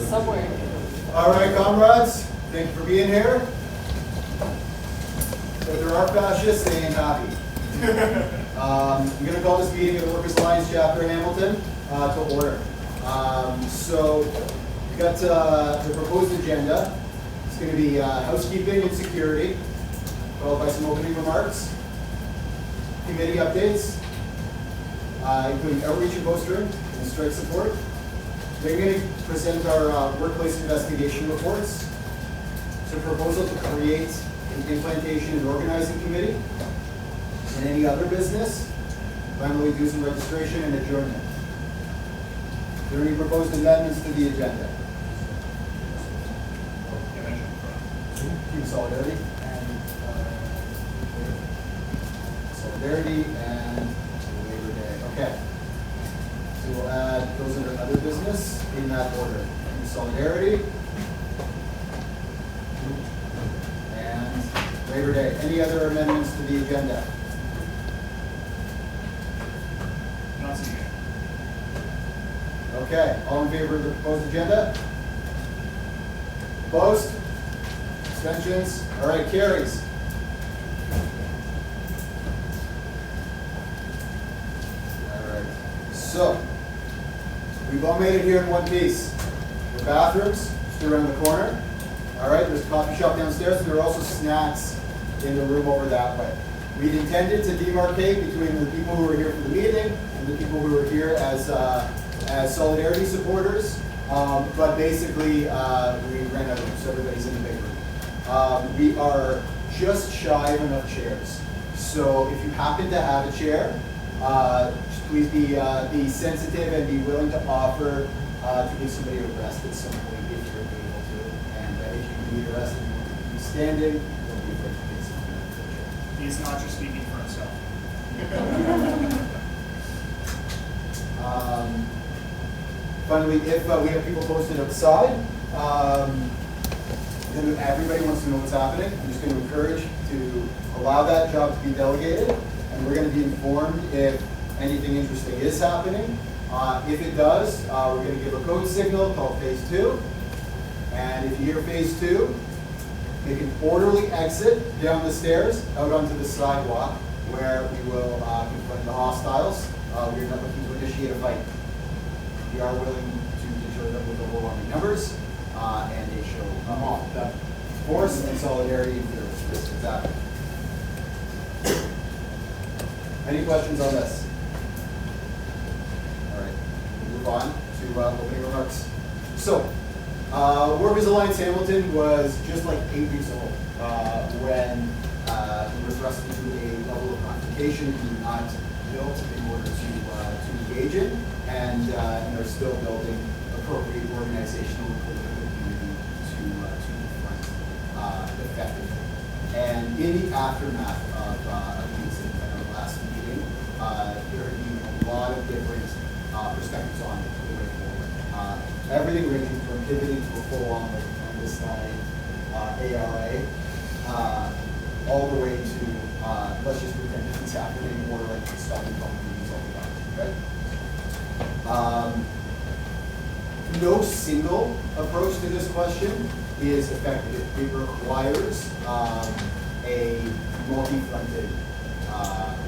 somewhere. All right, comrades, thank you for being here. So there are fascists, they ain't happy. I'm going to call this meeting of the Workers' Alliance Chapter Hamilton to order. So we've got the proposed agenda. It's going to be housekeeping and security, followed by some opening remarks, committee updates, including outreach and postering and strike support. We're going to present our workplace investigation reports. Some proposal to create an implementation and organizing committee, and any other business, finally dues and registration and adjournment. Are there any proposed amendments to the agenda? Solidarity and Labor Day. Okay. So we'll add those under other business in that order. Solidarity and Labor Day. Any other amendments to the agenda? Not seeing it. Okay. All in favor of the proposed agenda? Opposed? Abstentions? All right, carries. All right. So, we've all made it here in one piece. The bathrooms, just around the corner. All right, there's a coffee shop downstairs, and there are also snacks in the room over that way. We'd intended to demarcate between the people who are here for the meeting and the people who are here as Solidarity supporters, but basically we ran out of room, so everybody's in the big room. We are just shy of enough chairs. So if you happen to have a chair, please be sensitive and be willing to offer to give somebody a rest at some point if you're able to. And if you need a rest and you want to be standing, don't be afraid to take something out of the chair. He's not just speaking for himself. Finally, if we have people posted outside, then everybody wants to know what's happening. I'm just going to encourage to allow that job to be delegated, and we're going to be informed if anything interesting is happening. If it does, we're going to give a code signal called phase 2. And if you hear phase 2, make an orderly exit down the stairs out onto the sidewalk where we will confront the hostiles. We're not looking to initiate a fight. We are willing to deter them with overwhelming numbers and a show of force and solidarity if there is happening. Any questions on this? All right, we'll move on to opening remarks. So, Workers Alliance Hamilton was just like 8 weeks old when we were thrust into a level of confrontation we were not built in order to engage in, and are still building appropriate organizational and political community to confront effectively. And in the aftermath of these in our last meeting, there have been a lot of different perspectives on the way forward. Everything ranging from pivoting to a full-on like clandestine ARA, all the way to let's just pretend it's happening, or like stopping public meetings altogether, right? No single approach to this question is effective. It requires a multi-fronted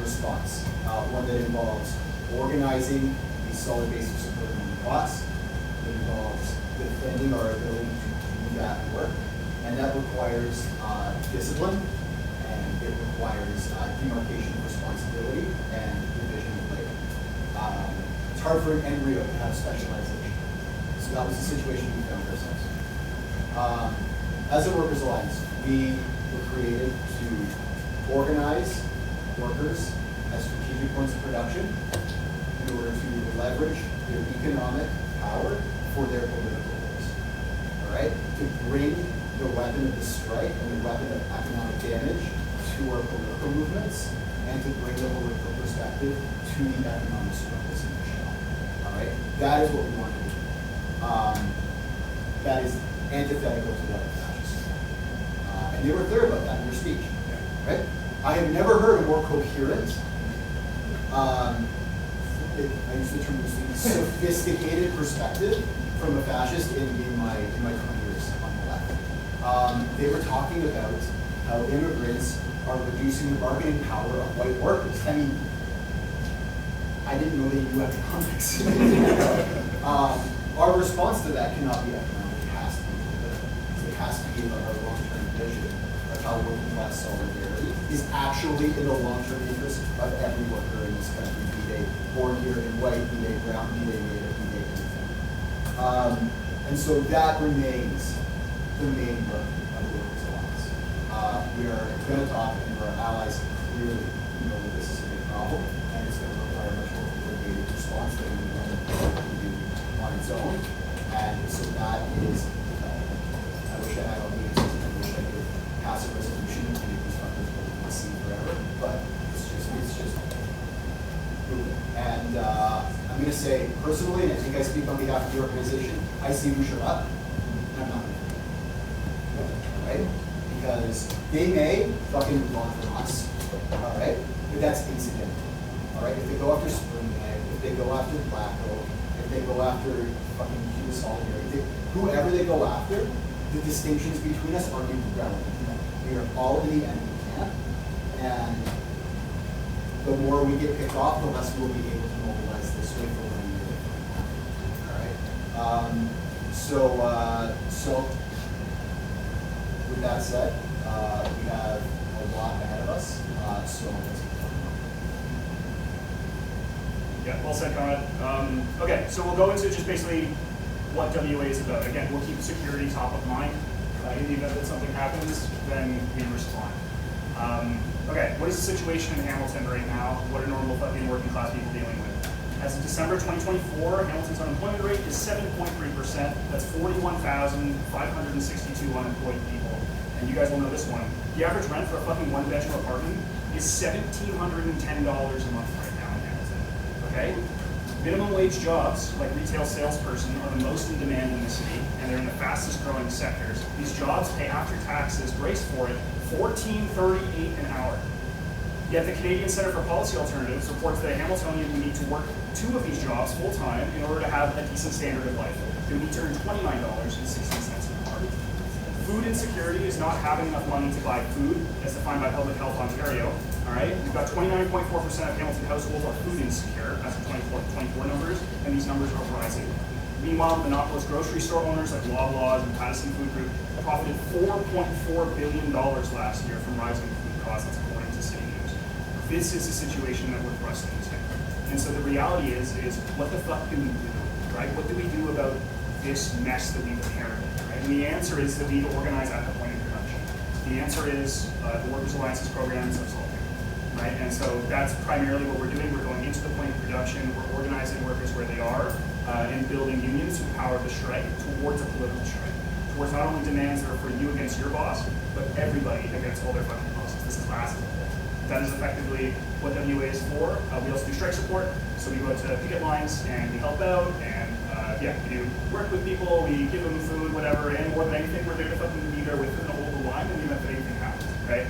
response, one that involves organizing a solid base of support among the class. It involves defending our ability to do that work, and that requires discipline, and it requires demarcation of responsibility and division of labor. It's hard for an embryo to have specialization. So that was the situation we found ourselves. As a Workers Alliance, we were created to organize workers as strategic points of production in order to leverage their economic power for their political goals. All right? To bring the weapon of the strike and the weapon of economic damage to our political movements, and to bring the political perspective to the economic struggles in the shop. All right? That is what we want to do. That is antithetical to what the fascists want. And they were clear about that in their speech. Right? I have never heard a more coherent, I use the term loosely, sophisticated perspective from a fascist in my in my 20 years on the left. They were talking about how immigrants are reducing the bargaining power of white workers. I mean, I didn't know they knew economics. Our response to that cannot be economic. It has to be political. It has to be about our long-term vision of how working class solidarity is actually in the long-term interest of every worker in this country, be they born here in white, be they brown, be they native, be they anything. And so that remains the main work of the Workers' Alliance. We are going to talk, and our allies clearly know that this is a big problem, and it's going to require a much more coordinated response than we normally do on its own. And so that is, I wish I had all the answers, and I wish I could pass a resolution and make these fuckers go to the sea forever, but it's just moving. And I'm going to say personally, and I think I speak on behalf of the organization, I see who showed up, and I'm not going to. Right? Because they may fucking move on from us, all right? But that's incidental, all right? If they go after Springhead, if they go after Black Oak, if they go after fucking Cuba Solidarity, whoever they go after, the distinctions between us are irrelevant. We are all in the enemy camp, and the more we get picked off, the less we'll be able to mobilize this way for one year. All right? So with that said, we have a lot ahead of us, so let's keep talking. Yeah, well said, Conrad. Okay, so we'll go into just basically what WA is about. Again, we'll keep security top of mind. In the event that something happens, then we respond. Okay, what is the situation in Hamilton right now? What are normal fucking working class people dealing with? As of December 2024, Hamilton's unemployment rate is 7.3%. That's 41,562 unemployed people. And you guys will know this one. The average rent for a fucking one-bedroom apartment is $1,710 a month right now in Hamilton. Okay? Minimum wage jobs, like retail salesperson, are the most in demand in the city, and they're in the fastest growing sectors. These jobs pay after taxes, brace for it, $14.38 an hour. Yet the Canadian Centre for Policy Alternatives reports that a Hamiltonian would need to work 2 of these jobs full-time in order to have a decent standard of life. They would need to earn $29.16 an hour. Food insecurity is not having enough money to buy food, as defined by Public Health Ontario. All right, we've got 29.4% of Hamilton households are food insecure. That's the 24 numbers, and these numbers are rising. Meanwhile, monopolist grocery store owners like Loblaws and Patterson Food Group profited $4.4 billion last year from rising food costs, that's according to City News. This is the situation that we're thrust into. And so the reality is what the fuck do we do, right? What do we do about this mess that we've inherited, right? And the answer is that we need to organize at the point of production. The answer is the Workers' Alliance's programs of solving. Right? And so that's primarily what we're doing. We're going into the point of production, we're organizing workers where they are, and building unions who power the strike towards a political strike, towards not only demands that are for you against your boss, but everybody against all their fucking bosses. This is class. That is effectively what WA is for. We also do strike support, so we go to picket lines and we help out, and we do work with people, we give them food, whatever, and more than anything, we're there to fucking be there with them and hold the line in the event that anything happens, right?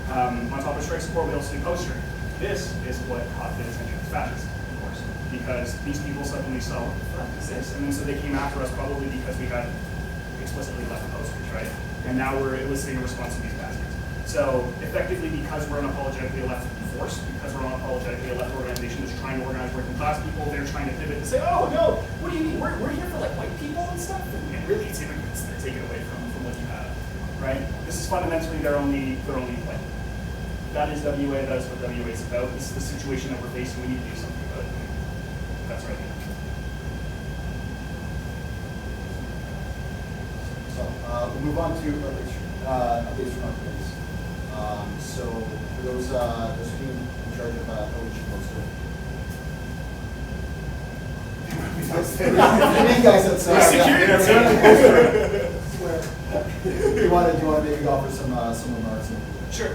On top of strike support, we also do postering. This is what caught the attention of fascists, of course, because these people suddenly saw, what the fuck is this? And then so they came after us probably because we had explicitly left posters, right? And now we're eliciting a response to these bastards. So effectively, because we're unapologetically a left force, because we're unapologetically a left organization that's trying to organize working class people, they're trying to pivot and say, oh no, what do you mean? We're here for like white people and stuff? And really it's immigrants that are taken away from what you have, right? This is fundamentally their only play. That is WA, that is what WA is about. This is the situation that we're facing. We need to do something about it. That's right. So we'll move on to updates from our committees. So for those who are in charge of OH poster. The big guys outside. Do you want to maybe offer some remarks? Sure.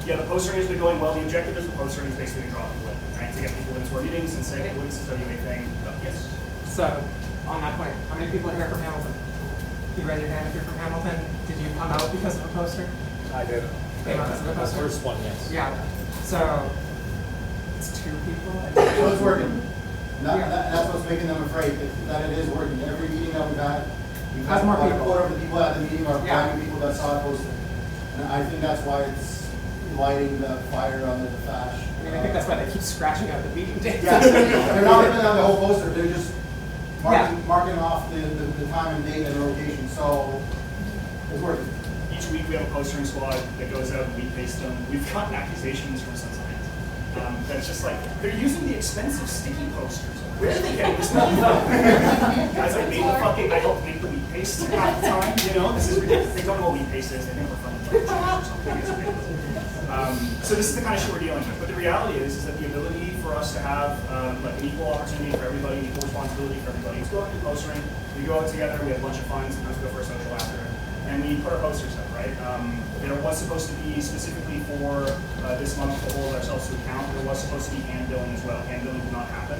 The postering has been going well. The objective of the postering is basically to draw people in, right? To get people into our meetings and say, hey, what is this WA thing? Yes. So, on that point, how many people are here from Hamilton? Can you raise your hand if you're from Hamilton? Did you come out because of a poster? I did. Came out because of a poster? First one, yes. Yeah. So, it's 2 people. So it's working. That's what's making them afraid, that it is working. Every meeting that we've had, We've Has had more like a people. quarter of the people at the meeting are Yeah. brand new people that saw it posted. And I think that's why it's lighting the fire under the thatch. I mean, I think that's why they keep scratching out the meeting dates. Yeah, they're not looking at the whole poster, they're just Yeah. marking off the time and date and location, so it's working. Each week we have a postering squad that goes out and we paste them. We've gotten accusations from some clients. That's just like, they're using the expensive sticky posters. Where are they getting this money from? Guys, I helped make the wheat paste half the time, you know? This is ridiculous. They don't know what wheat paste is. They think we're funding like or something. It's ridiculous. So this is the kind of shit we're dealing with. But the reality is that the ability for us to have like an equal opportunity for everybody, equal responsibility for everybody. Let's go out and do postering. We go out together. We have a bunch of fun. Sometimes we go for a social after. And we put our posters up, right? There was supposed to be specifically for this month to hold ourselves to account. There was supposed to be hand billing as well. Hand billing did not happen.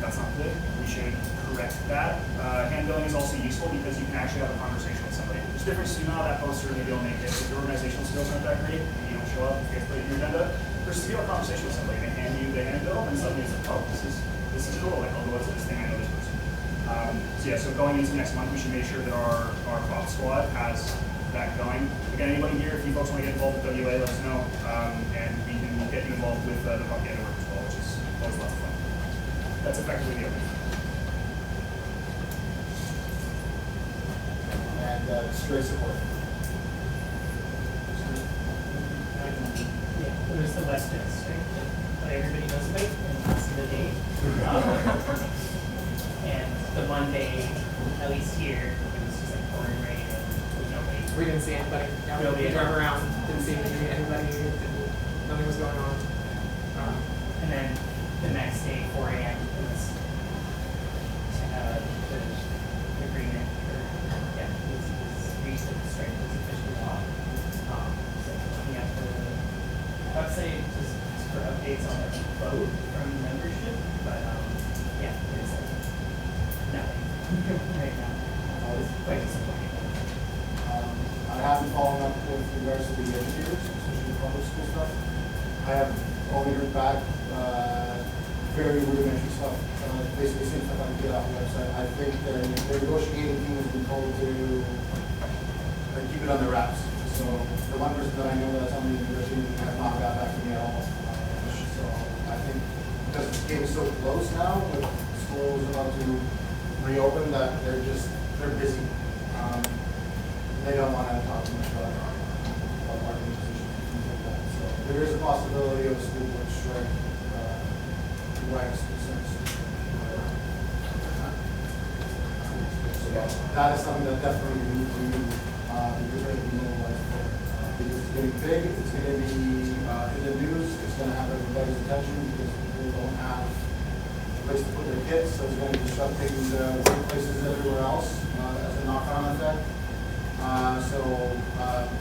That's not good. We should correct that. Hand billing is also useful because you can actually have a conversation with somebody. There's a difference between that poster and maybe you'll make it. If your organizational skills aren't that great, maybe you don't show up, you guys put it in your agenda. Versus to be able to have a conversation with somebody, they hand you the hand bill, and suddenly it's like, oh, this is cool. Like, I'll go to this thing, I know this person. So going into next month, we should make sure that our prop squad has that going. Again, anybody here, if you folks want to get involved with WA, let us know, and we can get you involved with the propaganda work as well, which is always lots of fun. That's effectively the opening. And straight support. Yeah, there's the West District, but everybody knows about, and that's the day. And the Monday, at least here, it was just like pouring rain and nobody. We didn't see anybody. Yeah, we drove around, didn't see anybody, nothing was going on. And then the next day, 4 a.m., it was the agreement, or yeah, it was reached that the strike was officially off. So looking at the website just for updates on the vote from membership, but yeah, it's like nothing right now. It's quite disappointing. I have been following up with regards to the educators, especially the public school stuff. I have only heard back very rudimentary stuff, basically same stuff I can get off the website. I think their negotiating team has been told to keep it on their wraps. So the one person that I know that's on the negotiating team has not got back to me at all. So I think because this game is so close now, with schools about to reopen, that they're busy. They don't want to talk too much about bargaining positions and things like that. So there is a possibility of a school board strike, right? So that is something that definitely we need to be mobilized for. Because it's getting big, it's going to be in the news, it's going to have everybody's attention because people don't have a place to put their kids, so it's going to be disrupting the workplaces everywhere else as a knock-on effect.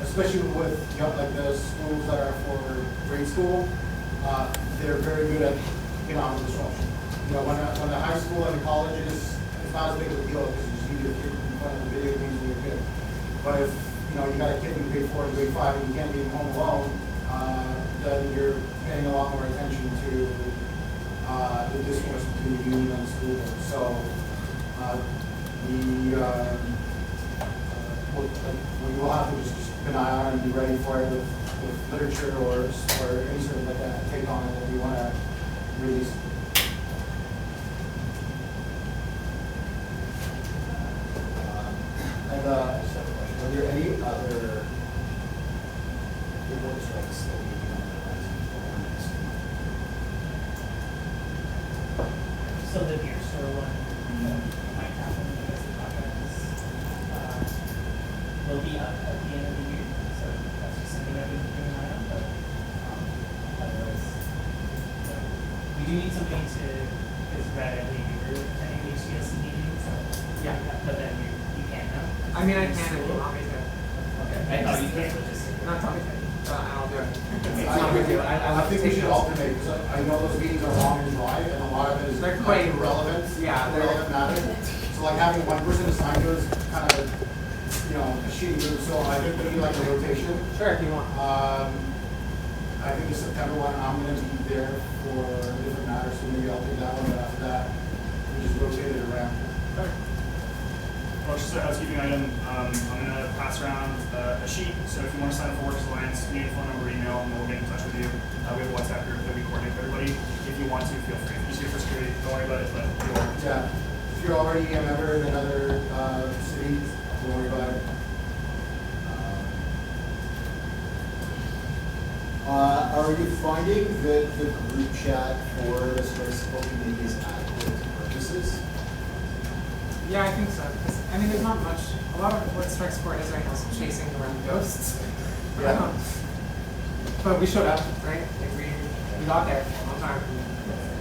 Especially with like the schools that are for grade school, they're very good at economic disruption. You know, when the high school and the colleges, it's not as big of a deal because you just leave your kid in front of the video games and you're good. But if you got a kid in grade 4 and grade 5 and you can't leave him home alone, then you're paying a lot more attention to the discourse between the union and the school board. So we will have to just keep an eye on it and be ready for it with literature or any sort of like a take on it that we want to release. Are there any other board strikes that we need on the next? So the beer store one might happen because the contract will be up at the end of the year. So that's just something that we can keep an eye on. But otherwise, we do need something to, because radically we were attending the HCSC meetings. Yeah. But then you can't now. I mean, I can if you want me to. Okay. I thought you can't, but just. Not talking to you. I'll do it. It's I not a big deal. I think we should alternate because I know those meetings are long and dry and a lot of it is They're quite irrelevant. Yeah, they're- irrelevant matter. So like having one person assigned to it is kind of a shitty move. So I think we need like a rotation. Sure, if you want. I think the September one, I'm going to be there for different matters, so maybe I'll take that one, but after that, we just rotate it around. Sure. Folks, just a housekeeping item. I'm gonna pass around a sheet. So if you want to sign up for Workers Alliance, name, phone number, email, and we'll get in touch with you. We have a WhatsApp group that we coordinate with everybody. If you want to, feel free. Just here for security. Don't worry about it, but you're welcome to. Yeah, if you're already a member in another city, don't worry about it. Are you finding that the group chat for the strike support committee is adequate purposes? Yeah, I think so. 'Cause, I mean, there's not much. A lot of what strike support is right now is chasing around ghosts. Yeah. But we showed up, right? Like we got there on time.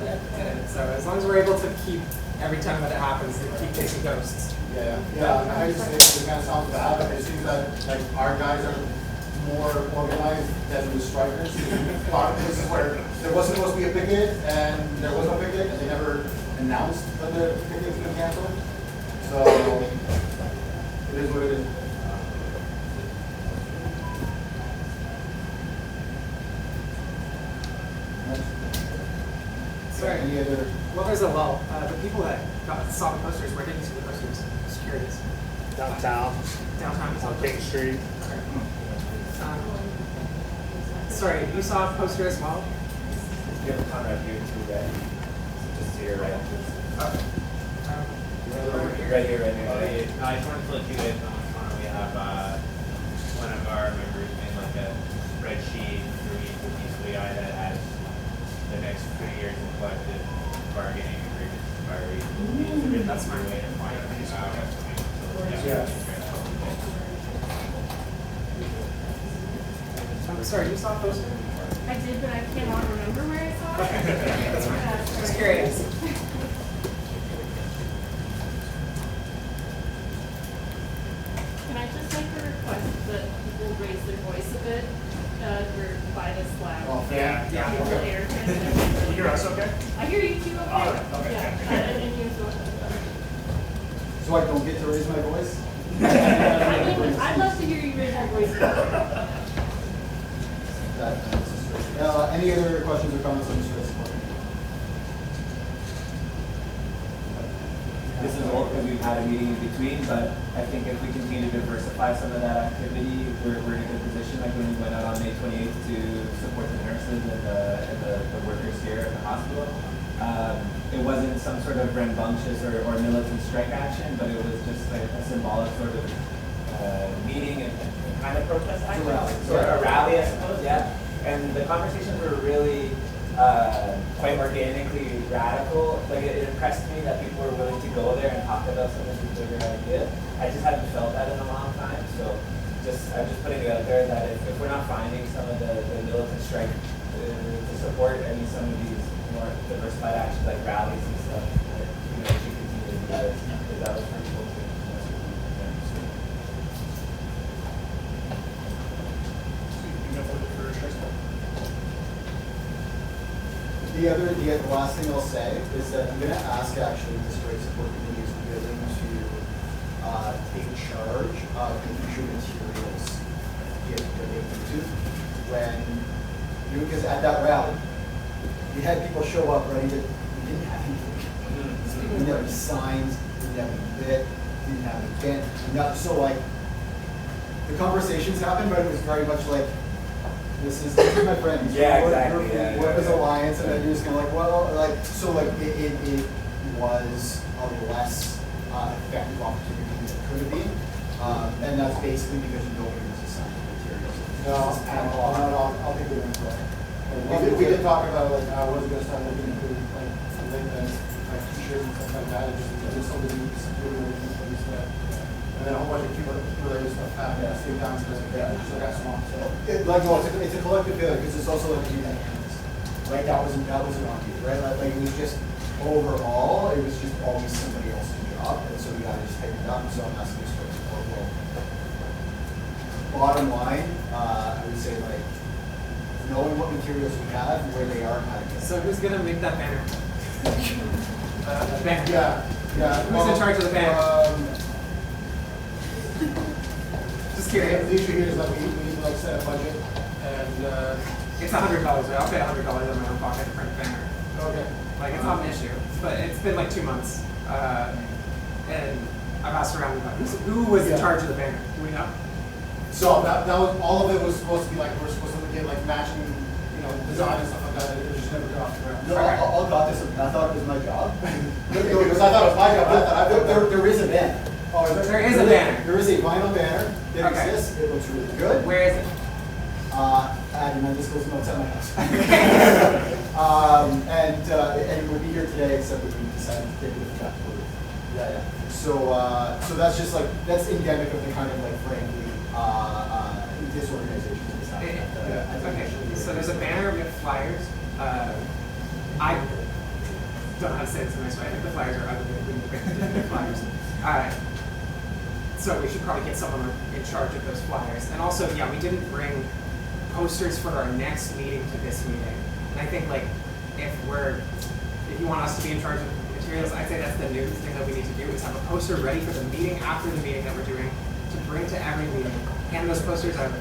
Did it. So as long as we're able to keep every time that it happens, to keep chasing ghosts. Yeah, I just it kind of sounds bad, but it seems that like our guys are more organized than the strikers. A lot of places where there was supposed to be a picket and there was no picket and they never announced that the picket was going to cancel. So it is what it is. Sorry. Any other? Well, there's a lull. The people that saw the posters, where did you see the posters? Just curious. Downtown, Downtown. you saw on the King posters? Street. Sorry, you saw a poster as well? You have a Conrad here too, right? Just to your right. Okay. Right here, right here. Oh, yeah. No, I just wanted to let you guys know what's going on. We have one of our members made like a spreadsheet for each of these that has the next 3 years of collective bargaining agreements expiry. That's my way to find out. Yeah. I'm sorry, you saw a poster? I did, but I cannot remember where I saw it. That's fine. Yeah, Just sorry. curious. Can I just make a request that people raise their voice a bit? We're by this loud. Oh, Yeah. Yeah. People air Can you hear us okay? I hear you too, okay? All right, okay. Yeah, and you as well. So I don't get to raise my voice? I mean, I'd love to hear you raise your voice. Any other questions or comments on the strike support? This is old because we've had a meeting in between, but I think if we continue to diversify some of that activity, we're in a good position. Like when we went out on May 28th to support the nurses and the workers here at the hospital. It wasn't some sort of rambunctious or militant strike action, but it was just like a symbolic sort of meeting and kind of protest action. Sort of a rally, I suppose, yeah. And the conversations were really quite organically radical. Like it impressed me that people were willing to go there and talk about some of these bigger ideas. I just haven't felt that in a long time. So I'm just putting it out there that if we're not finding some of the militant strike to support some of these more diversified actions like rallies and stuff, that, we should continue to do this because that was pretty cool too. The last thing I'll say is that I'm going to ask actually the strike support committee is willing to take charge of making sure materials get where they need to when, because at that rally, we had people show up ready to, we didn't have anything. We didn't have any signs, we didn't have any bit, we didn't have any band. So like, the conversations happened, but it was very much like, this is my friends. Yeah, We're- exactly. we're- Yeah, What is yeah. Alliance? And then you're just kind of like, well, like, so like it was a less effective opportunity than it could have been. And that's basically because nobody was assigned materials. I'll take it in for it. We did talk about like, I was gonna start looking into like like t-shirts and stuff like that, and just somebody really looking for this stuff. And then a whole bunch of people related stuff happening at the same time, so just got swamped, so. it's a collective failure because it's also like you hands. Right, that wasn't on you, right? Like it was just overall, it was just always somebody else's job, and so we gotta just pick it up. So I'm asking this for support. Well, bottom line, I would say like knowing what materials we have, where they are, how to get. So who's gonna make that banner? Banner. Yeah. Who's in charge of the banner? Just curious. The issue here is that we need to like set a budget and, It's $100. I'll pay $100 out of my own pocket to print a banner. okay. Like it's not an issue, but it's been like 2 months, and I've asked around about who was in Yeah. charge of the banner. Do we know? So that was, all of it was supposed to be like, we're supposed to get like matching, design and stuff like that, it just never got off the ground. No, I'll got this, I thought it was my job. Because I thought it was my job, but I thought, There is a banner. oh, There is a banner. There is a vinyl banner that Okay. exists, it looks really good. Where is it? And then this goes no, it's at my house. And it will be here today, except that we decided to take it with the back. Yeah. So that's just like, that's endemic of the kind of like frankly, disorganization that's happening. Okay, so there's a banner, we have flyers. I don't know how to say this in a nice way. I think the flyers are ugly. We need to bring different flyers. So we should probably get someone in charge of those flyers. And also, yeah, we didn't bring posters for our next meeting to this meeting. And I think like if you want us to be in charge of materials, I'd say that's the new thing that we need to do is have a poster ready for the meeting after the meeting that we're doing to bring to every meeting. Hand those posters out.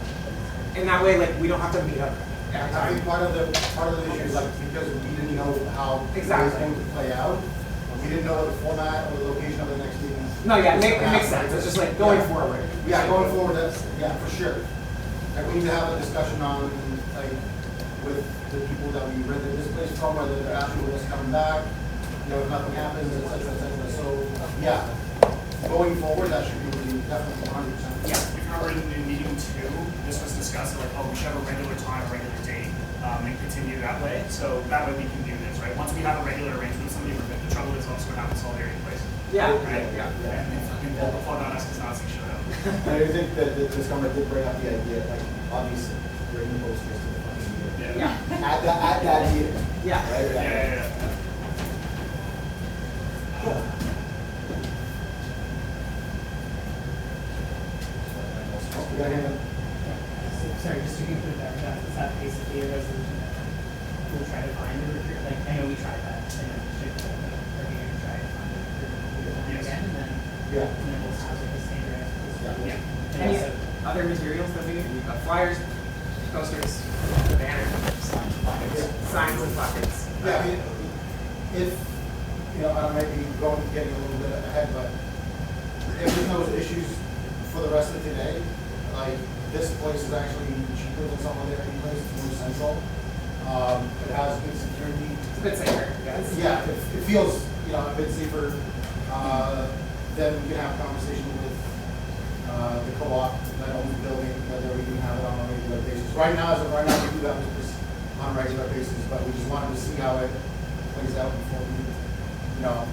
In that way, like we don't have to meet up every I time. think part of the issue is like, because we didn't know how it was Exactly. going to play out, we didn't know the format or the location of the next meeting. No, yeah, it makes sense. It's just like going forward. Yeah, going forward, yeah, for sure. And we need to have a discussion on, like, with the people that we rented this place from, whether they're actually with us coming back, if nothing happens, et cetera, et cetera. So, yeah, going forward, that should be definitely 100%. Yeah. If you remember in meeting 2, this was discussed, like, oh, we should have a regular time, a regular date, and continue that way. So that way we can do this, right? Once we have a regular arrangement with somebody, we're good. The trouble is also what happens all area place. Yeah, Right? yeah. And they fucking pull the plug on us because Nazi showed up. And I think that this comment did bring up the idea, like, obviously, bring the posters to the fucking meeting. Yeah. At that meeting. Yeah. Right? Yeah. We gotta hand it. Sorry, just to conclude that, is that basically a resolution that we'll try to find a recruit, like, I know we tried that, and then we should, are we gonna try to find a recruit Yes. again, and then we'll have like the standard. Yeah. And Any also, other materials that we need? We've got flyers, posters, the banner, signs and buckets. Yeah, I mean, if, I might be getting a little bit ahead, but if there's no issues for the rest of today, like, this place is actually cheaper than some other place, it's more central. It has good security. It's a bit safer, yes. Yeah, it feels, a bit safer. Then we can have a conversation with the co-op that owns the building, whether we can have it on a regular basis. Right now, we do have this on a regular basis, but we just wanted to see how it plays out before we,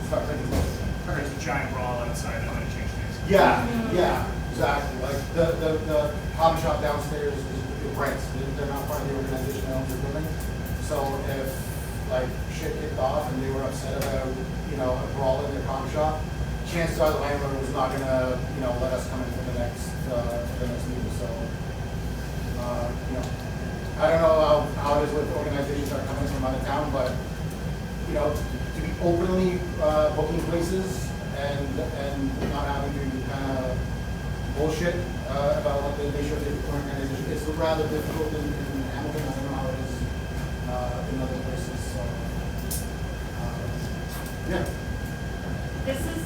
start thinking about it. There's a giant brawl outside that might change things. Yeah, exactly. Like the hobby shop downstairs is rents. They're not part of the organization that owns the building. So if like shit kicked off and they were upset about a brawl in their coffee shop, chances are the landlord was not gonna let us come in for the next meeting. So I don't know how it is with organizations that are coming from out of town, but to be openly booking places and not having to kind of bullshit about what they should do for organization. It's rather difficult in Hamilton. I don't know how it is in other places. So, yeah. This is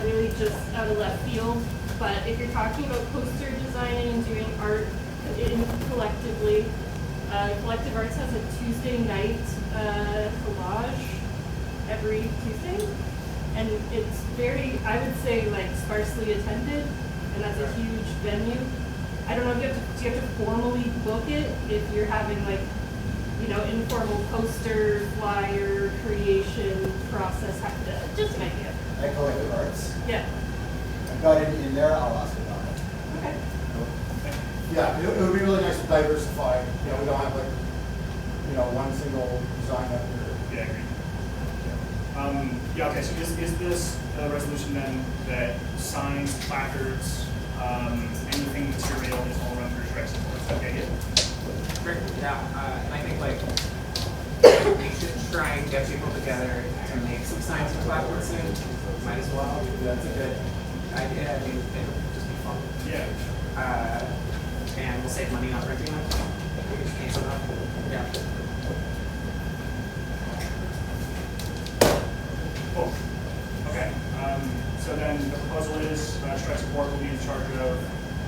really just out of left field, but if you're talking about poster designing and doing art collectively, Collective Arts has a Tuesday night collage every Tuesday, and it's very, I would say, like sparsely attended, and that's a huge venue. I don't know if do you have to formally book it if you're having like, informal poster, flyer creation process, just an idea. At Collective Arts. Yeah. I've got it in there, I'll ask about it. Okay. Yeah, it would be really nice to diversify. We don't have like, one single design out there. Yeah, agreed. Okay, so is this a resolution then that signs, placards, anything material is all run through direct support? Okay, yeah. Great, yeah, and I think like we should try and get people together to make some signs and placards soon. Might as well. That's a good idea. I mean, it would just be fun. Yeah. And we'll save money on printing them. We can just paint them up. Yeah. Cool. Okay. So then the proposal is, strike support will be in charge of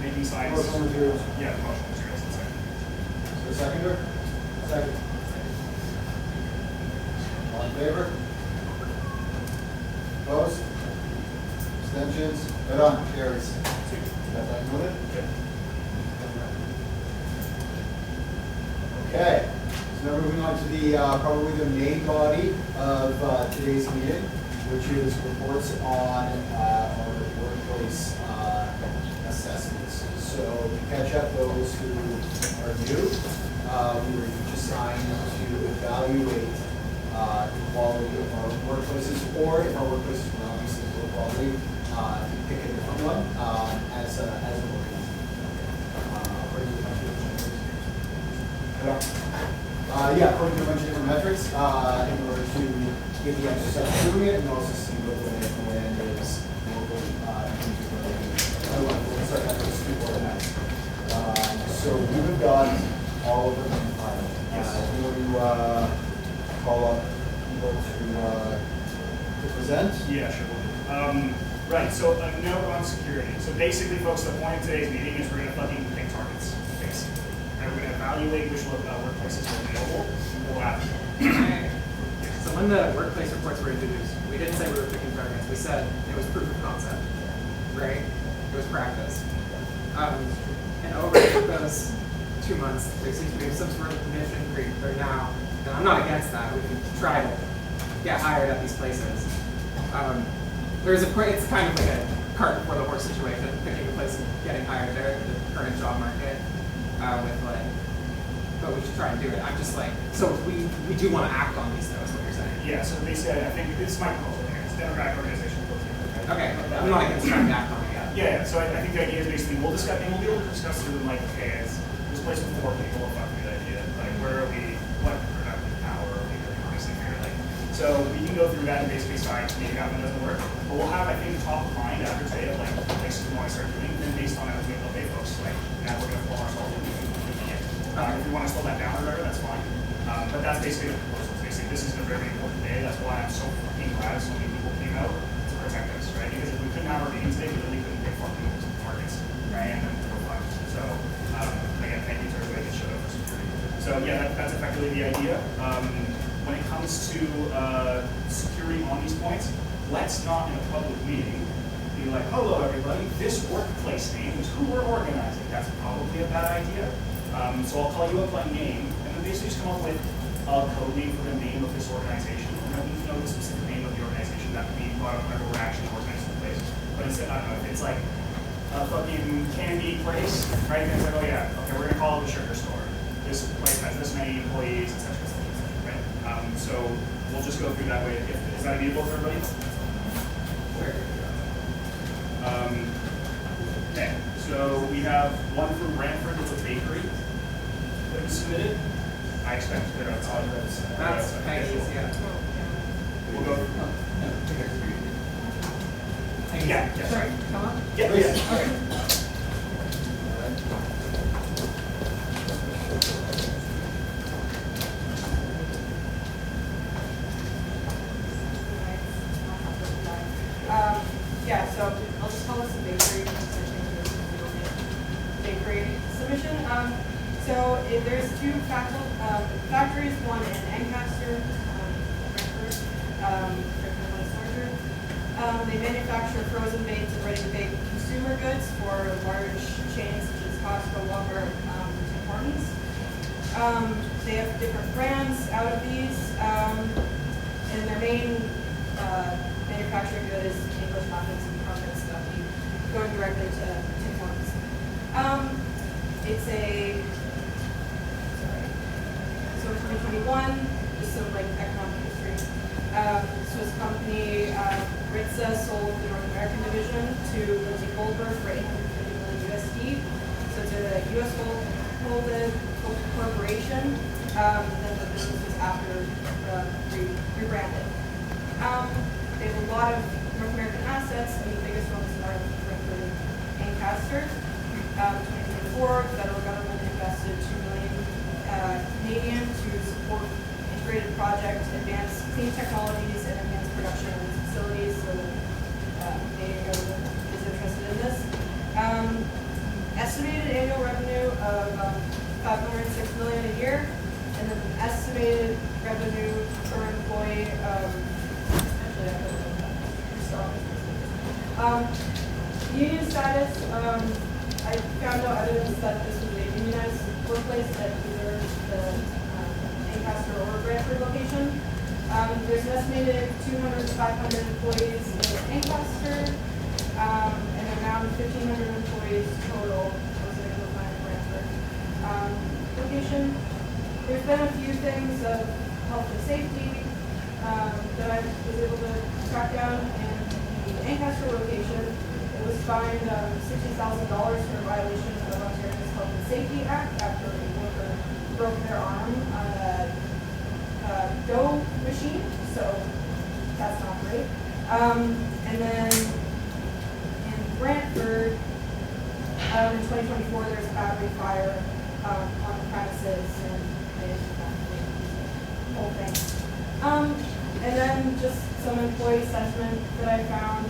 making signs. Promotional materials. Yeah, promotional materials, that's it. So seconder? Second. All in favor? Opposed? Abstentions? Right on, carries. Got that noted? Okay, so now moving on to the, probably the main body of today's meeting, which is reports on our workplace assessments. So to catch up those who are new, we were each assigned to evaluate the quality of our workplaces, or if our workplaces were obviously low quality, pick a different one as an organization. Yeah, according to a bunch of different metrics, in order to get the exercise of doing it, and also see what the lay of the land is local, in terms of we'll start having this people organized. So we've got all of them in file. Yes. You want to call up people to present? Yeah, sure. Right, so a note on security. So basically, folks, the point of today's meeting is we're going to fucking pick targets, basically. And we're going to evaluate which workplaces are available, and we'll have So when the workplace reports were introduced, we didn't say we were picking targets. We said it was proof of concept, right? It was practice. And over those 2 months, there seems to be some sort of mission creep there now. And I'm not against that. We can try to get hired at these places. It's kind of like a cart before the horse situation, picking a place and getting hired there in the current job market. But we should try and do it. I'm just like, so we do want to act on these though, is what you're saying. Yeah, so they said, I think this might call it here. It's a democratic organization. Okay, I'm not against trying to act on it yet. Yeah, so I think the idea is basically we'll discuss, and we'll be able to discuss through them like, okay, it's this place with 4 people, a fucking good idea. Like, where are we, what productive power are we really harnessing here? Like, so we can go through that and basically decide maybe that one doesn't work. But we'll have, I think, top of mind after today of like places we want to start doing, and based on that, we go, okay, folks, like, now we're going to pull ourselves in. If we want to slow that down or whatever, that's fine. But that's basically the proposal. Basically, this is a very important day. That's why I'm so fucking glad so many people came out to protect us, right? Because if we couldn't have our meeting today, we really couldn't pick fucking targets, right? And then go fun. So, again, thank you to everybody that showed up for security. So, yeah, that's effectively the idea. When it comes to security on these points, let's not in a public meeting be like, hello, everybody, this workplace name is who we're organizing. That's probably a bad idea. So I'll call you up by name, and then basically just come up with a code name for the name of this organization. We don't need to know the specific name of the organization that we brought up whenever we're actually organizing the place. But instead, I don't know, if it's like a fucking candy place, right? And it's like, oh yeah, okay, we're gonna call it a sugar store. This place has this many employees, etc., right? So we'll just go through that way. Is that agreeable for everybody? Okay, so we have one from Brantford, it's a bakery that was submitted. I expect they're outside. That's Peggy's, yeah. We'll go. Yeah, Sorry, come on. Yeah. Okay. Yeah, so I'll just call this a bakery. Bakery submission. So there's 2 factories, one in Ancaster, Brantford, they manufacture frozen baked and ready-to-bake consumer goods for large chains such as Costco, Walmart, Tim Hortons. They have different brands out of these, and their main manufacturing good is English muffins and crumpets stuff, going directly to Tim Hortons. It's a, so in 2021, just some like economic history. Swiss company Ritza sold the North American division to Lindsay Goldberg for $850 million USD. So it's a US holding corporation. Then the business was after rebranded. They have a lot of North American assets, and the biggest one is North Brantford and Ancaster. 2024, the federal government invested $2 million Canadian to support integrated project, advance clean technologies, and enhance production facilities. So Canadian government of 506 million a year, and then an estimated revenue per employee of, actually I don't know that. Union status, I found out evidence that this was a unionized workplace at either the Ancaster or Brantford location. There's an estimated 200 to 500 employees in Ancaster, and around 1,500 employees total was in the Brantford location. There's been a few things of health and safety that I was able to track down in the Ancaster location. It was fined $60,000 for a violation of Ontario's Health and Safety Act after a worker broke their arm on a dough machine, so that's not great. And then in Brantford, in 2024, there's a battery fire on the premises, and they the whole thing. And then just some employee assessment that I found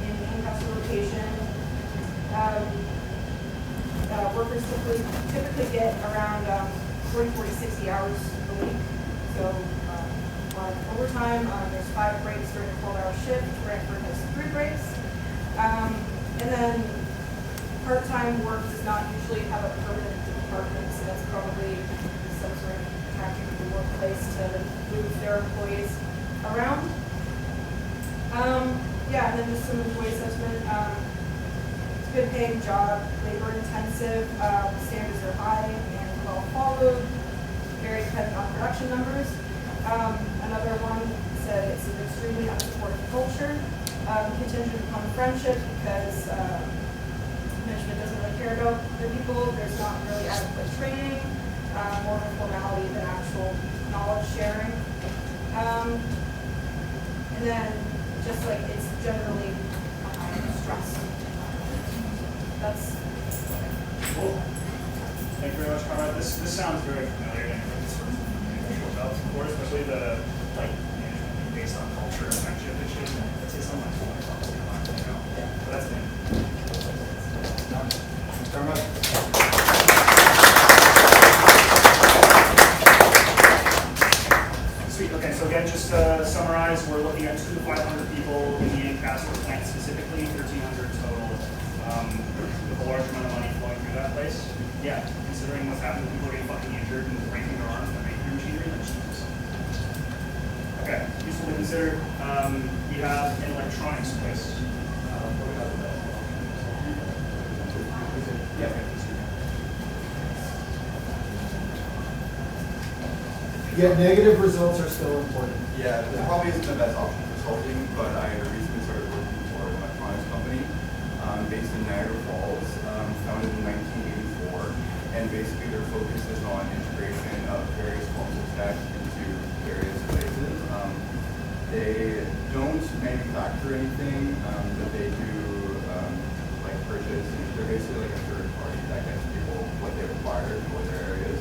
in the Ancaster location. Workers typically get around 40, 60 hours a week. So on overtime, there's 5 breaks during a 12-hour shift. Brantford has 3 breaks. And then part-time work does not usually have a permanent department, so that's probably some sort of tactic of the workplace to move their employees around. Yeah, and then just some employee assessment. It's a good paying job, labor intensive, standards are high and well followed, very dependent on production numbers. Another one said it's an extremely unsupportive culture, contingent upon friendship because management doesn't really care about their people. There's not really adequate training, more of a formality than actual knowledge sharing. And then just like it's generally stress. That's Cool. Thank you very much, Conrad. This sounds very familiar to anyone that's sort of individual jobs before, especially the management based on culture and friendship issues. I'd say something like but that's it. Thanks very much. Sweet. Okay, so again, just to summarize, we're looking at 200 to 500 people in the Ancaster plant specifically, 1,300 total, with a large amount of money flowing through that place. Yeah, considering what's happened to people getting fucking injured and breaking their arms and making their machinery, that's Jesus. Okay, useful to consider. We have an electronics place. Yeah. Yeah, negative results are still important. Yeah, this probably isn't the best option for consulting, but I recently started working for an electronics company based in Niagara Falls, founded in 1984, and basically their focus is on integration of various forms of tech into various places. They don't manufacture anything, but they do like purchase, and they're basically like a third party that gets people what they require for their areas.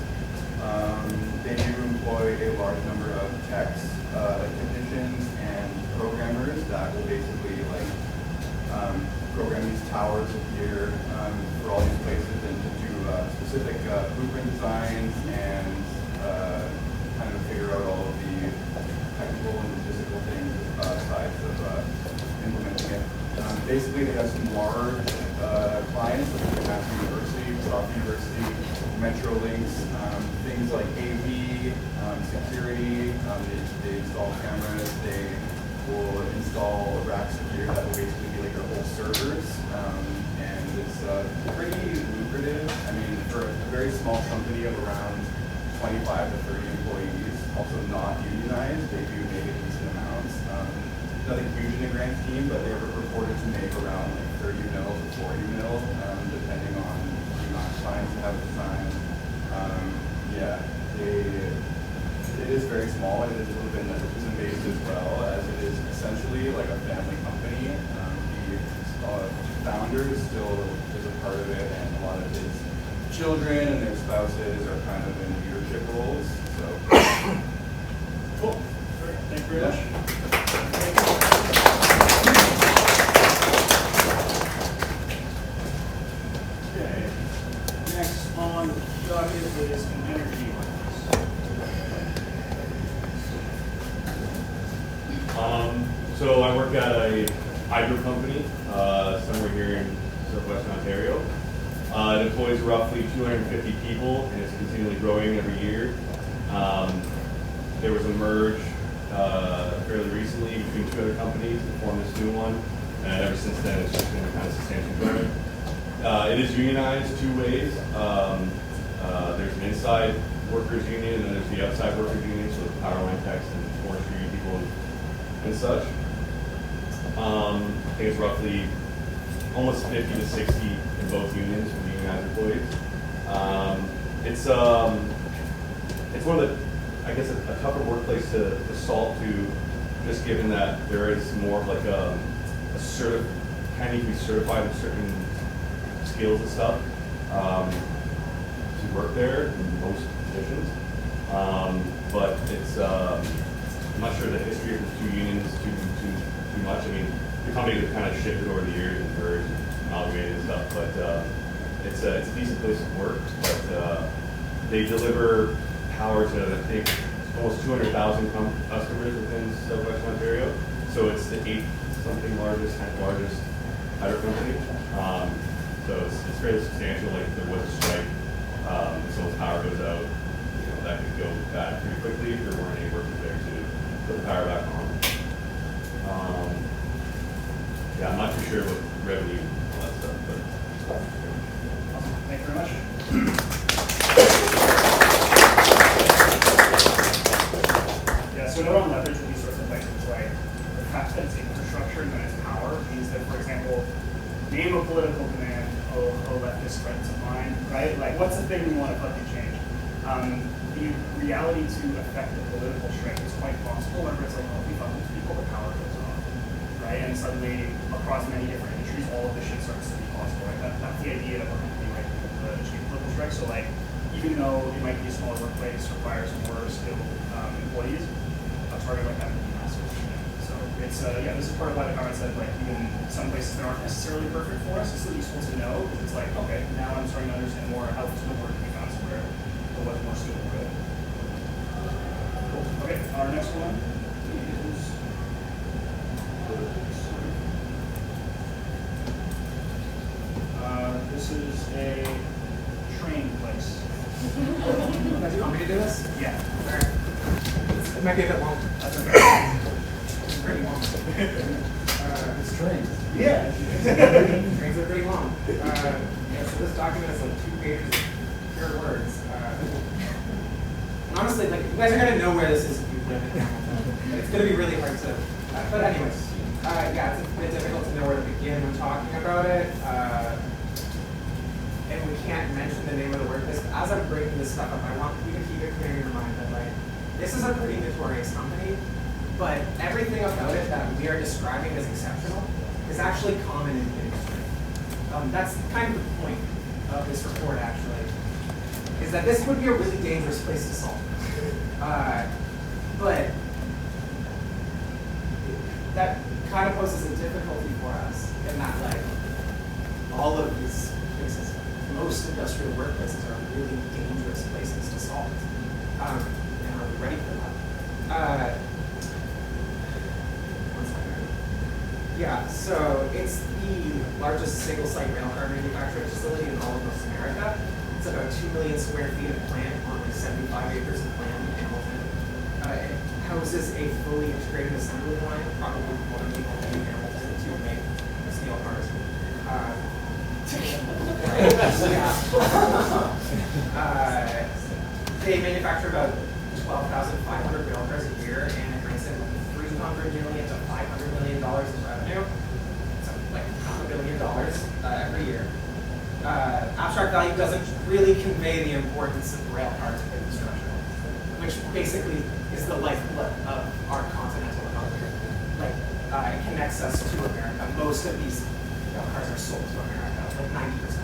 They do employ a large number of techs, like technicians and programmers that will basically like program these towers here for all these places and to do specific blueprint designs and kind of figure out all of the technical and logistical things sides of implementing it. Basically, they have some large clients like Master University, South University, Metrolinx, things like AV, security. They install cameras. They will install racks of gear that will basically be like their whole servers, and it's pretty lucrative. I mean, for a very small company of around 25 to 30 employees, also not unionized, they do make a decent amounts. Nothing huge in the grand scheme, but they're reported to make around like 30 mil to 40 mil, depending on the amount of clients they have at the time. Yeah, it is very small, and it is a little bit nepotism-based as well, as it is essentially like a family company. The founder still is a part of it, and a lot of his children and their spouses are kind of in leadership roles. So, Cool. Great. Thank you very much. Okay. Next on is an energy one. So I work at a hydro company somewhere here in southwestern Ontario. It employs roughly 250 people, and it's continually growing every year. There was a merge fairly recently between two other companies to form this new one, and ever since then it's just been kind of substantially growing. It is unionized two ways. There's an inside workers union, and then there's the outside workers union, so the power line techs and forestry people and such. I think it's roughly almost 50 to 60 in both unions for the unionized employees. It's one of the, I guess, a tougher workplace to salt to, just given that there is more of like a kind of need to be certified in certain skills and stuff to work there in most positions. But it's, I'm not sure the history of the two unions too much. I mean, the companies have kind of shifted over the years and merged and amalgamated and stuff, but it's a decent place to work. But they deliver power to, I think, almost 200,000 customers within southwestern Ontario. So it's the 10th largest hydro company. So it's fairly substantial. Like if there was a strike, if someone's power goes out, you know, that could go bad pretty quickly if there weren't any workers there to put the power back on. Yeah, I'm not too sure about revenue and all that stuff, but. Awesome. Thank you very much. Yeah, so another on leverage with these sorts of things is like the fact that it's infrastructure and then it's power means that, for example, name a political demand, a leftist friend of mine, right? Like, what's the thing we want to fucking change? The reality to affect the political strength is quite possible. Whenever it's like, oh, we fuck with people, the power goes off, right? And suddenly, across many different industries, all of this shit starts to be possible, right? That's the idea of a company, right? To achieve political strength. So, like, even though it might be a smaller workplace, requires more skilled employees, a target like that would be massive. So it's yeah, this is part of why the comment said like even some places that aren't necessarily perfect for us, it's still useful to know because it's like, okay, now I'm starting to understand more how to work to be found somewhere that was more suitable for it. Cool. Okay, our next one is this is a train place. Do you want me to do this? Yeah. All right. It might be a bit long. That's okay. It's pretty long. It's trains. Yeah. Trains are pretty long. Yeah, so this document is like 2 pages of pure words. And honestly, like, you guys are going to know where this is if you live in Hamilton. It's going to be really hard to, but anyways, yeah, it's a bit difficult to know where to begin when talking about it. And we can't mention the name of the workplace, but as I'm breaking this stuff up, I want you to keep it clear in your mind that, like, this is a pretty notorious company, but everything about it that we are describing as exceptional is actually common in the industry. That's kind of the point of this report, actually, is that this would be a really dangerous place to solve. But that kind of poses a difficulty for us in that, like, all of these places, most industrial workplaces are really dangerous places to solve. And are we ready for that? One second. Yeah, so it's the largest single-site railcar manufacturing facility in all of North America. It's about 2 million square feet of plant on like 75 acres of land in Hamilton. It houses a fully integrated assembly line, probably one of the only in Hamilton to make steel cars. They manufacture about 12,500 rail cars a year, and it brings in $300 million to $500 million in revenue. So like $500 million every year. Abstract value doesn't really convey the importance of rail cars in construction, which basically is the lifeblood of our continental economy. Like, it connects us to America. Most of these rail cars are sold to America, like 90%.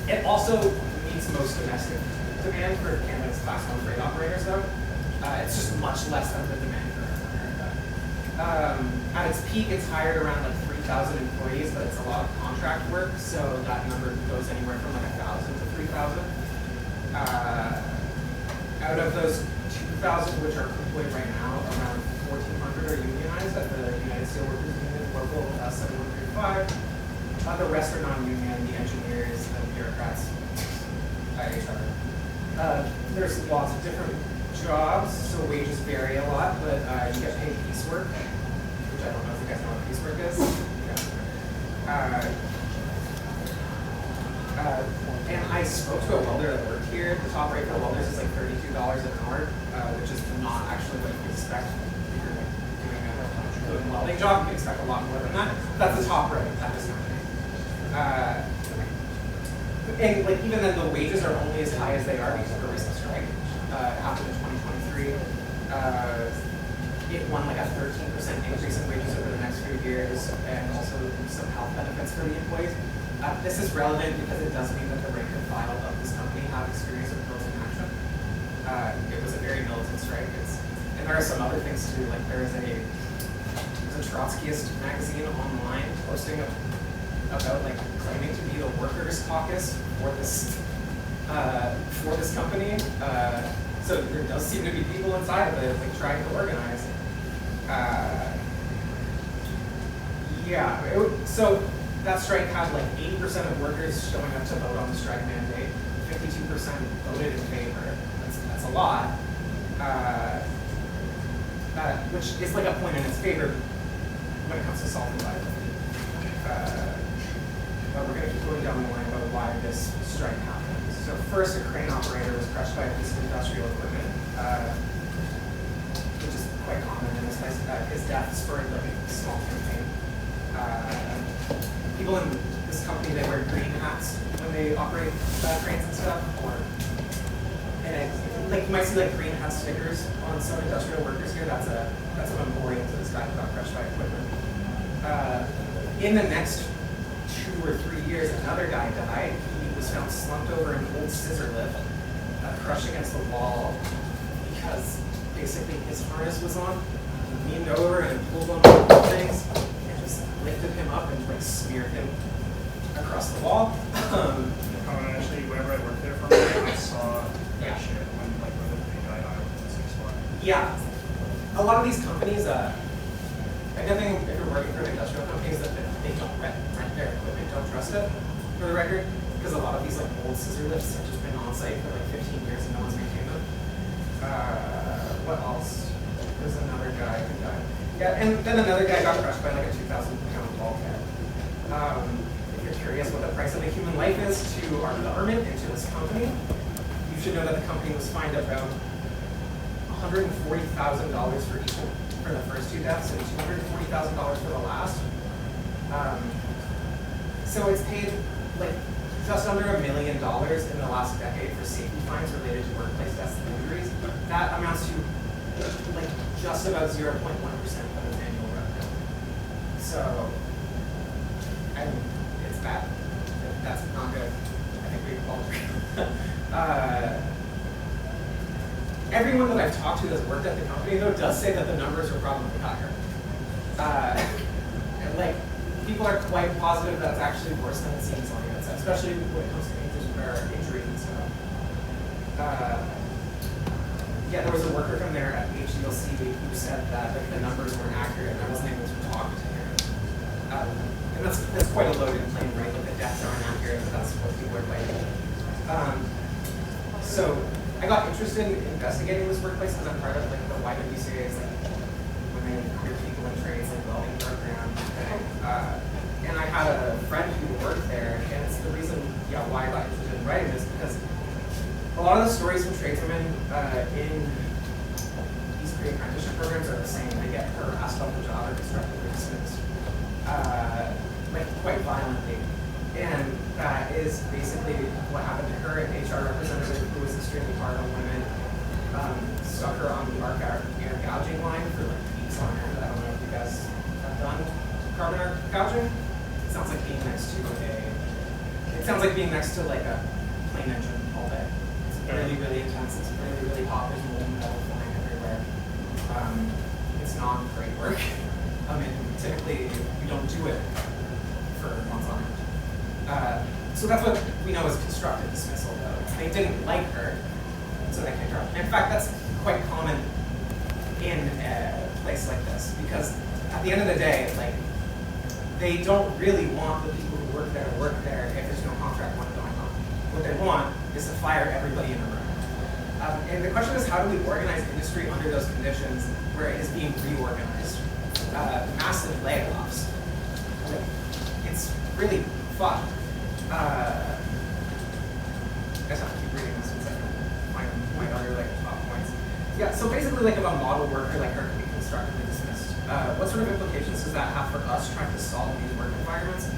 It also meets most domestic demand for Canada's Class 1 freight operators, though. It's just much less of the demand for America. At its peak, it's hired around like 3,000 employees, but it's a lot of contract work, so that number goes anywhere from like 1,000 to 3,000. Out of those 2,000 which are employed right now, around 1,400 are unionized at the United Steelworkers Union, local 7135. The rest are non-union, the engineers, the bureaucrats, HR. There's lots of different jobs, so wages vary a lot, but you get paid piecework, which I don't know if you guys know what piecework is. And I spoke to a welder that worked here. The top rate for welders is like $32 an hour, which is not actually what you expect if you're doing a welding job. You expect a lot more than that. That's the top rate at this company. And like even then, the wages are only as high as they are because of the recent strike. After the 2023, it won like a 13% increase in wages over the next few years, and also some health benefits for the employees. This is relevant because it does mean that the rank and file of this company have experience with militant action. It was a very militant strike. And there are some other things too, like there's a Trotskyist magazine online posting about like claiming to be the workers' caucus for this company. So there does seem to be people inside of it like trying to organize. So that strike had like 80% of workers showing up to vote on the strike mandate. 52% voted in favor. That's a lot. Which is like a point in its favor when it comes to solving liability. But we're going to keep going down the line about why this strike happened. So first, a crane operator was crushed by a piece of industrial equipment, which is quite common in this place. His death spurred like a small campaign. People in this company, they wear green hats when they operate cranes and stuff. Like you might see like green hat stickers on some industrial workers here. That's a memorial to this guy who got crushed by equipment. In the next 2 or 3 years, another guy died. He was found slumped over an old scissor lift, crushed against the wall because basically his harness was on. He leaned over and pulled on the things and just lifted him up and like smeared him across the wall. Actually, whenever I worked there for a minute, I saw that shit when the big guy died in the same spot. Yeah, a lot of these companies, another thing if you're working for an industrial company is that they don't rent their equipment, don't trust it, for the record, because a lot of these like old scissor lifts have just been on site for like 15 years and no one's maintained them. What else? There's another guy who died. Yeah, and then another guy got crushed by like a 2,000-pound bulkhead. If you're curious what the price of a human life is to our government and to this company, you should know that the company was fined about $140,000 for the first 2 deaths and $240,000 for the last. So it's paid like just under $1 million in the last decade for safety fines related to workplace deaths and injuries. That amounts to like just about 0.1% of its annual revenue. So, I mean, it's bad. That's not good. I think we all agree. Everyone that I've talked to that's worked at the company, though, does say that the numbers are probably higher. And like, people are quite positive that it's actually worse than it seems on the outside, especially when it comes to injuries and stuff. There was a worker from there at HDLC who said that like, the numbers weren't accurate and I wasn't able to talk to him. And that's quite a loaded claim, right? Like the deaths aren't accurate, but that's what people are claiming. So I got interested in investigating this workplace because I'm part of like the YWCA's like women and queer people in trades like welding program thing. And I had a friend who worked there, and it's the reason why I got interested in writing this because a lot of the stories from tradeswomen in these pre-apprenticeship programs are the same. They get harassed off the job or constructively dismissed, like quite violently. And that is basically what happened to her. An HR representative who was extremely hard on women stuck her on the air gouging line for like weeks on end. I don't know if you guys have done carbon arc gouging. It sounds like being next to like a plane engine all day. It's really, really intense. It's really, really hot. There's molten metal flying everywhere. It's not great work. So that's what we know is constructive dismissal, though. They didn't like her, so they kicked her out. In fact, that's quite common in a place like this, because at the end of the day, like, they don't really want the people who work there to work there if there's no contract one going on. What they want is to fire everybody in the room. And the question is, how do we organize industry under those conditions where it is being reorganized? Massive layoffs. Like, it's really fucked. I just have to keep reading this since I can find my other like top points. Yeah, so basically, like, if a model worker like her can be constructively dismissed, what sort of implications does that have for us trying to solve these work environments?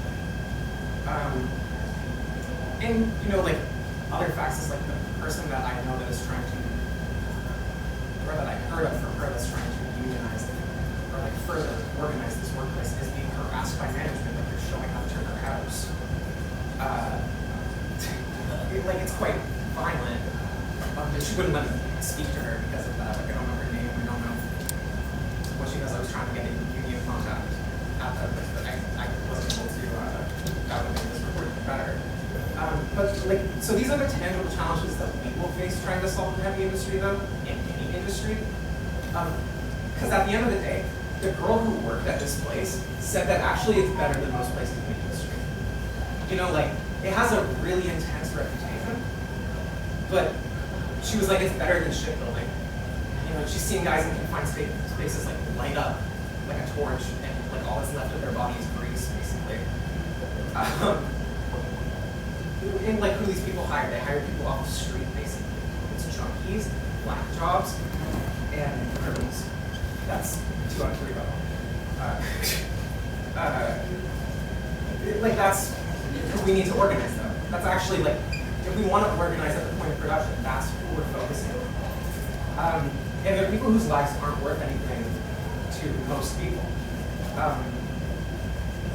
And you know, like, other facts is like the person that I know that is trying to, or that I heard of from her that's trying to unionize or like further organize this workplace is being harassed by management, like they're showing up to her house. Like, it's quite violent. But she wouldn't let me speak to her because of that. Like, I don't know her name. I don't know what she does. I was trying to get a union contact at that place, but I wasn't able to. That would make this report better. But like, so these are the tangible challenges that we will face trying to solve the heavy industry, though, in any industry. Because at the end of the day, the girl who worked at this place said that actually it's better than most places in the industry. You know, like, it has a really intense reputation, but she was like, it's better than shipbuilding. You know, she's seen guys in confined spaces like light up like a torch, and like all that's left of their body is grease, basically. And like, who these people hire? They hire people off the street, basically. It's junkies, black jobs, and criminals. That's 2 out of 3 like, that's who we need to organize, though. That's actually, like, if we want to organize at the point of production, that's who we're focusing on. And there are people whose lives aren't worth anything to most people.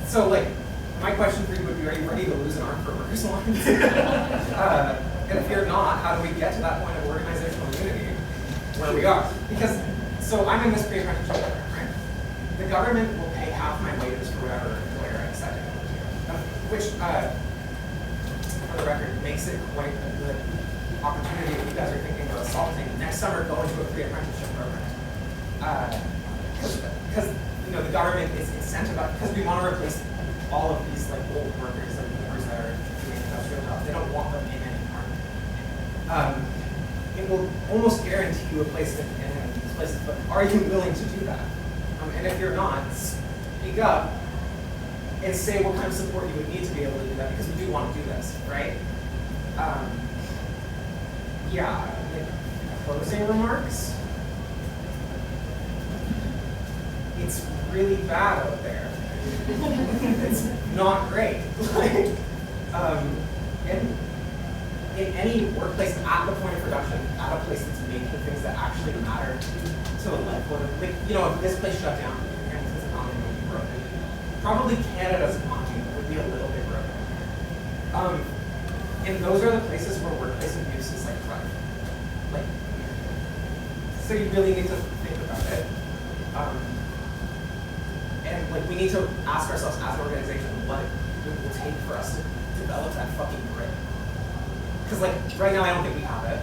So, like, my question for you would be, are you ready to lose an arm for workers' alliance? And if you're not, how do we get to that point of organizational unity where we are? Because, so I'm in this pre-apprenticeship program, right? The government will pay half my wages for whatever employer I decide to go to, which, for the record, makes it quite a good opportunity if you guys are thinking about assaulting. Next summer, go into a pre-apprenticeship program. Because, you know, the government is incentivized, because we want to replace all of these like old workers and boomers that are doing industrial jobs. They don't want them in anymore. It will almost guarantee you a place in these places, but are you willing to do that? And if you're not, speak up and say what kind of support you would need to be able to do that, because we do want to do this, right? Yeah, like, closing remarks. It's really bad out there. It's not great. Like, and in any workplace at the point of production, at a place that's making things that actually matter to the livelihood of, like, you know, if this place shut down, Hamilton's economy would be broken. Probably Canada's economy would be a little bit broken. And those are the places where workplace abuse is like rife. Like, so you really need to think about it. And like, we need to ask ourselves as an organization what it will take for us to develop that fucking grit. Because like, right now I don't think we have it.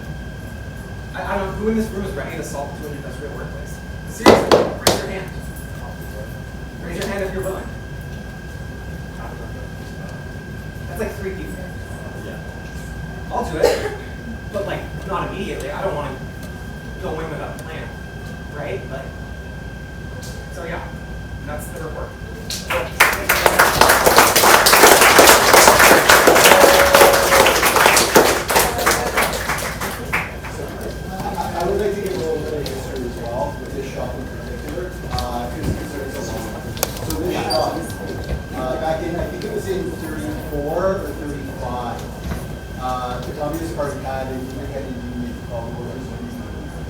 I don't know, who in this room is ready to solve to an industrial workplace? Seriously, raise your hand. Raise your hand if you're willing. That's like 3 people. Yeah. I'll do it, but like, not immediately. I don't want to go in without a plan, right? Like, so yeah, that's the report. I would like to give a little bit of history as well with this shop in particular, because there's a long one. So this shop, back in, I think it was in 34 or 35, the Communist Party had an independent union called the Workers' Union.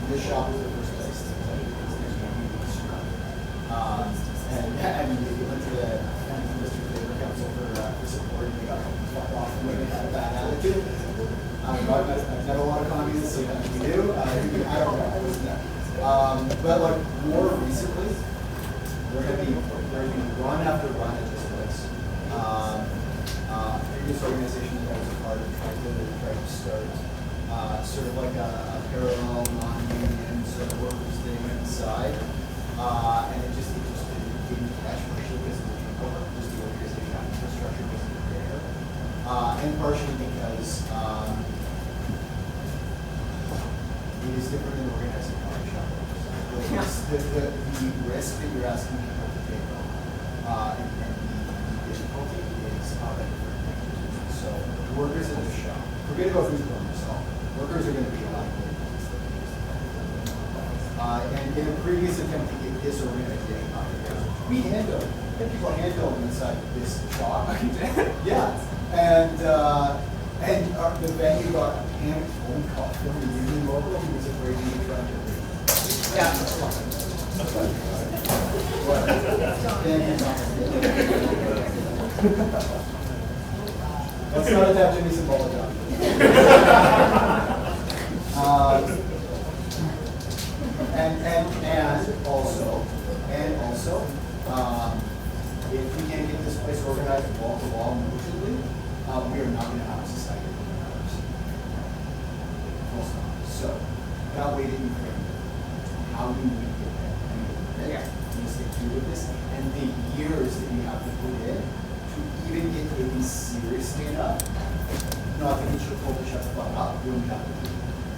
This shop was the first place to and they went to the District Labor Council for support, and they got fucked off when they had a bad attitude. I've met a lot of communists, so we do. I don't know, I wasn't there. But like, more recently, there have been run after run at this place. previous organization that I was a part of tried to start sort of like a parallel non-union sort of workers thing inside, and it just didn't catch, partially because of the people, just the organization infrastructure wasn't there, and partially because it is different than organizing a coffee shop. The risk that you're asking people to take on, and the difficulty is of a different magnitude. So workers at the shop, forget about who's going to solve. Workers are going to be a lot of and in a previous attempt to get this organization off together, we had people hand-built inside this shop. Yeah, and the venue got a panicked phone call from the union local who was afraid he would try to read. Yeah. Let's not have Jimmy Symbolic on. And also, if we can't get this place organized wall to wall emotionally, we are not going to have a society that matters. Full stop. So, that way that you frame it, how do we get there? And we stay true with this, and the years that you have to put in to even get taken seriously enough, not to get your pull to shut the fuck up, you don't have to do.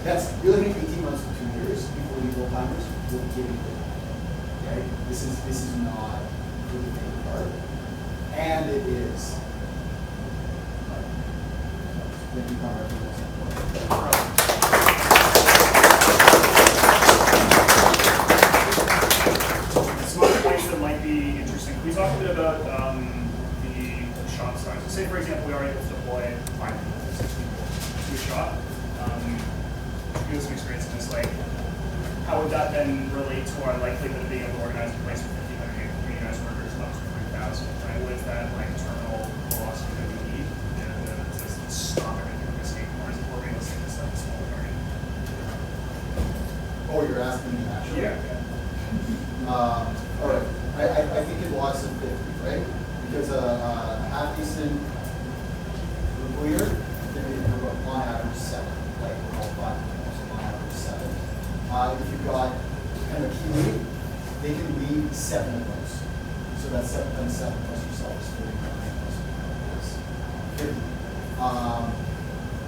That's really 18 months to 2 years before you full-timers will give you the right? This is not really big part. And it is thank you, Conrad, for this. Some other points that might be interesting. Can we talk a bit about the shop size? So say, for example, we are able to deploy 5 people, 6 people to a shop. Give us some experience in this. Like, how would that then relate to our likelihood of being able to organize a place with 1,500 unionized workers up to 3,000? Right? What is that like terminal velocity that we need to stop everything from escaping? Or is it more realistic to set a small target? Oh, you're asking me actually? Yeah. All right. I think it lost some 50, right? Because a half decent leader, on average 7, like all 5, so on average 7. If you've got kind of a key lead, they can lead 7 of those. So that's 7 times 7 plus yourself is 49 plus 50.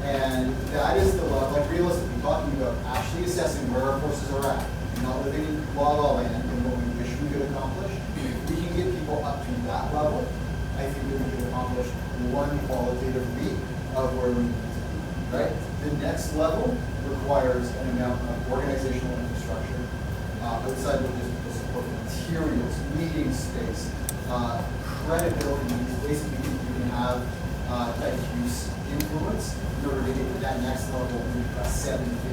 And that is the level, like realistically talking about actually assessing where our forces are at, not living in la la land and what we wish we could accomplish. If we can get people up to that level, I think that we can accomplish one qualitative read of where we need to be, right? The next level requires an amount of organizational infrastructure outside of just the support materials, meeting space, credibility. Basically, you can have diffuse influence in order to get to that next level. We've got 750.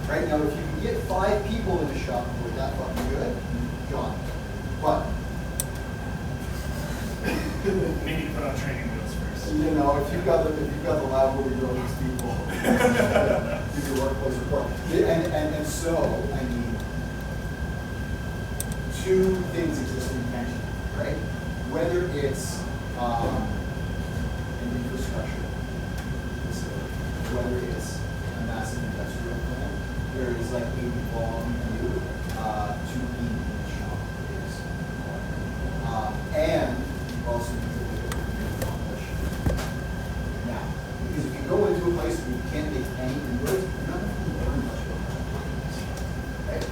Right now, if you can get 5 people in a shop who are that fucking good, John. But Maybe to put on training wheels first. you know, if you've got the lab where we grow these people, give your workplace report. And so, I mean, 2 things exist in tension, right? Whether it's an infrastructure facility, whether it's a massive industrial plant, there is like a long view to be in the shop is and you also need to look at what you can accomplish now. Because if you go into a place where you can't make any inroads, you're not going to learn much about that. Right?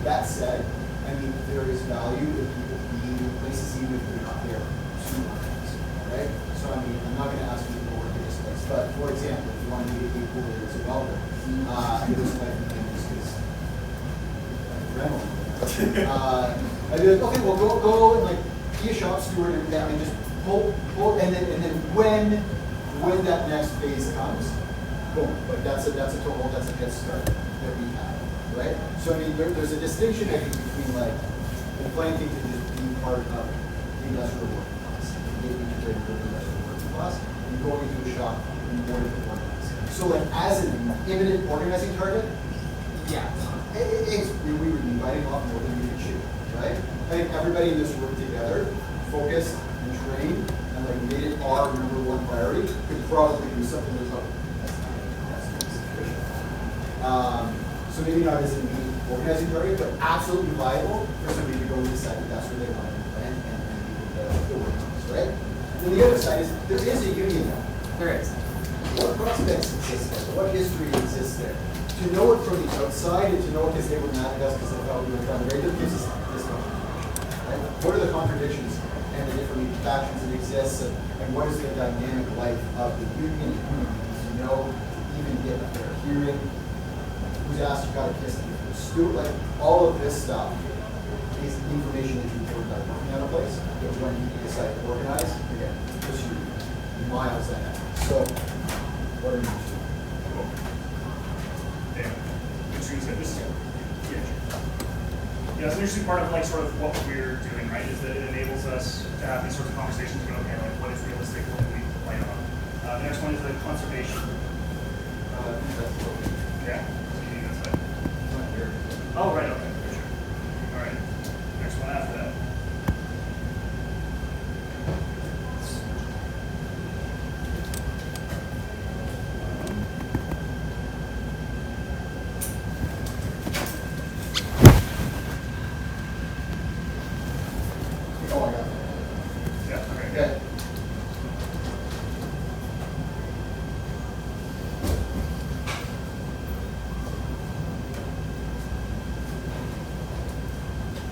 That said, I mean, there is value in people being in places even if they're not there to organize. Right? So I mean, I'm not going to ask you to go work at this place, but for example, if you want to be a people there as a welder, it was like just because I'd be like, okay, well go and like be a shop steward and just pull and then when that next phase comes, boom, like that's a total, that's a head start that we have, right? So I mean there's a distinction I think between like the planting to just being part of the industrial working class, being integrated with the industrial working class, and going into a shop and boarding the working class. So like as an imminent organizing target, yeah, we would be fighting a lot more than we could shoot, right? I think everybody in this room together, focused and trained, and like made it our number one priority, could probably do something that's like, that's not sufficient. So maybe not as a main organizing target, but absolutely viable for somebody to go and decide that that's where they want to implement and the work on this, right? And then the other side is, there is a union now. There is. What prospects exist there? What history exists there? To know it from the outside and to know it because they were mad at us because they thought we were trying to rate them gives us this much information, right? What are the contradictions and the different factions that exist and what is the dynamic life of the union community to know, even get a fair hearing? Who's asked you got a kiss before school? Like all of this stuff is information that you can by working out a place, but when you decide to organize, again, push you miles ahead. So, what are you doing? Yeah, interesting. So this is, yeah, it's an interesting part of like sort of what we're doing, right? Is that it enables us to have these sorts of conversations about, okay, like what is realistic, what do we plan on? The next one is the conservation. Yeah. Oh, right, okay, for sure. All right, next one after that. Oh, I got it. Yeah, okay. Okay.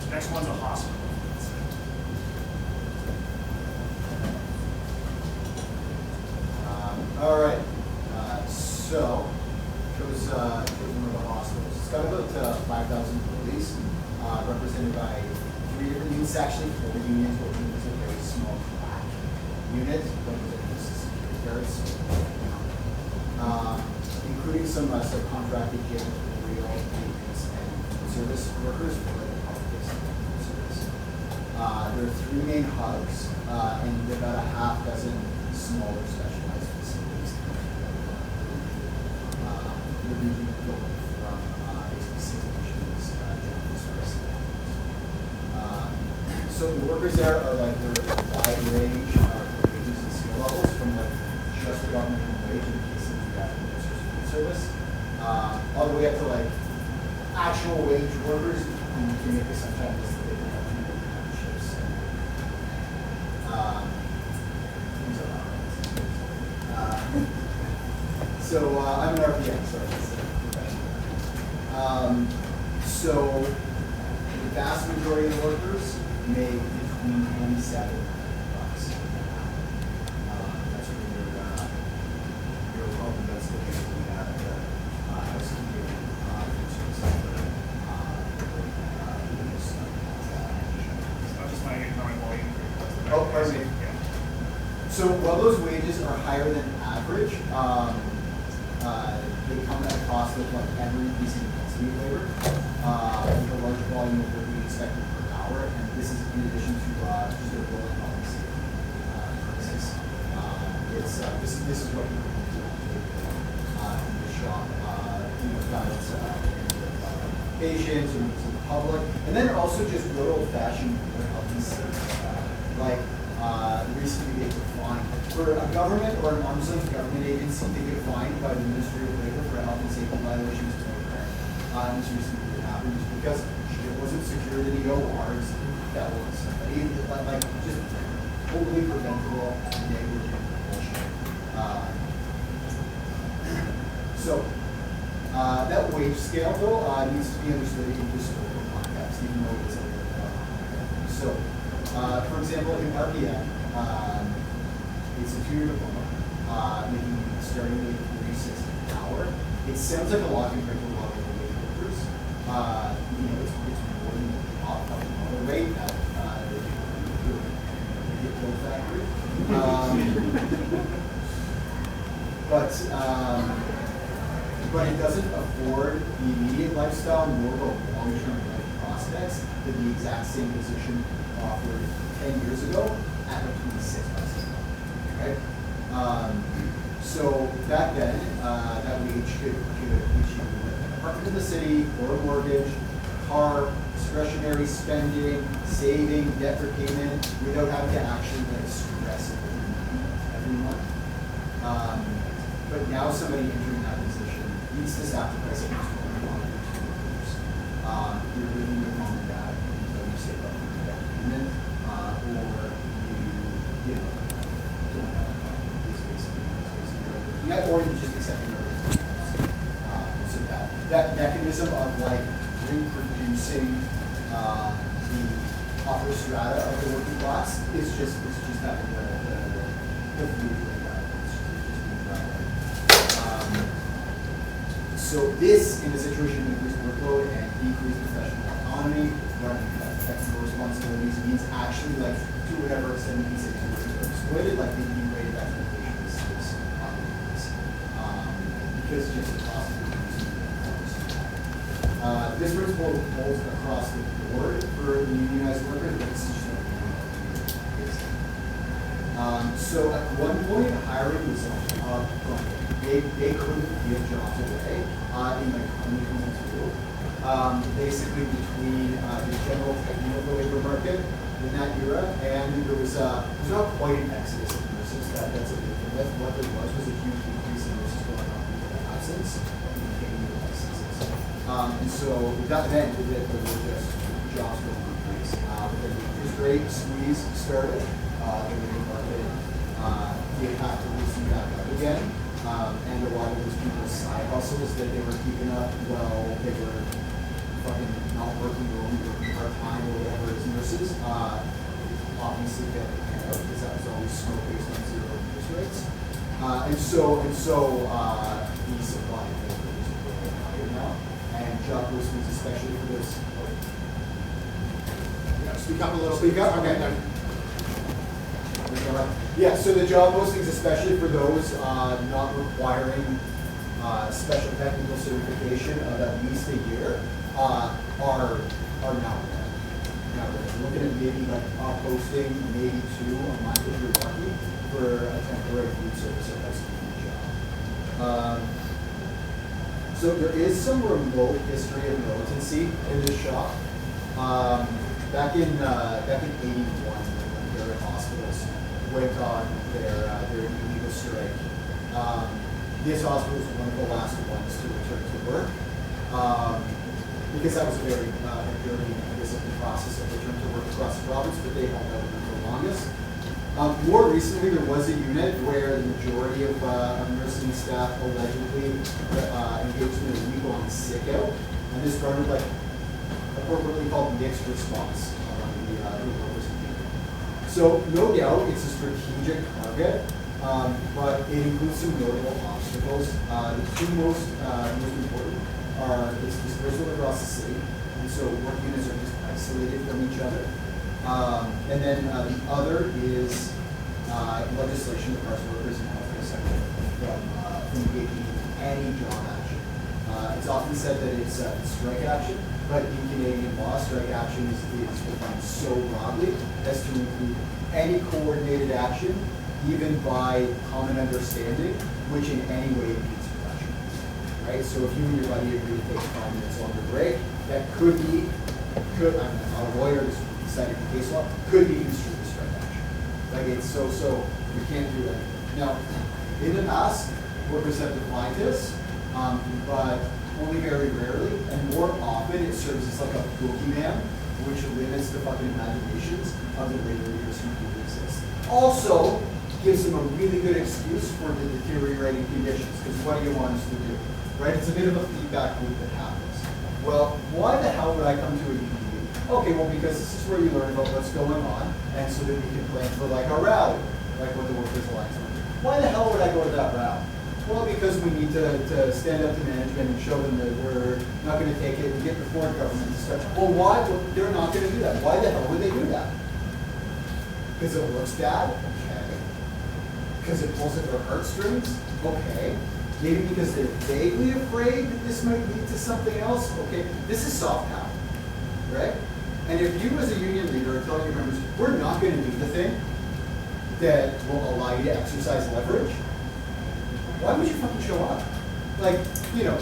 Next one's a hospital. All right. So, shows one of the hospitals. It's got about 5,000 employees, represented by 3 different units, actually 4 unions, but one is a very small black unit, representing security guards, including some subcontracted janitorial, maintenance, and service workers for the public service. There are 3 main hubs, and about a half dozen smaller specialized facilities. We're being built from basically 6 machines, so the workers there are like, there are a wide range of wages and skill levels, from like just the government minimum wage in the case of the food service, all the way up to like actual wage workers, and you can make this sometimes that they don't have to do shifts. Things like that. So I'm an RPM, so that's so the vast majority of the workers make between 27 bucks. That's what your home does the we have housekeeping, I'm just finding economic volume. Oh, pardon me. Yeah. So while those wages are higher than average, they come at a cost of like ever-increasing intensity of labor, with a large volume of work we expected per hour, and this is in addition to just a rolling policy crisis. This is what we do in the shop, patients or to the public, and then also just good old-fashioned health and safety, like recently they were fined for a government or an arm's length government agency to get fined by the Ministry of Labor for a health and safety violation was very rare. And this recently happened just because it wasn't secured in the ORs. That was somebody like just totally preventable, negligent bullshit. So that wage scale though needs to be understood in historical context, even though it's a little so. For example, in RPM, it's a 2-year diploma, making starting with 36 an hour. It sounds like a lot compared to a lot of the wage workers. It's more than the rate at the Hill factory. But it doesn't afford the immediate lifestyle nor the long-term life prospects that the exact same position offered 10 years ago at between 6 bucks an hour, right? So back then, that wage could achieve an apartment in the city, or a mortgage, a car, discretionary spending, saving, debt repayment, without having to actually like stress it with your But now somebody entering that position needs to sacrifice at least one or 2 years. You're living with mom and dad until you save up for your down payment, or you know, don't have a car. It's basically yeah, or you just accept your so that mechanism of like reproducing the upper strata of the working class is just having the food right now. It's just being done right. So this, in a situation of increased workload and decreased professional autonomy, running technical responsibilities, means actually like to whatever extent these workers are exploited, like the rate of exploitation is because just the cost of producing this principle holds across the board for the unionized workers, but it's just so at one point, hiring was they couldn't give jobs away in like 2022. Basically between the general tightening of the labor market in that era, and there was not quite an exodus of nurses. That's a big thing. That's what there was a huge increase in nurses going on due to the absence of maintaining the licenses. And so that meant that there were just jobs going on place. When the interest rate squeeze started, the labor market did have to loosen back up again. And a lot of those people's side hustles that they were keeping up, well, they were fucking not working or only working part-time or whatever as nurses, obviously get hand out because that was always smoke based on zero interest rates. And so the supply of labor is really higher now. And job postings, especially for this. Yeah, speak up a little. Speak up? Okay. Yeah, so the job postings, especially for those not requiring special technical certification of at least a year, are now there. Now we're looking at maybe like a posting, maybe 2 a month if you're lucky, for a temporary food service or housekeeping job. So there is some remote history of militancy in this shop. Back in 81, when the hospitals went on their illegal strike, this hospital was one of the last ones to return to work, because that was a very dirty and disciplined process of return to work across the province, but they held out for the longest. More recently, there was a unit where the majority of nursing staff allegedly engaged in a week-long sick-out, and this started like appropriately called mixed response among the workers. So no doubt it's a strategic target, but it includes some notable obstacles. The 2 most important are its dispersal across the city, and so work units are just isolated from each other. And then the other is legislation that bars workers in the healthcare sector from engaging in any job action. It's often said that it's strike action, but in Canadian law, strike action is defined so broadly as to include any coordinated action, even by common understanding, which in any way impedes production. Right? So if you and your buddy agree to take a 5 minutes longer break, that I'm not a lawyer, this decided in case law, could be construed as strike action. Like it's so you can't do that. Now, in the past, workers have defined this, but only very rarely, and more often it serves as like a boogeyman, which limits the fucking imaginations of the labor leaders who do exist. Also, gives them a really good excuse for the deteriorating conditions, because what do you want us to do? Right? It's a bit of a feedback loop that happens. Well, why the hell would I come to a union meeting? Okay, well, because this is where you learn about what's going on, and so that we can plan for like a rally, like what the Workers' Alliance would do. Why the hell would I go to that rally? Well, because we need to stand up to management and show them that we're not going to take it and get before government and stuff. Well, why? Well, they're not going to do that. Why the hell would they do that? Because it looks bad? Okay. Because it pulls at their heartstrings? Okay. Maybe because they're vaguely afraid that this might lead to something else? Okay. This is soft power, right? And if you as a union leader are telling your members, we're not going to do the thing that will allow you to exercise leverage, why would you fucking show up? Like, you know,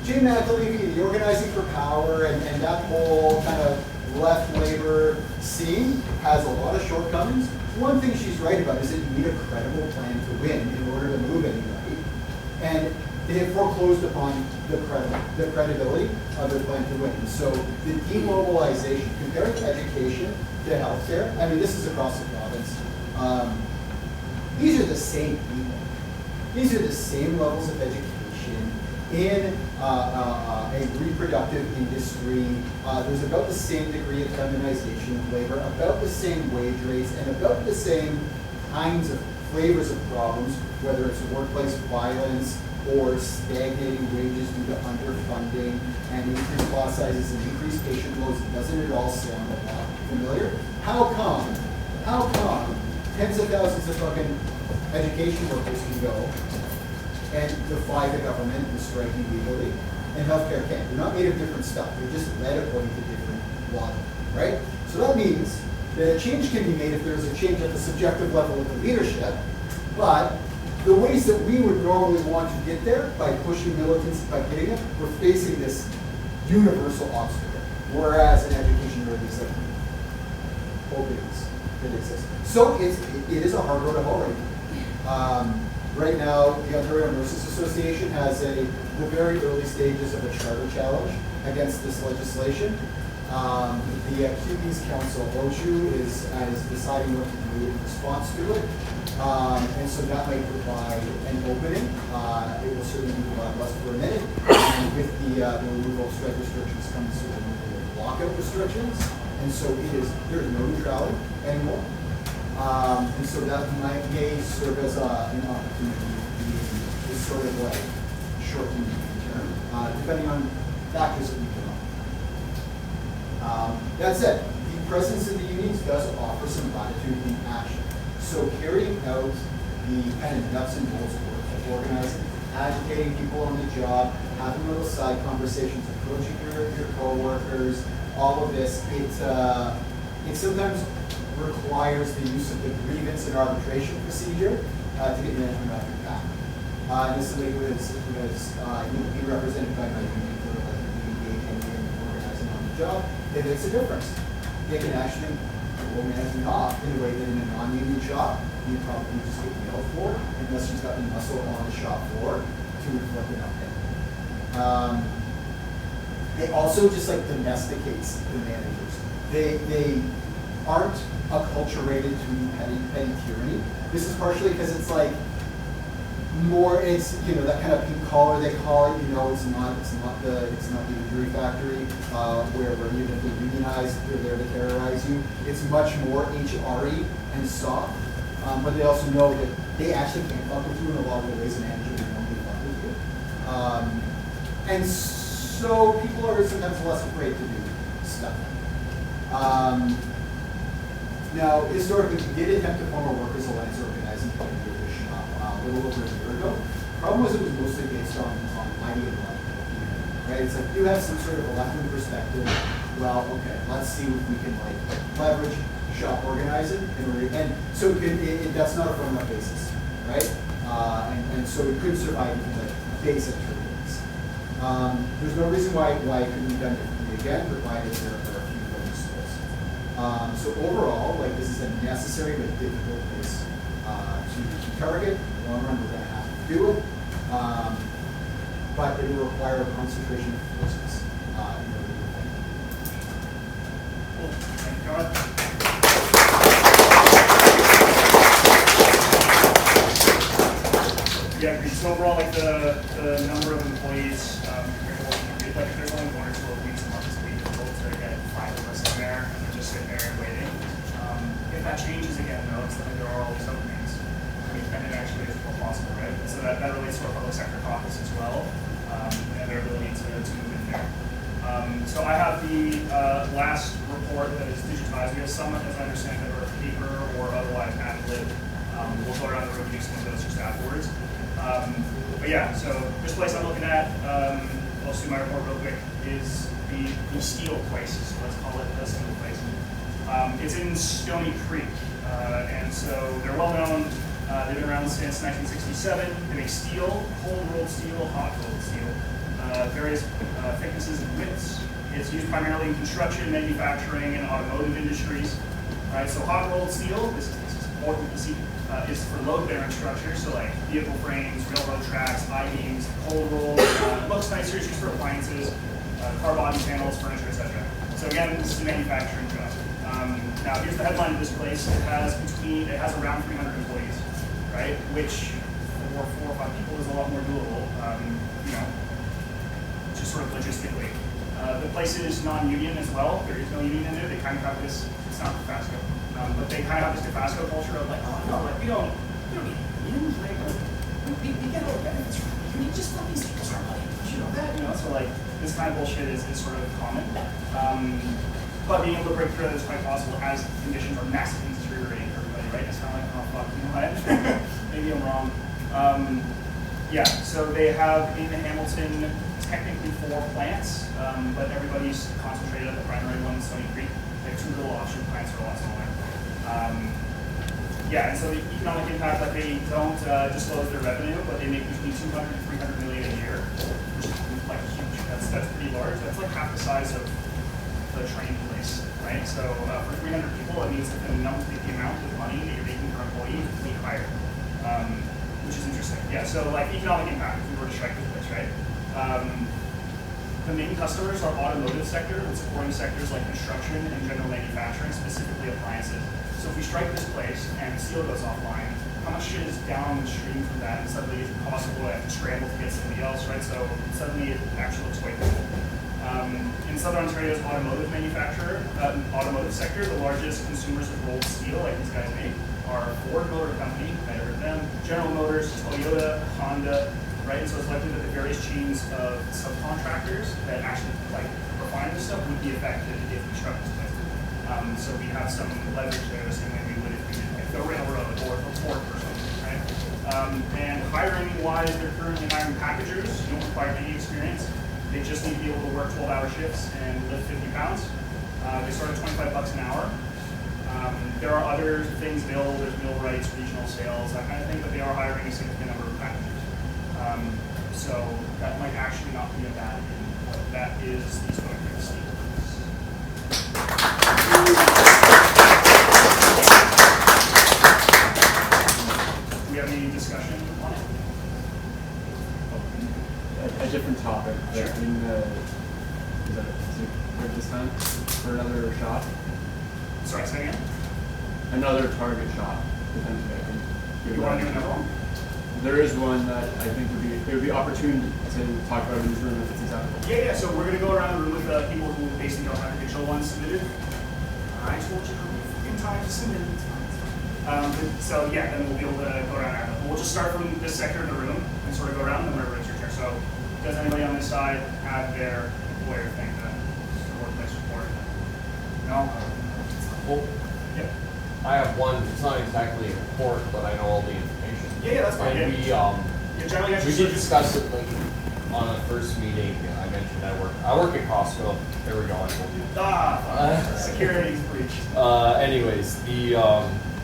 Jay McAlevey, the Organizing for Power, and that whole kind of left labor scene has a lot of shortcomings. One thing she's right about is that you need a credible plan to win in order to move anybody. And they have foreclosed upon the credibility of their plan to win. So the demobilization, comparing education to healthcare, I mean, this is across the province. These are the same people. These are the same levels of education in a reproductive industry. There's about the same degree of feminization of labor, about the same wage rates, and about the same kinds of flavors of problems, whether it's workplace violence or stagnating wages due to underfunding and increased class sizes and increased patient loads. Doesn't it all sound a lot familiar? How come tens of thousands of fucking education workers can go and defy the government and strike illegally, and healthcare can't? They're not made of different stuff. They're just led according to different logic, right? So that means that a change can be made if there's a change at the subjective level of the leadership, but the ways that we would normally want to get there, by pushing militants, by hitting it, we're facing this universal obstacle, whereas in education there are these like openings that exist. So it is a hard road to hoe right now. Right now, the Ontario Nurses Association has the very early stages of a charter challenge against this legislation. The QP's Council, OJU, is deciding what to do in response to it. And so that might provide an opening. It will certainly be less for a minute. And with the removal of strike restrictions comes the removal of lockout restrictions. And so there is no neutrality anymore. And so that may serve as an opportunity to be sort of like short to medium term, depending on factors that we come up. That said, the presence of the unions does offer some latitude in action. So carrying out the kind of nuts and bolts work of organizing, agitating people on the job, having little side conversations, approaching your coworkers, all of this, it sometimes requires the use of the grievance and arbitration procedure to get management off your back. And this is somebody who is be represented by my union for engaging in organizing on the job. It makes a difference. They can actually pull management off in a way that in a non-union shop you probably just get nailed for, unless you've got the muscle on the shop floor to reflect an update. It also just like domesticates the managers. They aren't acculturated to petty tyranny. This is partially because it's like more, it's that kind of pink collar they call it. It's not the injury factory where even if they unionize, they're there to terrorize you. It's much more HRE and soft, but they also know that they actually can't fuck with you in a lot of the ways a manager would normally fuck with you. And so people are sometimes less afraid to do stuff. Now, historically, we did attempt to form a workers' alliance organizing committee with this shop a little over a year ago. Problem was it was mostly based on ideological, right? It's like you have some sort of a left-wing perspective. Well, okay, let's see if we can leverage shop organizing, and so that's not a firm enough basis, right? And so it could survive even basic turbulence. There's no reason why it couldn't be done differently again, provided there are a few bonus skills. So overall, this is a necessary but difficult place to target. In the long run, we're going to have to do it, but it will require a concentration of forces in order to do it. Cool. Thank you, Garth. Yeah, agreed. So overall, the number of employees compared to what we did, if there's only 1 or 2 weeks a month, it's going to be difficult to get 5 of us in there and they're just sitting there and waiting. If that changes again, though, it's like there are all these openings. And it actually is more possible, right? So that relates to our public sector caucus as well, and their ability to move in there. So I have the last report that is digitized. We have some, as I understand, that are paper or otherwise ad-lib. We'll go around the room and do some of those just afterwards. But yeah, so this place I'm looking at, I'll just do my report real quick, is the steel place. So let's call it the steel place. It's in Stony Creek, and so they're well known. They've been around since 1967. They make steel, cold rolled steel, hot rolled steel, various thicknesses and widths. It's used primarily in construction, manufacturing, and automotive industries. Right, so hot rolled steel, this is important to see, is for load bearing structures, so like vehicle frames, railroad tracks, I-beams, cold roll, looks nicer, it's used for appliances, car body panels, furniture, etc. So again, this is a manufacturing job. Now here's the headline of this place. It has around 300 employees, right? Which for 4 or 5 people is a lot more doable, just sort of logistically. The place is non-union as well. There is no union in there. They kind of have this, it's not Dofasco, but they kind of have this Dofasco culture of like, oh no, like we don't need unions, like we get all the benefits from the union, just let these people start money. You know that, so like this kind of bullshit is sort of common. But being able to break through that is quite possible as conditions are massively deteriorating for everybody, right? It's kind of like, oh fuck, you know what? Maybe I'm wrong. Yeah, so they have in Hamilton technically 4 plants, but everybody's concentrated at the primary one in Stony Creek. They have 2 little offshoot plants that are a lot smaller. Yeah, and so the economic impact, like they don't disclose their revenue, but they make between 200 to 300 million a year, which is like huge. That's pretty large. That's like half the size of the train place, right? So for 300 people, it means that the amount of money that you're making per employee is way higher, which is interesting. Yeah, so like economic impact, if we were to strike this place, right? The main customers are automotive sector and supporting sectors like construction and general manufacturing, specifically appliances. So if we strike this place and steel goes offline, how much shit is downstream from that? And suddenly it's possible to have to scramble to get somebody else, right? So suddenly it actually looks quite cool. In Southern Ontario's automotive automotive sector, the largest consumers of rolled steel, like these guys make, are Ford Motor Company, I heard of them, General Motors, Toyota, Honda, right? And so it's likely that the various chains of subcontractors that actually like refine this stuff would be affected if we struck this place. So we have some leverage there, the same way we would if we did like the railroad or the port or something, right? And hiring-wise, they're currently hiring packagers. You don't require any experience. They just need to be able to work 12-hour shifts and lift 50 pounds. They start at $25 an hour. There are other things available. There's millwrights, regional sales, that kind of thing, but they are hiring a significant number of packagers. So that might actually not be a bad thing, but that is the Stony Creek Steel. Do we have any discussion on it? A different topic. Sure. Is it good this time for another shop? Sorry, say again? Another target shop. You want to do another one? There is one that I think it would be opportune to talk about in this room if it's acceptable. Yeah, so we're going to go around the room with people who basically don't have digital ones submitted. I told you how many fucking times to submit it. So yeah, then we'll be able to go around. We'll just start from this sector of the room and sort of go around, and whenever it's your turn. So does anybody on this side have their employer thing, the workplace report? No? Well, Yep. I have one, it's not exactly a report, but I know all the information. Yeah, that's fine. And Yeah, generally, we did discuss it like on the first meeting. I mentioned I work at Costco. There we go, I told you. Security's breached. Anyways,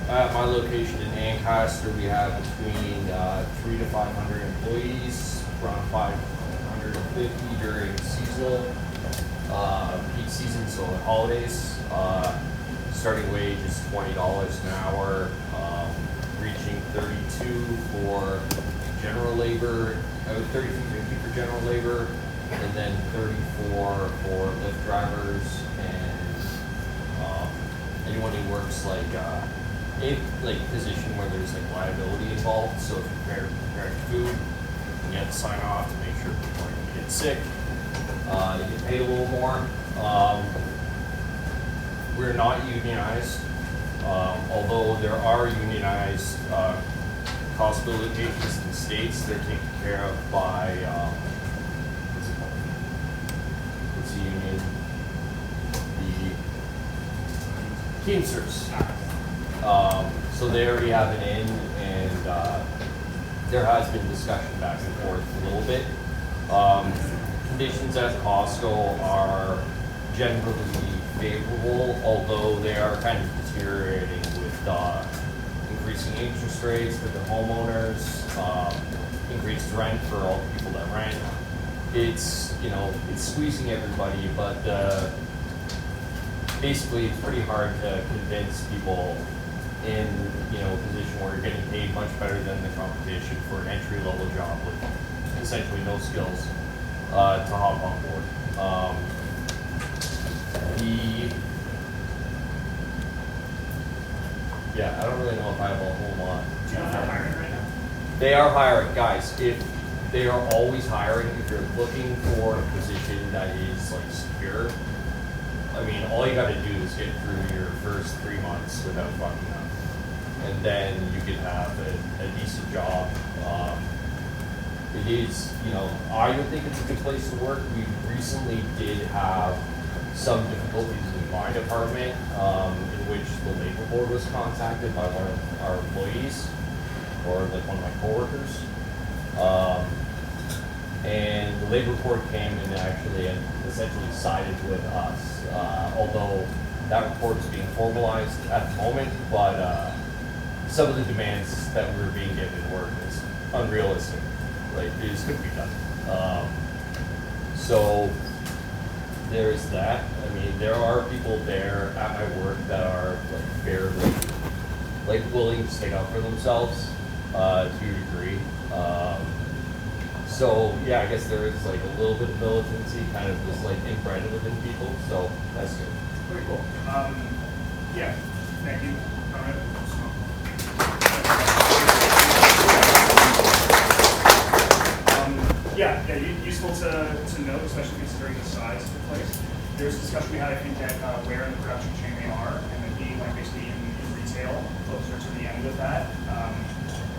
at my location in Ancaster, we have between 300 to 500 employees, around 550 during seasonal, peak season, so on holidays. Starting wage is $20 an hour, reaching 32 for general labor, $32.50 for general labor, and then 34 for Lyft drivers and anyone who works like position where there's like liability involved. So if you're preparing food, you have to sign off to make sure people aren't going to get sick. You get paid a little more. We're not unionized, although there are unionized Costco locations in the States. They're taken care of by, what's it called? What's the union? The Teamsters. So they already have it in, and there has been discussion back and forth a little bit. Conditions at Costco are generally favorable, although they are kind of deteriorating with increasing interest rates for the homeowners, increased rent for all the people that rent. it's, you know, it's squeezing everybody, but basically it's pretty hard to convince people in, you know, a position where you're getting paid much better than the competition for an entry-level job with essentially no skills to hop on board. Yeah, I don't really know if I have a whole lot. Do you know if they're hiring right now? They are hiring, guys. If they are always hiring, if you're looking for a position that is like secure, I mean, all you got to do is get through your first 3 months without fucking up, and then you can have a decent job. It is, you know, I would think it's a good place to work. We recently did have some difficulties in my department, in which the labor board was contacted by one of our employees, or like one of my coworkers. And the labor board came and actually and essentially sided with us, although that report is being formalized at the moment, but some of the demands that we were being given were just unrealistic. Like, it just couldn't be done. So there's that. I mean, there are people there at my work that are like fairly like willing to stick up for themselves to a degree. So yeah, I guess there is like a little bit of militancy kind of just like inbred within people. So that's good. Very cool. Yeah, thank you. All right. Yeah, useful to note, especially considering the size of the place. There's a discussion we had, I think, at where in the production chain they are, and then being like basically in retail, closer to the end of that.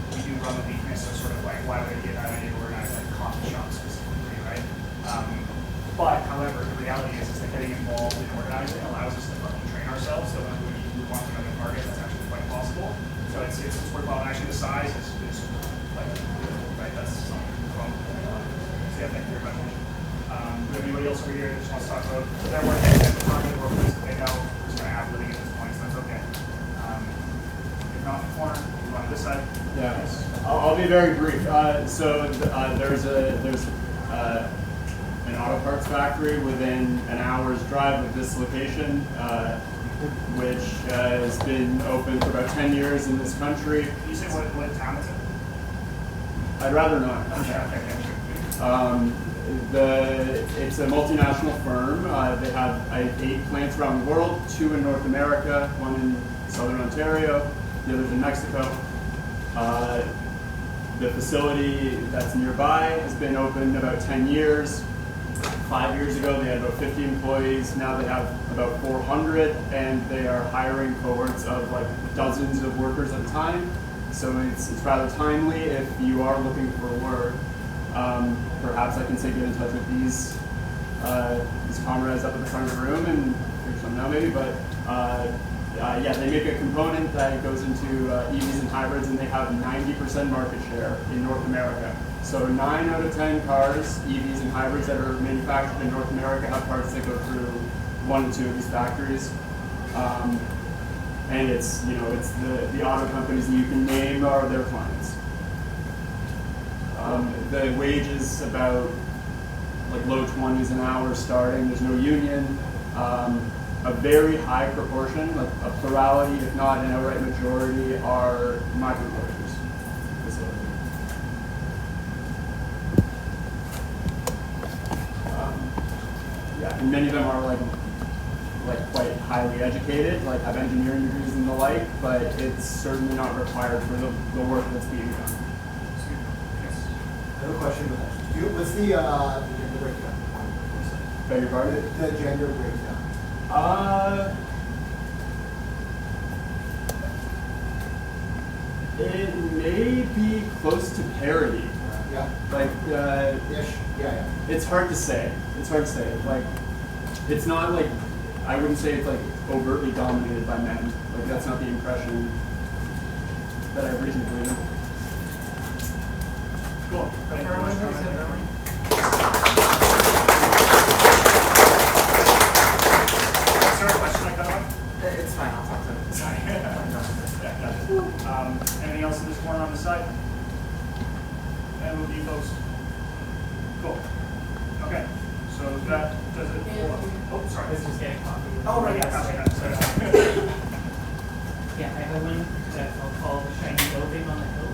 We do run the weakness of sort of like, why would I get that idea to organize like coffee shops specifically, right? But however, the reality is that getting involved in organizing allows us to fucking train ourselves. So when we want to know the target, that's actually quite possible. So it's worthwhile. And actually, the size is like right. That's something from. So yeah, thank you very much. Do we have anybody else over here that just wants to talk about their work at the department or place that they know who's going to have living at this point? So that's okay. If not in the corner, move on to this side. Yeah, Yes. I'll be very brief. There's an auto parts factory within an hour's drive of this location, which has been open for about 10 years in this country. Can you say what town it's in? I'd rather not. Okay. It's a multinational firm. They have 8 plants around the world, 2 in North America, 1 in Southern Ontario, the other's in Mexico. The facility that's nearby has been open about 10 years. 5 years ago, they had about 50 employees. Now they have about 400, and they are hiring cohorts of like dozens of workers at a time. So it's rather timely if you are looking for work. Perhaps I can say get in touch with these comrades up at the front of the room and figure something out maybe. But yeah, they make a component that goes into EVs and hybrids, and they have 90% market share in North America. So 9 out of 10 cars, EVs and hybrids that are manufactured in North America have parts that go through 1 and 2 of these factories. And it's, you know, it's the auto companies that you can name are their clients. The wage is about like low 20s an hour starting. There's no union. A very high proportion, like a plurality, if not an outright majority, are migrant workers. Yeah, and many of them are like quite highly educated, like have engineering degrees and the like, but it's certainly not required for the work that's being done. I have a question with that. What's the gender breakdown? Beg your pardon? The gender breakdown. It may be close to parity. Yeah. Like, Ish. Yeah. it's hard to say. It's hard to say. Like, it's not like, I wouldn't say it's like overtly dominated by men. Like, that's not the impression that I have reason to believe in. Cool. Thank you very much. Is there a question I got on? It's fine, I'll talk to them. Sorry. Anything else in this corner on the side? And with you folks? Cool. Does it? Oh, I sorry. was just getting coffee. Oh, right, yeah, Sorry. gotcha. Yeah, I have one that I'll call the shiny building on the hill.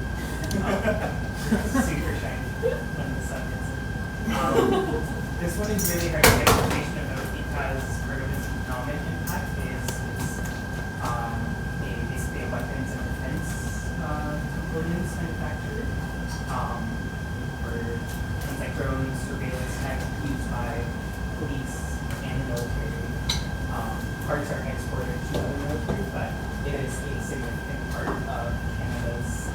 Super shiny when the sun hits it. This one is really hard to get information about because part of its economic impact is basically a weapons and defense components manufacturer for things like drones, surveillance tech used by police and the military. Parts are exported to the military, but it is a significant part of Canada's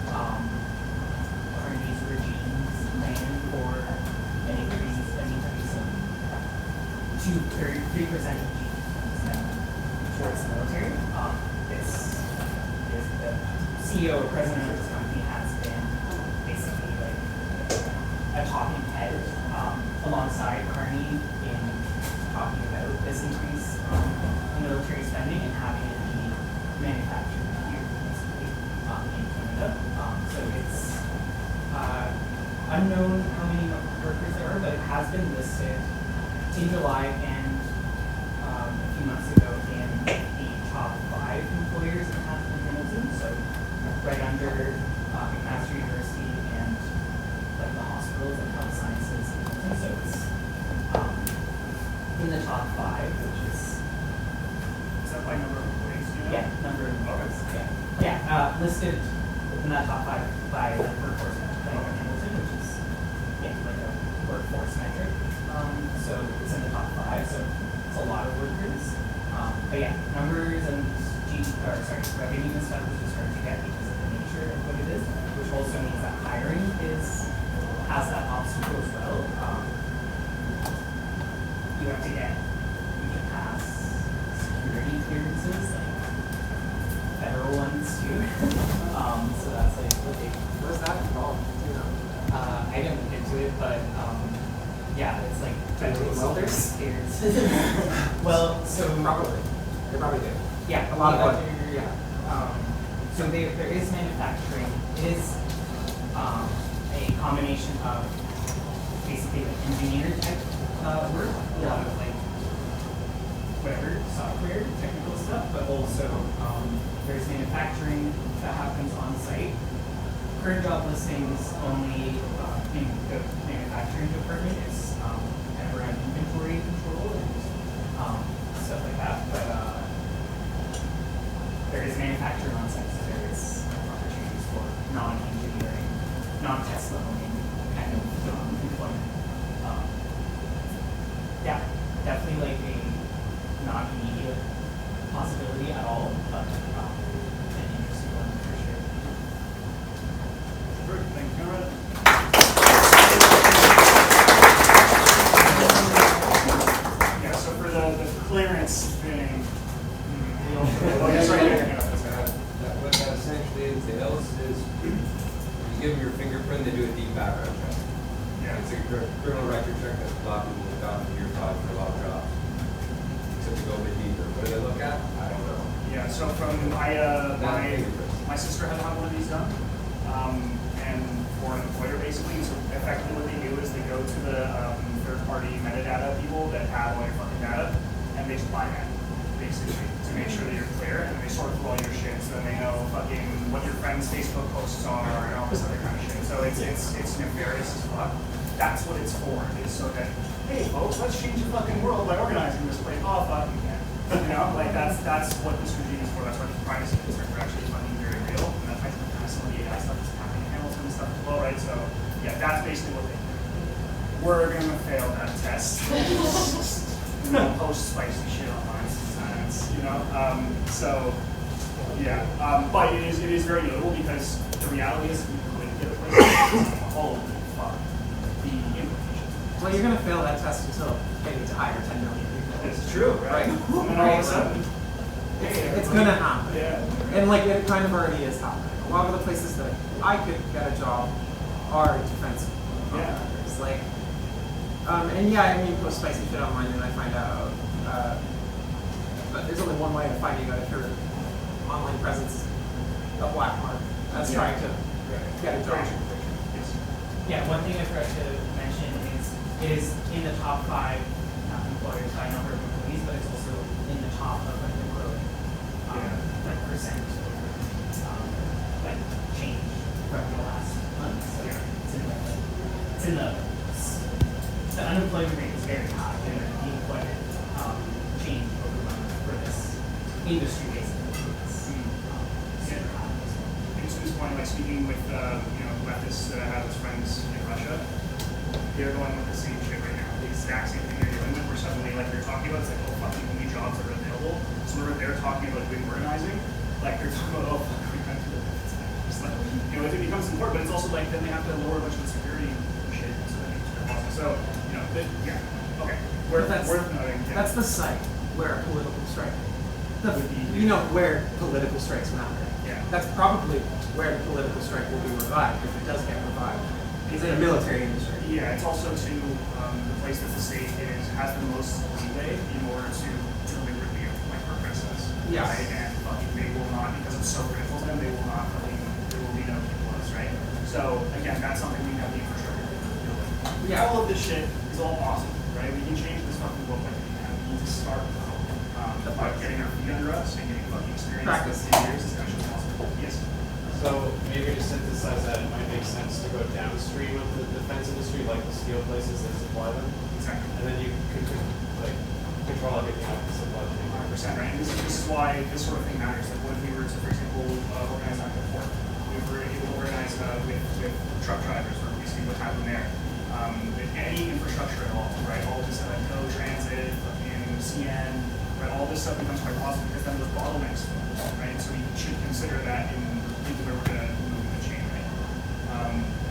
Carney's regime's plan for an increase to 3% of GDP spent towards the military. The CEO or president of this company has been basically like a talking head alongside Carney in talking about this increase in military spending and having it be manufactured here, basically, in Canada. So it's unknown how many workers there are, but it has been listed in July and a few months ago in the top 5 employers in Hamilton. So right under McMaster University and like the hospitals and health sciences in Hamilton. So it's in the top 5, which is that by number of employees, do you know? yeah, number of employees. Okay. Yeah, listed in that top 5 by like workforce metric, like Hamilton, which is like a workforce metric. So it's in the top 5, so it's a lot of workers. But yeah, numbers and revenue and stuff is just hard to get because of the nature of what it is, which also means that hiring has that obstacle as well. You have to pass security clearances, like federal ones too. So that's like the big. What does that involve? You know, I didn't look into it, but yeah, it's like federal welders? clearances. Well, so probably. They probably do. yeah, A lot of other- what? Yeah. So there is manufacturing. It is a combination of basically like engineer type work, a lot of like whatever software, technical stuff, but also there's manufacturing that happens on site. Current job listings only in the manufacturing department is kind of around inventory control and stuff like that, but there is manufacturing on site, so there is opportunities for non-engineering, non-Tesla owning kind of employment. Yeah, definitely like a not immediate possibility at all, but an interesting one for sure. Great, thank you. Yeah, so for the clearance thing, oh, yes, right here. What that essentially entails is you give them your fingerprint, they do a deep background check. Yeah. It's a criminal record check that a lot of people have gotten year 5 for a lot of jobs. Except to go a bit deeper. What do they look at? I don't know. Yeah, so from my sister had to have one of these done, and for an employer basically. So effectively what they do is they go to the third-party metadata people that have all your fucking data, and they just buy that basically to make sure that you're clear, and they sort through all your shit, so then they know fucking what your friends' Facebook posts are and all this other kind of shit. So it's nefarious as fuck. That's what it's for. Is so that hey folks, let's change the fucking world by organizing this place. Oh fuck, we can't. You know, like that's what this regime is for. That's why the privacy concerns are actually fucking very real, and that's why kind of some of the AI stuff is happening in Hamilton and stuff as well, right? So yeah, that's basically what they do. We're gonna fail that test. Post spicy shit online sometimes, you know. So yeah, but it is very notable because the reality is you couldn't get a place. Holy fuck, the implications. Well, you're gonna fail that test until they need to hire 10 million people. It's true, right? And then all of a sudden, It's gonna happen. yeah. And like it kind of already is happening. A lot of the places that I could get a job are defense contractors. Like, and yeah, I mean, post spicy shit online and I find out. But there's only one way of finding out if your online presence is a black mark that's trying to get a job. Yeah, one thing I forgot to mention is it is in the top 5 by number of employees, but it's also in the top of like the growth, like percent, like change from the last month. So it's in the unemployment rate is very high, and the employment change over month for this industry basically is super high. And to this point, like speaking with leftists that have his friends in Russia, they're going with the same shit right now. The exact same thing they're dealing with, where suddenly like they're talking about it's like, oh fuck, the only jobs that are available. So whenever they're talking about doing organizing, like they're talking about, oh fuck, we have to do this. Just like, if it becomes important, but it's also like then they have to lower a bunch of the security shit so that it's possible. So, okay. Worth noting. Yeah. That's the site where a political strike. Where political strikes matter. Yeah. That's probably where the political strike will be revived if it does get revived. Is in a military industry. Yeah, it's also to the place that the state has the most leeway in order to deliberately like repress us. Yes. Right? And fucking they will not, because it's so critical to them, there will be no plus, right? So again, that's something we have the infrastructure to deal with. Yeah. All of this shit is all awesome, right? We can change this fucking world like we can. We need to start by getting our feet under us and getting fucking experience. Practice. In years is actually possible. Yes. So maybe to synthesize that, it might make sense to go downstream of the defense industry, like the steel places that supply them. Exactly. And then you could control everything out of the supply chain. 100%, right? And this is why this sort of thing matters. Like, what if we were to, for example, organize on the port? We were able to organize with truck drivers, or we see what happened there. With any infrastructure at all, right? All this no transit, fucking CN, right? All this stuff becomes quite possible because then those bottlenecks, right? So we should consider that in where we're going to move the chain, right?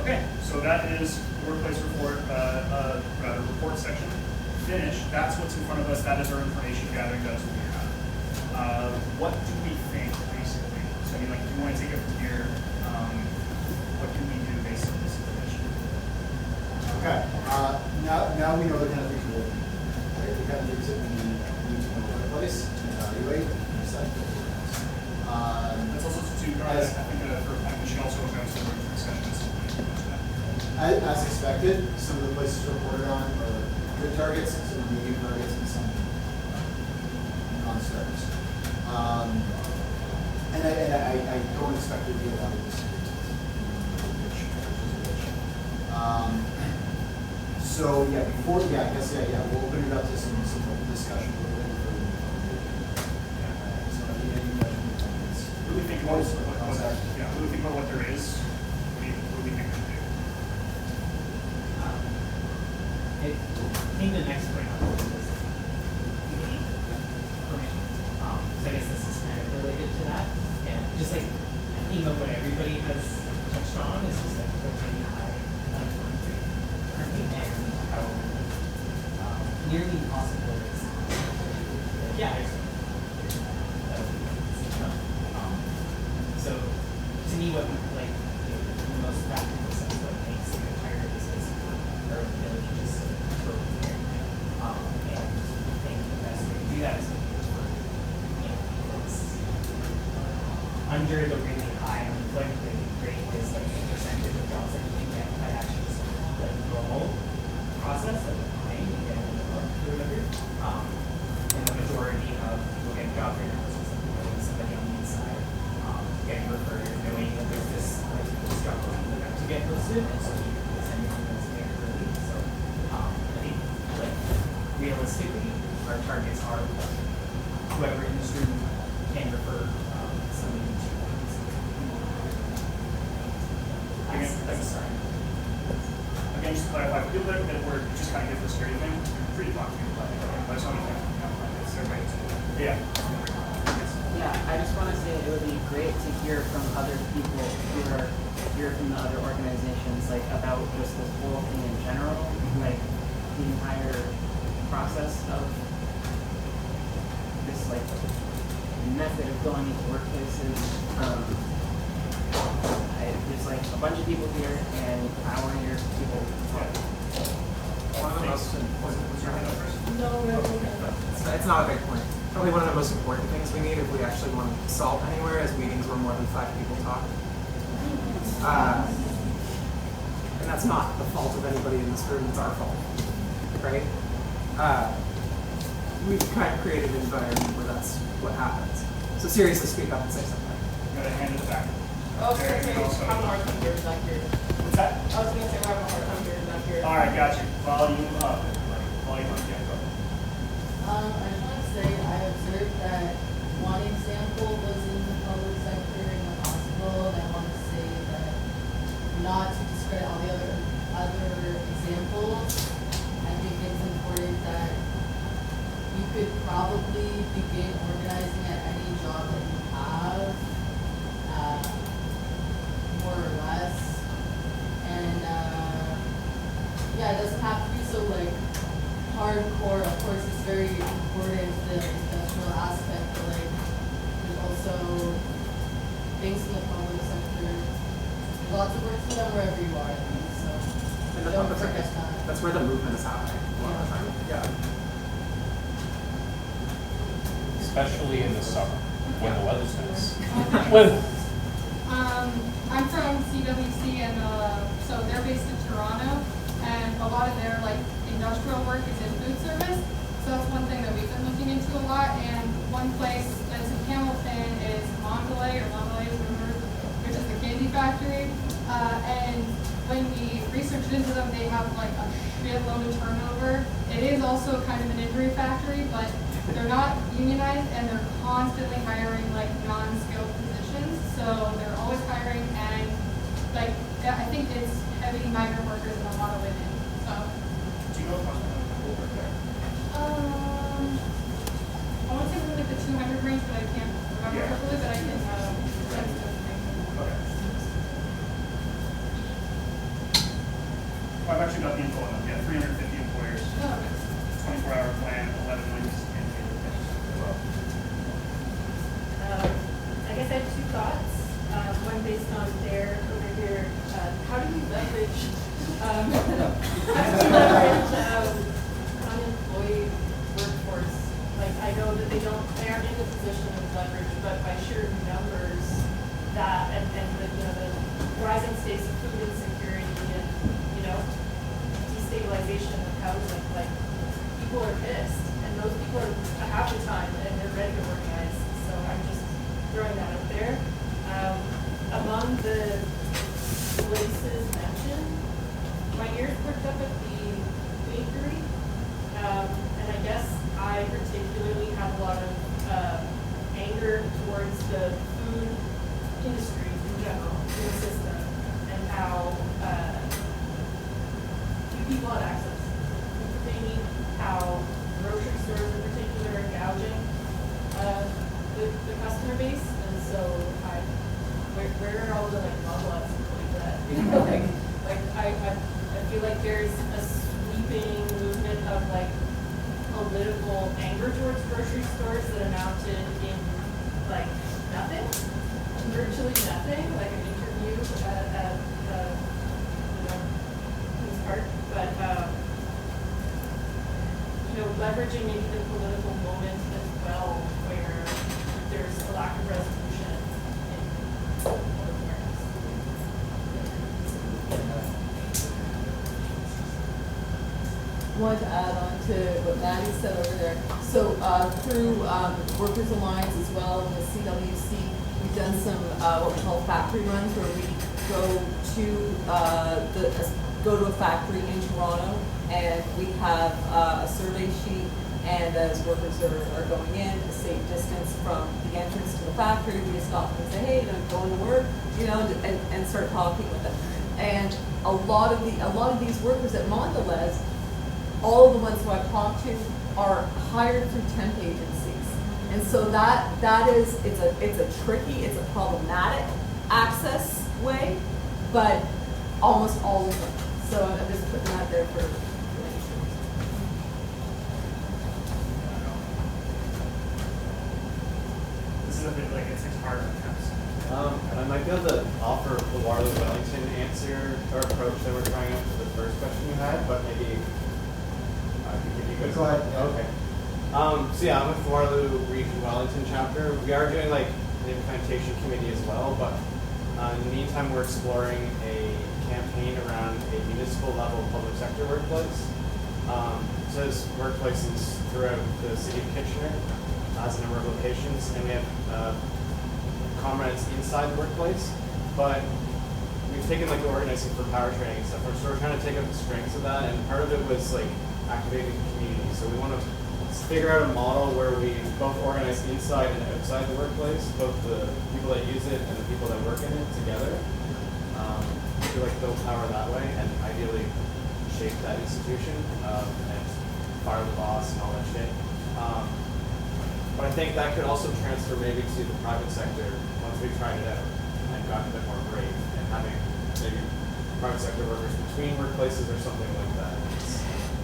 Okay, so that is the workplace report, report section. Finished. That's what's in front of us. That is our information gathering. That is what we have. What do we think, basically? So, I mean, like, if you want to take it from here, what can we do based on this information? Okay. Now we know the kind of things we're looking at. Right? The kind of things that we need to know in the place, and evaluate, and decide what we're doing. That's also to, I think, for a point, we should also go to the discussions. As expected, some of the places reported on are good targets, some medium targets, and some non-starters. And I don't expect there to be a lot of disagreements. So yeah, we'll open it up to some discussion. Really think about really think about what there is. What do we think we should do? I think the next point on this is unique permission. So I guess this is kind of related to that. And just like what everybody has touched on is just like the really high unemployment rate currently and how nearly impossible it is. So to me, what like the most practical sense what makes the entire business or ability just go there. And I think the best way to do that is it's under the really high unemployment rate is like the percentage of jobs that you can get by actually just like normal process of applying and getting the work or whatever. And the majority of people getting jobs right now is just like knowing somebody on the inside, getting referred, knowing that there's this like struggle to get listed, and so you can send your resume early. So I think like realistically, our targets are whoever industry can refer somebody to. Again, just to clarify, for people that were just kind of get the security thing, pretty popular. I just want to yeah. Yeah, I just want to say it would be great to hear from other people who are here from the other organizations, like about just this whole thing in general, like the entire process of this like method of going into workplaces. There's like a bunch of people here, and I want to hear people talk. One of the most important. No, It's not a big point. Probably one of the most important things we need if we actually want to solve anywhere is meetings where more than 5 people talk. And that's not the fault of anybody in this room, it's our fault, right? we've kind of created an environment where that's what happens. So seriously, speak up and say something. Got a hand in the back. I was gonna say, I'm hard time here, back here. What's that? I was gonna say, we're having a hard time here, back here. All right, got you. Volume up. Volume up. Yeah, go. I just want to say, I observed that one example was in the public sector in the hospital, and I want to say that not to discredit all the other examples, I think it's important that you could probably begin organizing at any job that you have, more or less. And yeah, it doesn't have to be so like hardcore. Of course, it's very important, the industrial aspect, but like there's also things in the public sector. There's lots of work to be done wherever you are, I think. So And the don't public sector, forget that. that's where the movement is happening a lot of the time. Yeah. Especially in the summer, when the weather's nice. I'm from CWC, and so they're based in Toronto, and a lot of their like industrial work is in food service. So that's one thing that we've been looking into a lot. And one place that's in Hamilton is Mondelez, which is the candy factory. And when we researched into them, they have like a shitload of turnover. It is also kind of an injury factory, but they're not unionized, and they're constantly hiring like non-skilled positions. So they're always hiring, and like I think it's heavy migrant workers and a lot of women. So. Do you know how many people work there? I want to say like the 200 range, but I can't remember perfectly. But I can send you information. Okay. I've actually got the info on them. Yeah, 350 employers. Oh, okay. 24-hour plan, 11 links, and I guess I have two thoughts. One based on their over here. How do we leverage unemployed workforce? Like I know that they aren't in the position of leverage, but by sheer numbers, that and the the rising states of food insecurity and destabilization of housing, like people are pissed, and those people are half the time and they're ready to organize. So I'm just throwing that out there. Among the places mentioned, my ears perked up at the bakery, and I guess I particularly have a lot of anger towards the food industry in general, in the system, and how few people have access to what they need, how grocery stores in particular are gouging the customer base, and so where are all the like bubbles like that? I feel like there's a sweeping movement of like political anger towards grocery stores that amounted in like nothing, virtually nothing, like an interview at Kings Park, but leveraging maybe the political moment as well, where there's a lack of resolution in public awareness. Want to add on to what Maddie said over there. So through Workers Alliance as well and the CWC, we've done some what we call factory runs, where we go to a factory in Toronto, and we have a survey sheet, and as workers are going in, a safe distance from the entrance to the factory, we just stop them and say, hey, I'm going to work, and start talking with them. And a lot of these workers at Mondelez, all of the ones who I've talked to are hired through temp agencies. And so it's a tricky, it's a problematic access way, but almost all of them. So I'm just putting that there for this is a bit like it's hard on temps. And I might be able to offer the Waterloo-Wellington answer or approach that we're trying out to the first question you had, but maybe I can give you guys. Go ahead. Okay. So yeah, I'm with the Waterloo Region Wellington chapter. We are doing like an implementation committee as well, but in the meantime, we're exploring a campaign around a municipal level public sector workplace. So to workplaces throughout the city of Kitchener, as a number of locations, and we have comrades inside the workplace, but we've taken like the organizing for power training and stuff, and so we're trying to take out the strengths of that, and part of it was like activating the community. So we want to figure out a model where we both organize inside and outside the workplace, both the people that use it and the people that work in it together, to like build power that way, and ideally shape that institution and fire the boss and all that shit. But I think that could also transfer maybe to the private sector once we've tried it out and gotten a bit more brave, and having maybe private sector workers between workplaces or something like that.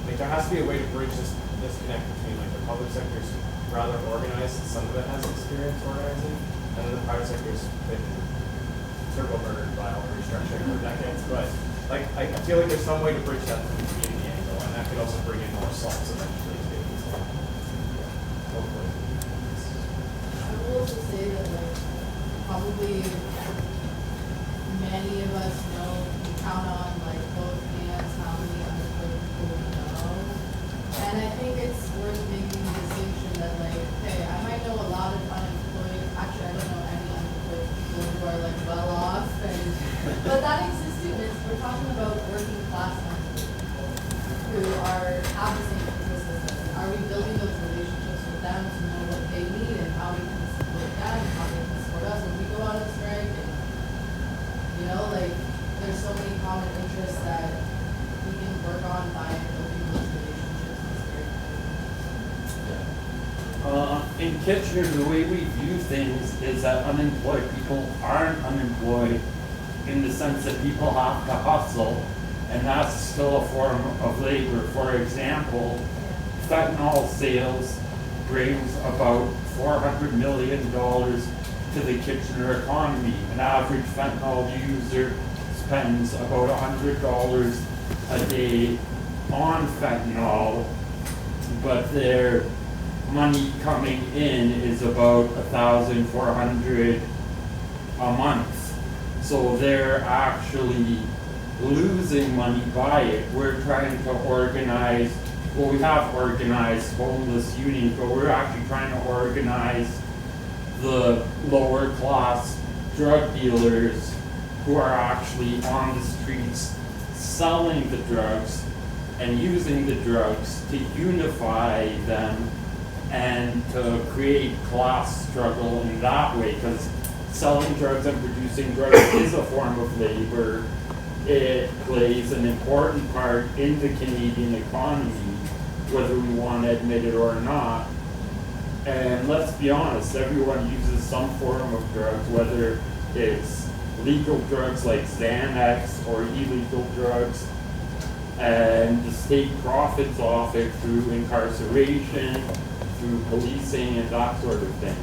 Like there has to be a way to bridge this disconnect between like the public sector's rather organized, and some of it has experience organizing, and then the private sector's been turbo murdered by all the restructuring for decades. But like I feel like there's some way to bridge that from the community angle, and that could also bring in more salts eventually too. So, hopefully. I will also say that like probably many of us know we count on like both hands how many unemployed people we know. And I think it's worth making the distinction that like, okay, I might know a lot of unemployed, actually I don't know any unemployed people who are like well off, but that exists too. We're talking about working class people who have the same interests. Are we building those relationships with them to know what they need and how we can support them and how they can support us when we go out on strike? And you know, like there's so many common interests that we can work on by building those relationships. In Kitchener, the way we view things is that unemployed people aren't unemployed in the sense that people have to hustle, and that's still a form of labor. For example, fentanyl sales brings about $400 million to the Kitchener economy. An average fentanyl user spends about $100 a day on fentanyl, but their money coming in is about $1,400 a month. So they're actually losing money by it. We're trying to organize, well, we have organized homeless unions, but we're actually trying to organize the lower class drug dealers who are actually on the streets selling the drugs and using the drugs to unify them and to create class struggle in that way, because selling drugs and producing drugs is a form of labor. It plays an important part in the Canadian economy, whether we want to admit it or not. And let's be honest, everyone uses some form of drugs, whether it's legal drugs like Xanax or illegal drugs, and the state profits off it through incarceration, through policing, and that sort of thing.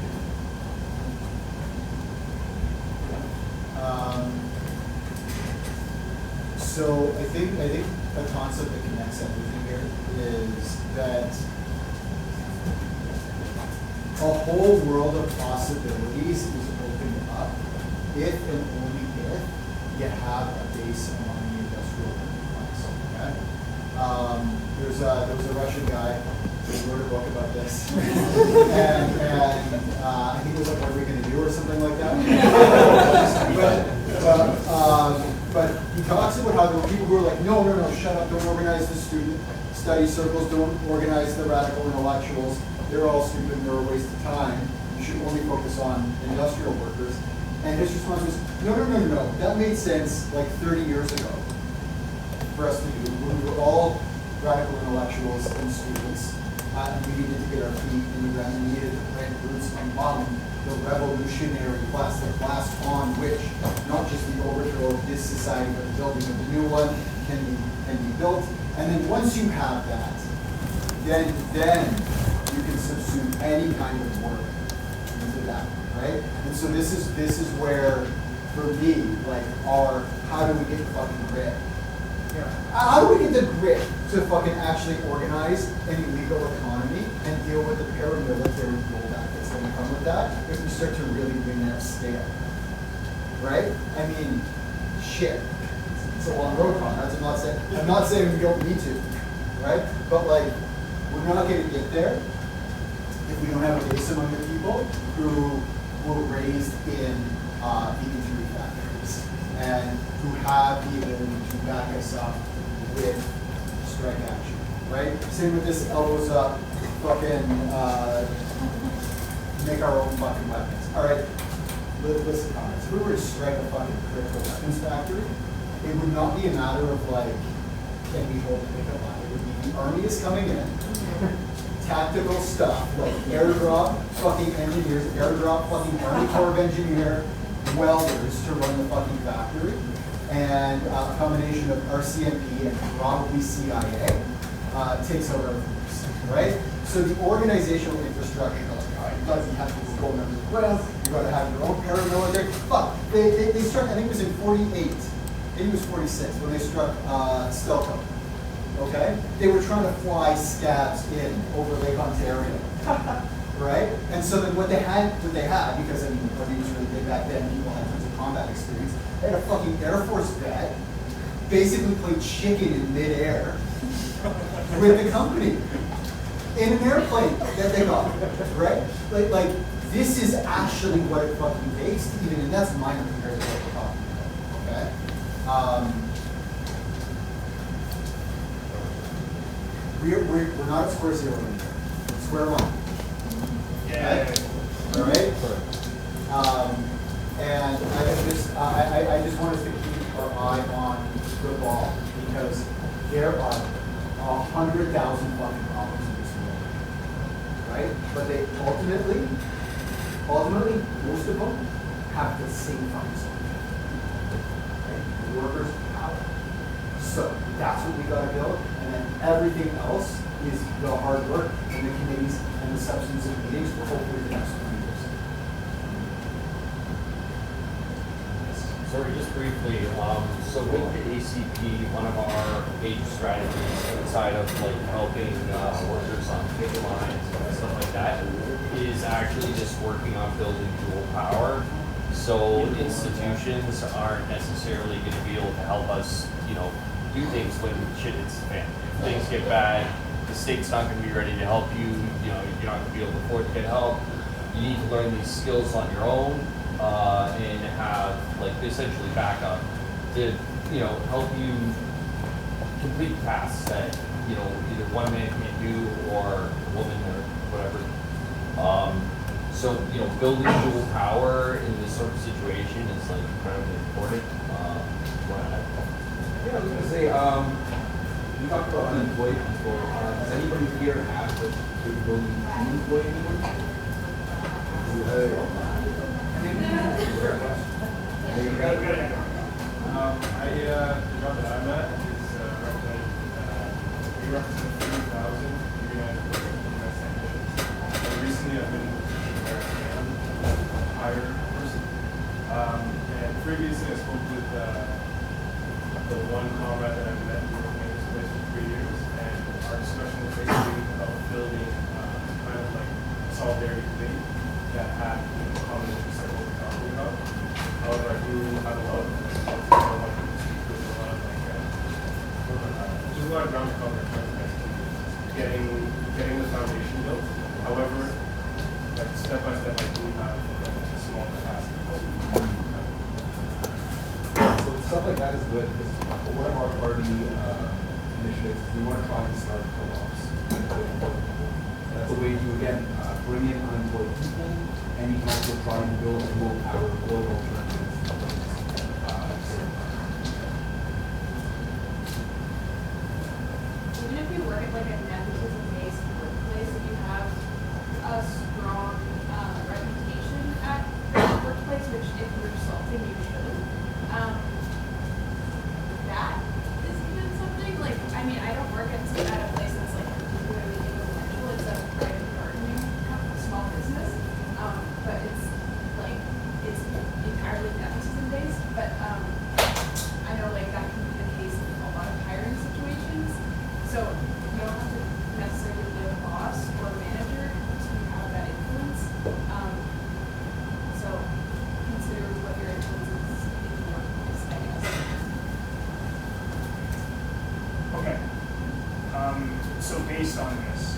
So I think a concept that connects everything here is that a whole world of possibilities is opened up if and only if you have a base among the industrial working class. Okay? There was a Russian guy who wrote a book about this, and I think it was like, "What are we going to do?" or something like that. But he talks about how there were people who are like, no, shut up, don't organize the student study circles, don't organize the radical intellectuals. They're all stupid and they're a waste of time. You should only focus on industrial workers. And his response was, no. That made sense like 30 years ago for us to do when we were all radical intellectuals and students. And we needed to get our feet in the ground, and we needed to plant roots among the revolutionary class, the class on which not just the overthrow of this society, but the building of the new one can be built. And then once you have that, then you can subsume any kind of work into that, right? And so this is where, for me, like, how do we get the fucking grit? Yeah. How do we get the grit to fucking actually organize an illegal economy and deal with the paramilitary rollback that's going to come with that if we start to really bring that scale, right? I mean, shit. It's a long road, Conrad. I'm not saying we don't need to, right? But like, We're not going to get there if we don't have a base among the people who were raised in the injury factories and who have the ability to back us up with strike action, right? Same with this elbows up, fucking make our own fucking weapons. All right, listen, comments. If we were to strike a fucking critical weapons factory, it would not be a matter of like, can we hold the pickup line? It would be the army is coming in, tactical stuff like airdrop fucking engineers, airdrop fucking Army Corps of Engineer welders to run the fucking factory, and a combination of RCMP and probably CIA takes over everything, right? So the organizational infrastructure, like, you gotta have people go members of the ground, you gotta have your own paramilitary. Fuck, they struck, I think it was in 48, maybe it was 46, when they struck Stelco. Okay? They were trying to fly scabs in over Lake Ontario. Right? And so then what they had, because I mean, what they was really big back then, people had tons of combat experience, they had a fucking Air Force vet basically played chicken in midair with the company in an airplane that they got, right? Like this is actually what it fucking takes, even, and that's minor compared to what we're talking about, okay? We're not at square zero anymore. Square one. Yeah. All right. And I just want us to keep our eye on the ball because there are 100,000 fucking problems in this world, right? But they ultimately, most of them have the same fucking solution, right? Workers' power. So that's what we got to build, and then everything else is the hard work and the committees and the substantive meetings for hopefully the next 20 years. Sorry, just briefly, so with the ACP, one of our major strategies outside of like helping workers on picket lines and stuff like that is actually just working on building dual power. So institutions aren't necessarily going to be able to help us, do things when shit hits the fan. If things get bad, the state's not going to be ready to help you. You're not going to be able to afford to get help. You need to learn these skills on your own and have like essentially backup to help you complete tasks that either one man can't do or a woman or whatever. So building dual power in this sort of situation is like incredibly important. Yeah, I was gonna say, you talked about unemployed people. Does anybody here have the capability to employ anyone? The job that I'm at is we represent 30,000 unionized workers in U.S. technicians. And recently I've been hired a person. And previously I spoke with the one comrade that I've met who worked in this place for 3 years, and our discussion was basically about building kind of like a solidarity committee that had common interests like what we're talking about. However, I do have a lot of support from a lot of people speak with a lot of like there's a lot of ground to cover in terms of getting the foundation built. However, like step by step, I do have like a small capacity. So stuff like that is good because one of our party initiatives, we want to try and start co-ops. That's a way to, again, bring in unemployed people, and you can also try and build dual power, build alternatives. Even if you work at like a nepotism-based workplace, if you have a strong reputation at that workplace, which if you're consulting, you should. That is even something like, I mean, I don't work at a place that's like particularly influential. It's a private gardening small business, but it's like it's entirely nepotism based. But I know like that can be the case in a lot of hiring situations. So you don't have to necessarily be a boss or a manager to have that influence. So consider what your influence is in the workplace, I guess. Okay. So based on this,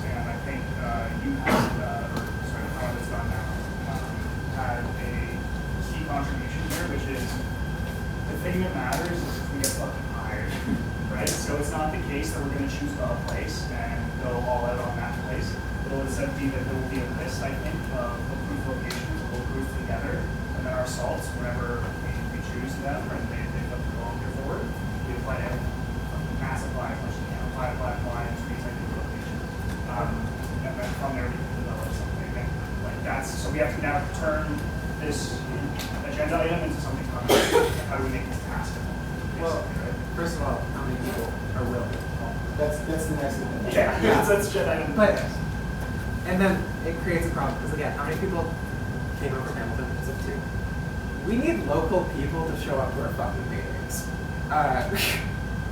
there will be a list, I think, of approved locations. We'll group together, and then our salts, whenever we choose them, and they look to volunteer forward, we apply to mass apply as much as we can. Apply to these ideal locations. And then from there we can develop something. And like that's so we have to now turn this agenda item into something concrete. How do we make this task? Well, first of all, how many people are willing? That's the next thing. Yeah, that's agenda item. But, and then it creates a problem, because again, how many people came over from Hamilton? Is it 2? We need local people to show up to our fucking meetings.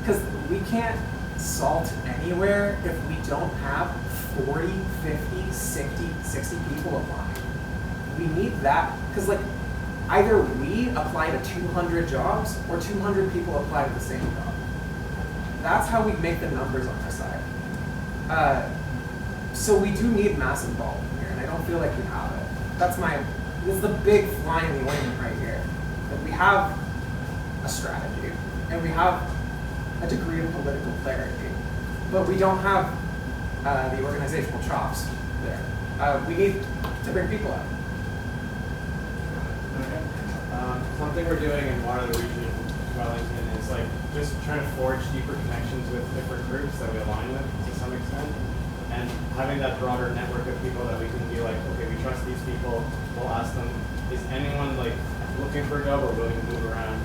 Because we can't salt anywhere if we don't have 40, 50, 60 people applying. We need that, because like, either we apply to 200 jobs or 200 people apply to the same job. That's how we make the numbers on our side. So we do need mass involvement here, and I don't feel like we have it. This is the big fly in the ointment right here. That we have a strategy, and we have a degree of political clarity, but we don't have the organizational chops there. We need to bring people up. Something we're doing in Waterloo Region of Wellington is like just trying to forge deeper connections with different groups that we align with to some extent, and having that broader network of people that we can be like, okay, we trust these people. We'll ask them, is anyone like looking for a job or willing to move around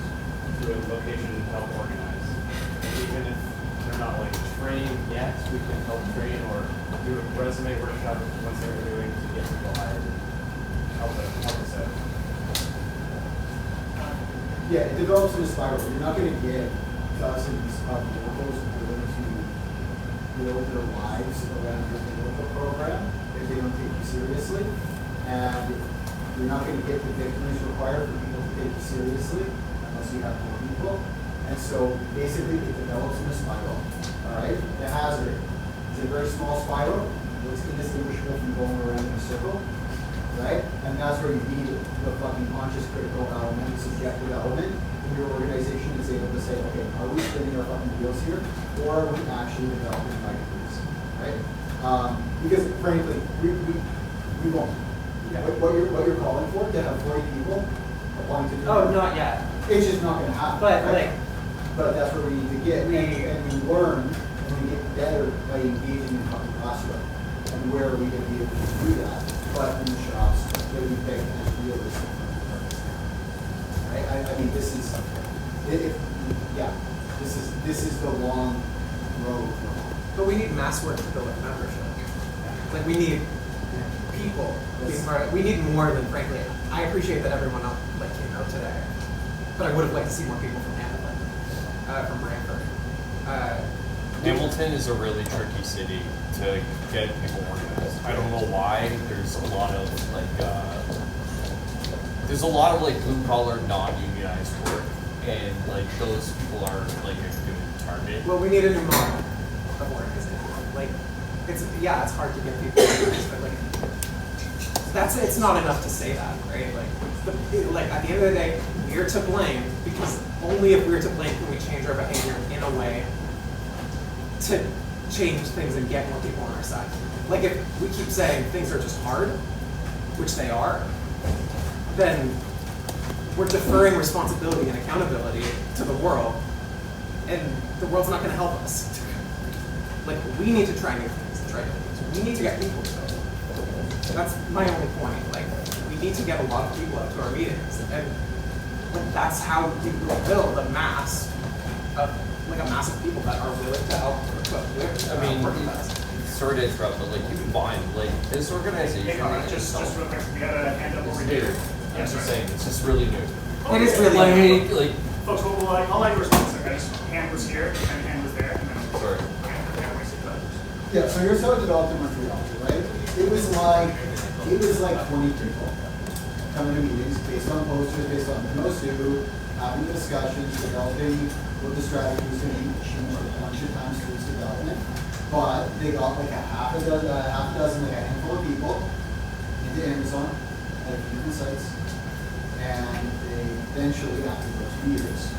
to a location to help organize? And even if they're not like trained yet, we can help train or do a resume workshop once they're doing to get people hired. Help us out. Yeah, it develops in a spiral. You're not going to get dozens of locals willing to build their lives around your local program if they don't take you seriously. And you're not going to get the victories required for people to take you seriously unless you have more people. And so basically it develops in a spiral. All right? The hazard is a very small spiral. It's indistinguishable from going around in a circle. Right? And that's where you need the fucking conscious critical element, subjective element, and your organization is able to say, okay, are we spinning our fucking wheels here, or are we actually developing my groups, right? Because frankly, we won't. Yeah. What you're calling for, to have 40 people applying to do Not yet. It's just not going to happen. But right? But that's where we need to get, and we learn, and we get better by engaging in fucking classroom. And where are we going to be able to do that? But in the shops that we pick as realistic from the purpose now. Right? I mean, this is the long road. But we need mass work to build a membership. Like we need people being part of it. We need more than, frankly, I appreciate that everyone else came out today, but I would have liked to see more people from Hamilton, from Brantford. Hamilton is a really tricky city to get people organized. I don't know why. There's a lot of blue collar, non-unionized work, and like those people are like a good target. Well, we need a new model of organization. Like, it's hard to get people organized, but it's not enough to say that, right? Like at the end of the day, we're to blame because only if we're to blame can we change our behavior in a way to change things and get more people on our side. Like if we keep saying things are just hard, which they are, then we're deferring responsibility and accountability to the world, and the world's not going to help us. Like we need to try new things and try new things. We need to get people to go. That's my only point. Like we need to get a lot of people out to our meetings, and that's how you build a mass of a mass of people that are willing to help. Sorry to interrupt, but keep in mind, this organization. Hey, just real quick, we got a hand up over here. I'm just saying, it's just really new. It is really new. Folks, I'll let you respond to that. Hand was here and hand was there. And then sorry. Yeah, so here's how it developed in Montreal, right? It was like 20 people coming to meetings based on posters, based on who knows who, having discussions, developing what the strategy was going to be, changed a bunch of times through its development. But they got a half a dozen, a handful of people into Amazon at a few different sites, and they eventually, after about 2 years,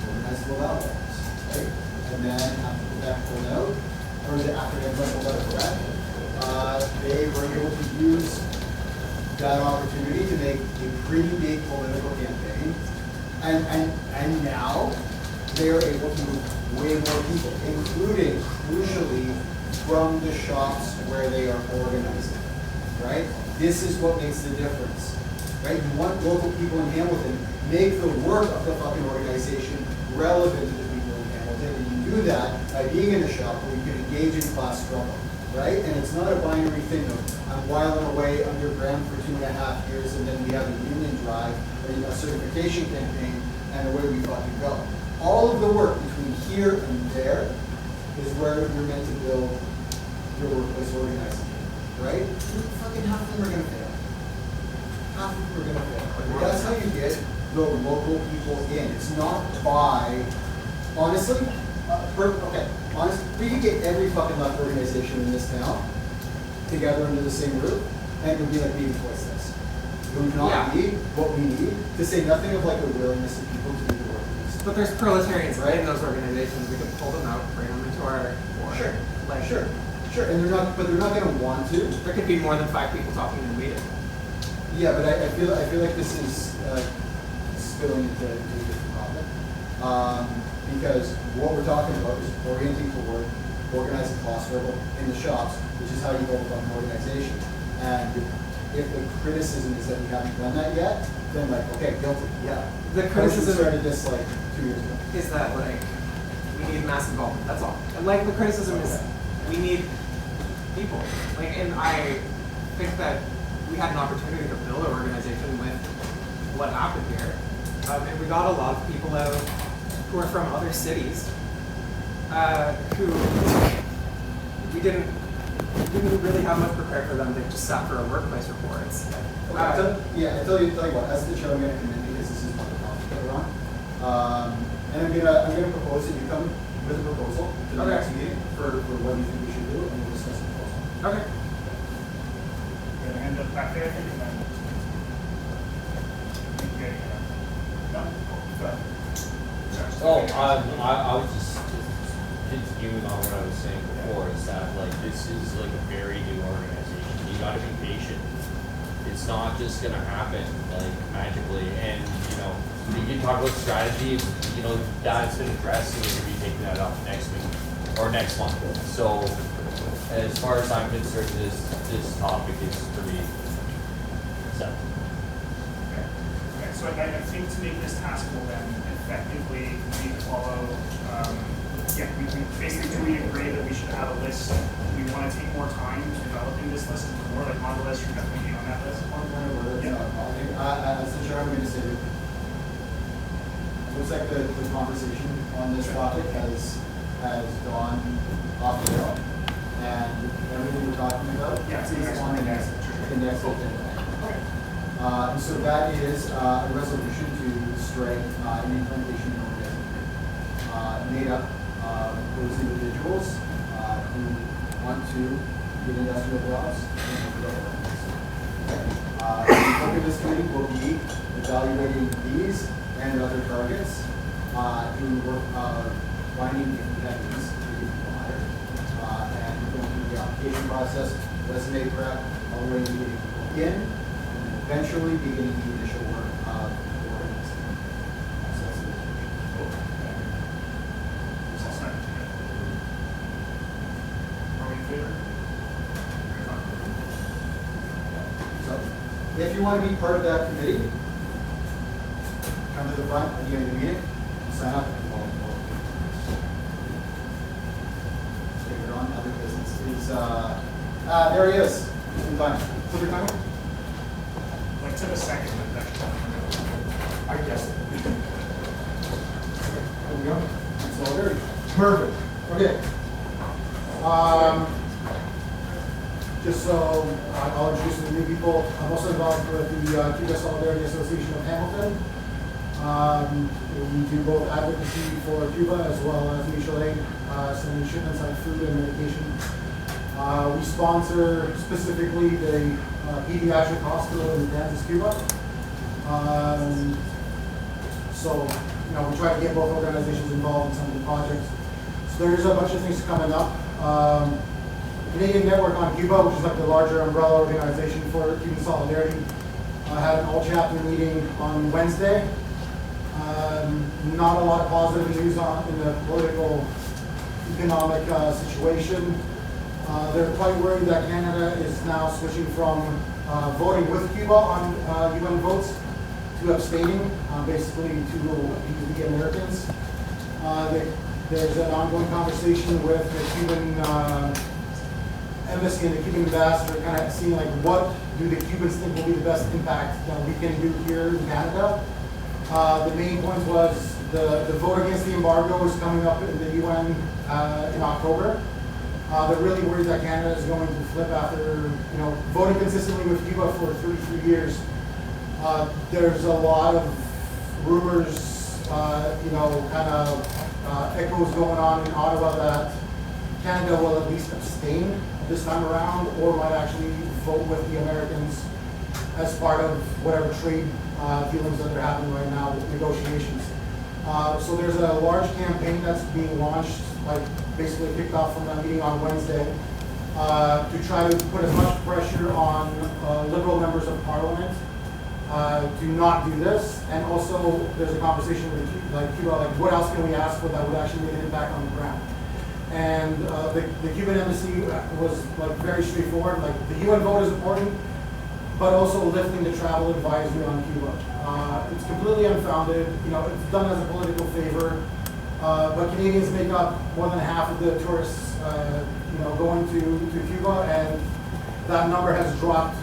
organized full outlets, right? And then after Quebec pulled out, or was it after everyone pulled out of Quebec, they were able to use that opportunity to make a pretty big political campaign. And now they are able to move way more people, including, crucially, from the shops where they are organizing, right? This is what makes the difference, right? You want local people in Hamilton, make the work of the fucking organization relevant to the people in Hamilton, and you do that by being in a shop where you can engage in class struggle, right? And it's not a binary thing of, I'm whiling away underground for 2.5 years and then we have a union drive or a certification campaign and away we fucking go. All of the work between here and there is where you're meant to build your workplace organizing, right? Fucking half of them are gonna fail. Half of them are gonna fail. But that's how you get the local people in. It's not by, honestly, we could get every fucking left organization in this town together under the same roof, and it would be like maybe twice this. It would not be what we need, to say nothing of like a willingness of people to do the work. But there's proletarians in those organizations. We could pull them out, bring them into our Sure, and they're not going to want to. There could be more than 5 people talking in a meeting. Yeah, but I feel like this is spilling into a different topic. Because what we're talking about is orienting toward organizing class struggle in the shops, which is how you build up an organization. And if the criticism is that we haven't done that yet, then like, okay, guilty. Yeah. The criticism started this like 2 years ago. Is that like we need mass involvement? That's all. And like the criticism is we need people. Like, and I think that we had an opportunity to build an organization with what happened here, and we got a lot of people out who are from other cities who we didn't really have much prepared for them. They just sat for our workplace reports. I tell you what. As the chair, I'm going to come in because this is what the topic that we're on, and I'm gonna propose that you come with a proposal to the next meeting for what you think we should do, and we'll discuss the proposal. Okay. We're gonna end up back there, I think, and then I was just continuing on what I was saying before, is that like this is like a very new organization. You gotta be patient. It's not just gonna happen like magically. And you know, we can talk about strategy. You know, that's been addressed, and we're gonna be taking that up next week or next month. So, as far as I'm concerned, this topic is pretty set. Okay, so I think to make this taskable then effectively, we need to follow, we basically, do we agree that we should have a list? Do we want to take more time developing this list and more like on the list, or definitely be on that list? As the chair, I'm going to say that looks like the conversation on this topic has gone off the rail, and everything we're talking about is on the next agenda. Okay. So that is a resolution to strike an implementation and organization made up of those individuals who want to get industrial jobs and develop. The focus of this committee will be evaluating these and other targets in work of finding if we have these higher and going through the application process, resume prep, all the way to getting people in, and eventually beginning the initial work of the organization. Are we in favor? So, if you want to be part of that committee, come to the front at the end of the meeting, sign up. Take it on. Other business is, there he is. In time. What's your time? Like to the second, but I guess. There we go. It's all dirty. Perfect. Okay. Just so I'll introduce the new people. I'm also involved with the Cuba Solidarity Association of Hamilton. We do both advocacy for Cuba as well as mutual aid, sending shipments of food and medication. We sponsor specifically the pediatric hospital in Kansas, Cuba. So, we try to get both organizations involved in some of the projects. So there's a bunch of things coming up. Canadian Network on Cuba, which is like the larger umbrella organization for Cuban solidarity, had an all-chapter meeting on Wednesday. Not a lot of positive news in the political, economic situation. They're quite worried that Canada is now switching from voting with Cuba on UN votes to abstaining, basically to appease the Americans. There's an ongoing conversation with the Cuban embassy and the Cuban ambassador, kind of seeing like what do the Cubans think will be the best impact that we can do here in Canada. The main point was the vote against the embargo is coming up in the UN in October. They're really worried that Canada is going to flip after voting consistently with Cuba for 33 years. There's a lot of rumors, kind of echoes going on in Ottawa that Canada will at least abstain this time around, or might actually vote with the Americans as part of whatever trade dealings that they're having right now with negotiations. So there's a large campaign that's being launched, like basically kicked off from that meeting on Wednesday, to try to put as much pressure on Liberal members of Parliament to not do this. And also there's a conversation with Cuba, like what else can we ask for that would actually make an impact on the ground. And the Cuban embassy was like very straightforward, like the UN vote is important, but also lifting the travel advisory on Cuba. It's completely unfounded, it's done as a political favor, but Canadians make up more than half of the tourists, going to Cuba, and that number has dropped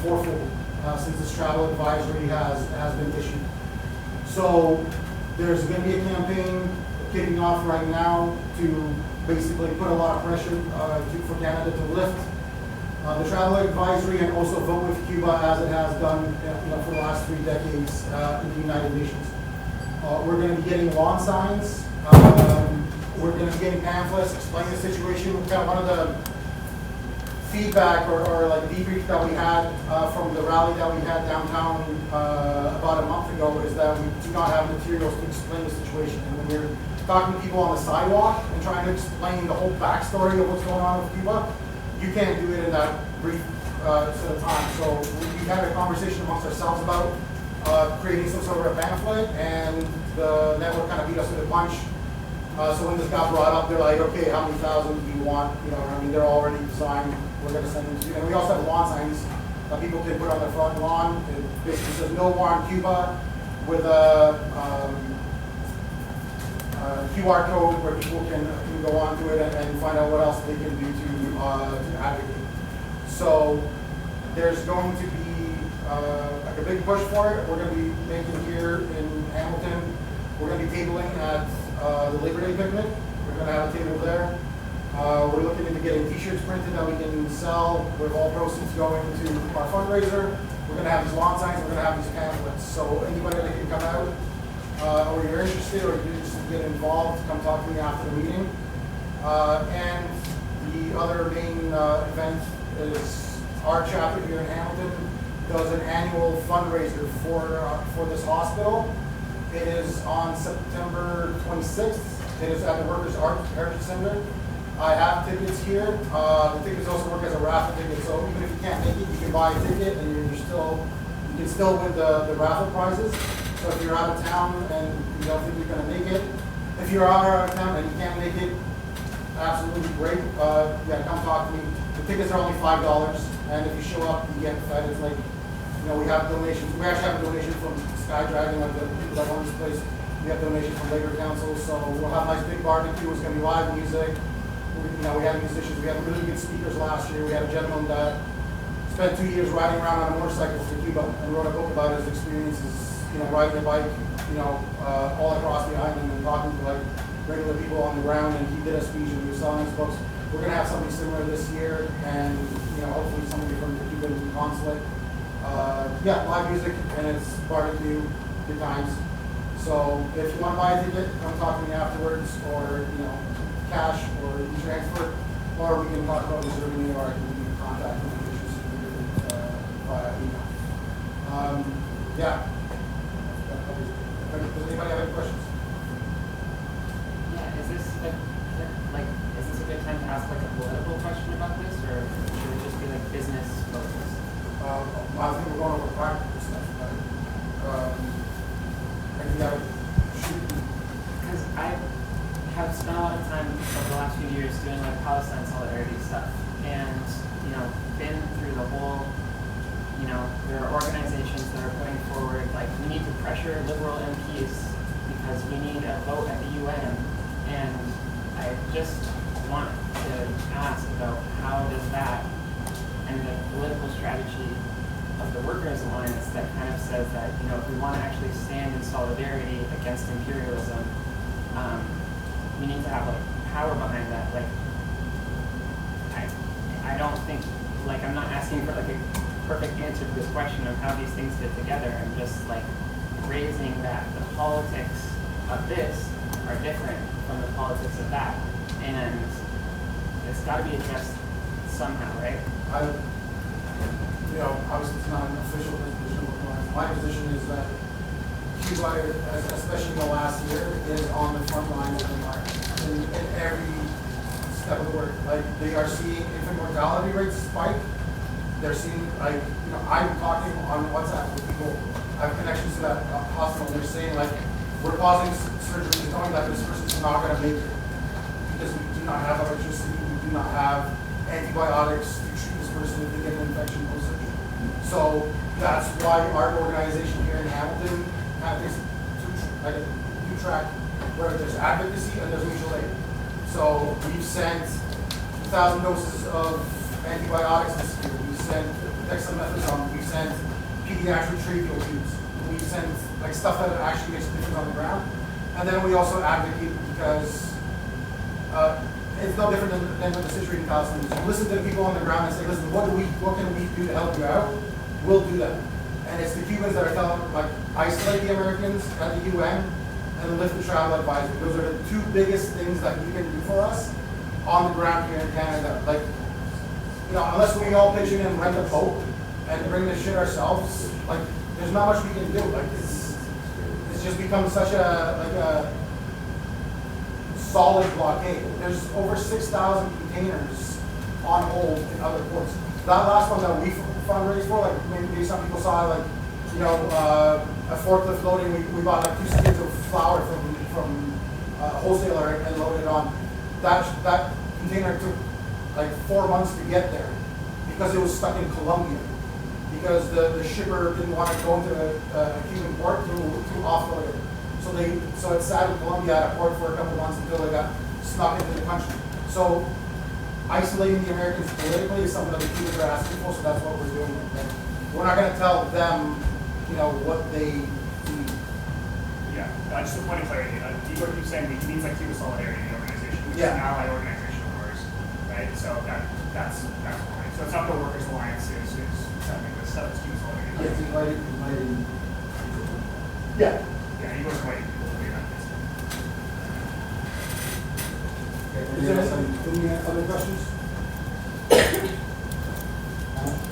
fourfold since this travel advisory has been issued. So there's going to be a campaign kicking off right now to basically put a lot of pressure for Canada to lift the travel advisory and also vote with Cuba as it has done for the last 3 decades in the United Nations. We're going to be getting lawn signs. We're going to be getting pamphlets explaining the situation. Kind of one of the feedback or like debrief that we had from the rally that we had downtown about a month ago is that we do not have materials to explain the situation. And when you're talking to people on the sidewalk and trying to explain the whole backstory of what's going on with Cuba, you can't do it in that brief set of time. So we had a conversation amongst ourselves about creating some sort of a pamphlet, and the network kind of beat us to the punch. So when this got brought up, they're like, okay, how many thousand do you want? They're already designed. We're going to send them to you. And we also have lawn signs that people can put on their front lawn. It basically says no war on Cuba with a QR code where people can go onto it and find out what else they can do to advocate. So there's going to be like a big push for it. We're going to be making here in Hamilton. We're going to be tabling at the Labor Day picnic. We're going to have a table there. We're looking into getting T-shirts printed that we can sell with all proceeds going to our fundraiser. We're going to have these lawn signs. We're going to have these pamphlets. So anybody that can come out, or you're interested, or you just get involved, come talk to me after the meeting. And the other main event is our chapter here in Hamilton does an annual fundraiser for this hospital. It is on September 26th. It is at the Workers' Art Heritage Center. I have tickets here. The tickets also work as a raffle ticket, so even if you can't make it, you can buy a ticket and you can still win the raffle prizes. So if you're out of town and you don't think you're going to make it, if you are out of town and you can't make it, absolutely great. Come talk to me. The tickets are only $5, and if you show up, you get fed. It's like, we have donations. We actually have a donation from Sky Dragon, like the people that run this place. We have donations from Labor Council, so we'll have a nice big barbecue. It's going to be live music. We had musicians. We had really good speakers last year. We had a gentleman that spent 2 years riding around on a motorcycle to Cuba and wrote a book about his experiences, riding a bike, all across the island and talking to like regular people on the ground. And he did a speech and he was selling his books. We're going to have something similar this year, and hopefully somebody from the Cuban consulate. Live music, and it's barbecue, good times. So if you want to buy a ticket, come talk to me afterwards, or cash or e-transfer, or we can talk about reserving it, or I can give you contact information via email. Does anybody have any questions? Yeah, is this a good time to ask like a political question about this, I think we're going over practical stuff, but, I think that should be. Because I have spent a lot of time over the last few years doing like Palestine solidarity stuff, and been through the whole. There are organizations that are putting forward like we need to pressure liberal MPs because we need a vote at the UN, and I just want to ask about how does that and the political strategy of the Workers' Alliance that kind of says that if we want to actually stand in solidarity against imperialism, we need to have like power behind that. Like I don't think I'm not asking for like a perfect answer to this question of how these things fit together. I'm just like raising that the politics of this are different from the politics of that, and it's got to be addressed somehow, right? Obviously it's not an official position, but my position is that Cuba, especially in the last year, is on the front lines of the market in every step of the work. Like they are seeing infant mortality rates spike. They're seeing I'm talking on WhatsApp with people. I have connections to that hospital, and they're saying we're pausing surgery knowing that this person's not going to make it because we do not have electricity, we do not have antibiotics to treat this person if they get an infection post-surgery. So that's why our organization here in Hamilton has this two track where there's advocacy and there's mutual aid. So we've sent 2,000 doses of antibiotics this year. We sent dexamethasone. We sent pediatric tracheal tubes. We sent stuff that actually makes a difference on the ground. And then we also advocate because it's no different than with the situation in Palestine. You listen to the people on the ground and say, listen, what can we do to help you out? We'll do that. And it's the Cubans that are telling isolate the Americans at the UN and lift the travel advisory. Those are the two biggest things that you can do for us on the ground here in Canada. Unless we all pitch in and rent a boat and bring this shit ourselves, there's not much we can do. It's just become such a solid blockade. There's over 6,000 containers on hold in other ports. That last one that we fundraised for, maybe some people saw, a forklift loading. We bought 2 skids of flour from a wholesaler and loaded it on. That container took 4 months to get there because it was stuck in Colombia because the shipper didn't want to go into a Cuban port to offload it. So it sat in Colombia at a port for a couple months until it got snuck into the country. So isolating the Americans politically is something that the Cubans are asking for, so that's what we're doing. We're not going to tell them, what they need. Yeah, just a point of clarity. Igor keeps saying he means Cuba Solidarity organization, which is an allied organization of ours, right? So that's fine. So it's not the Workers' Alliance is sending this stuff. It's Cuba Solidarity. Yes, inviting. Yeah, Igor's inviting people to be in that case. Is there any other questions?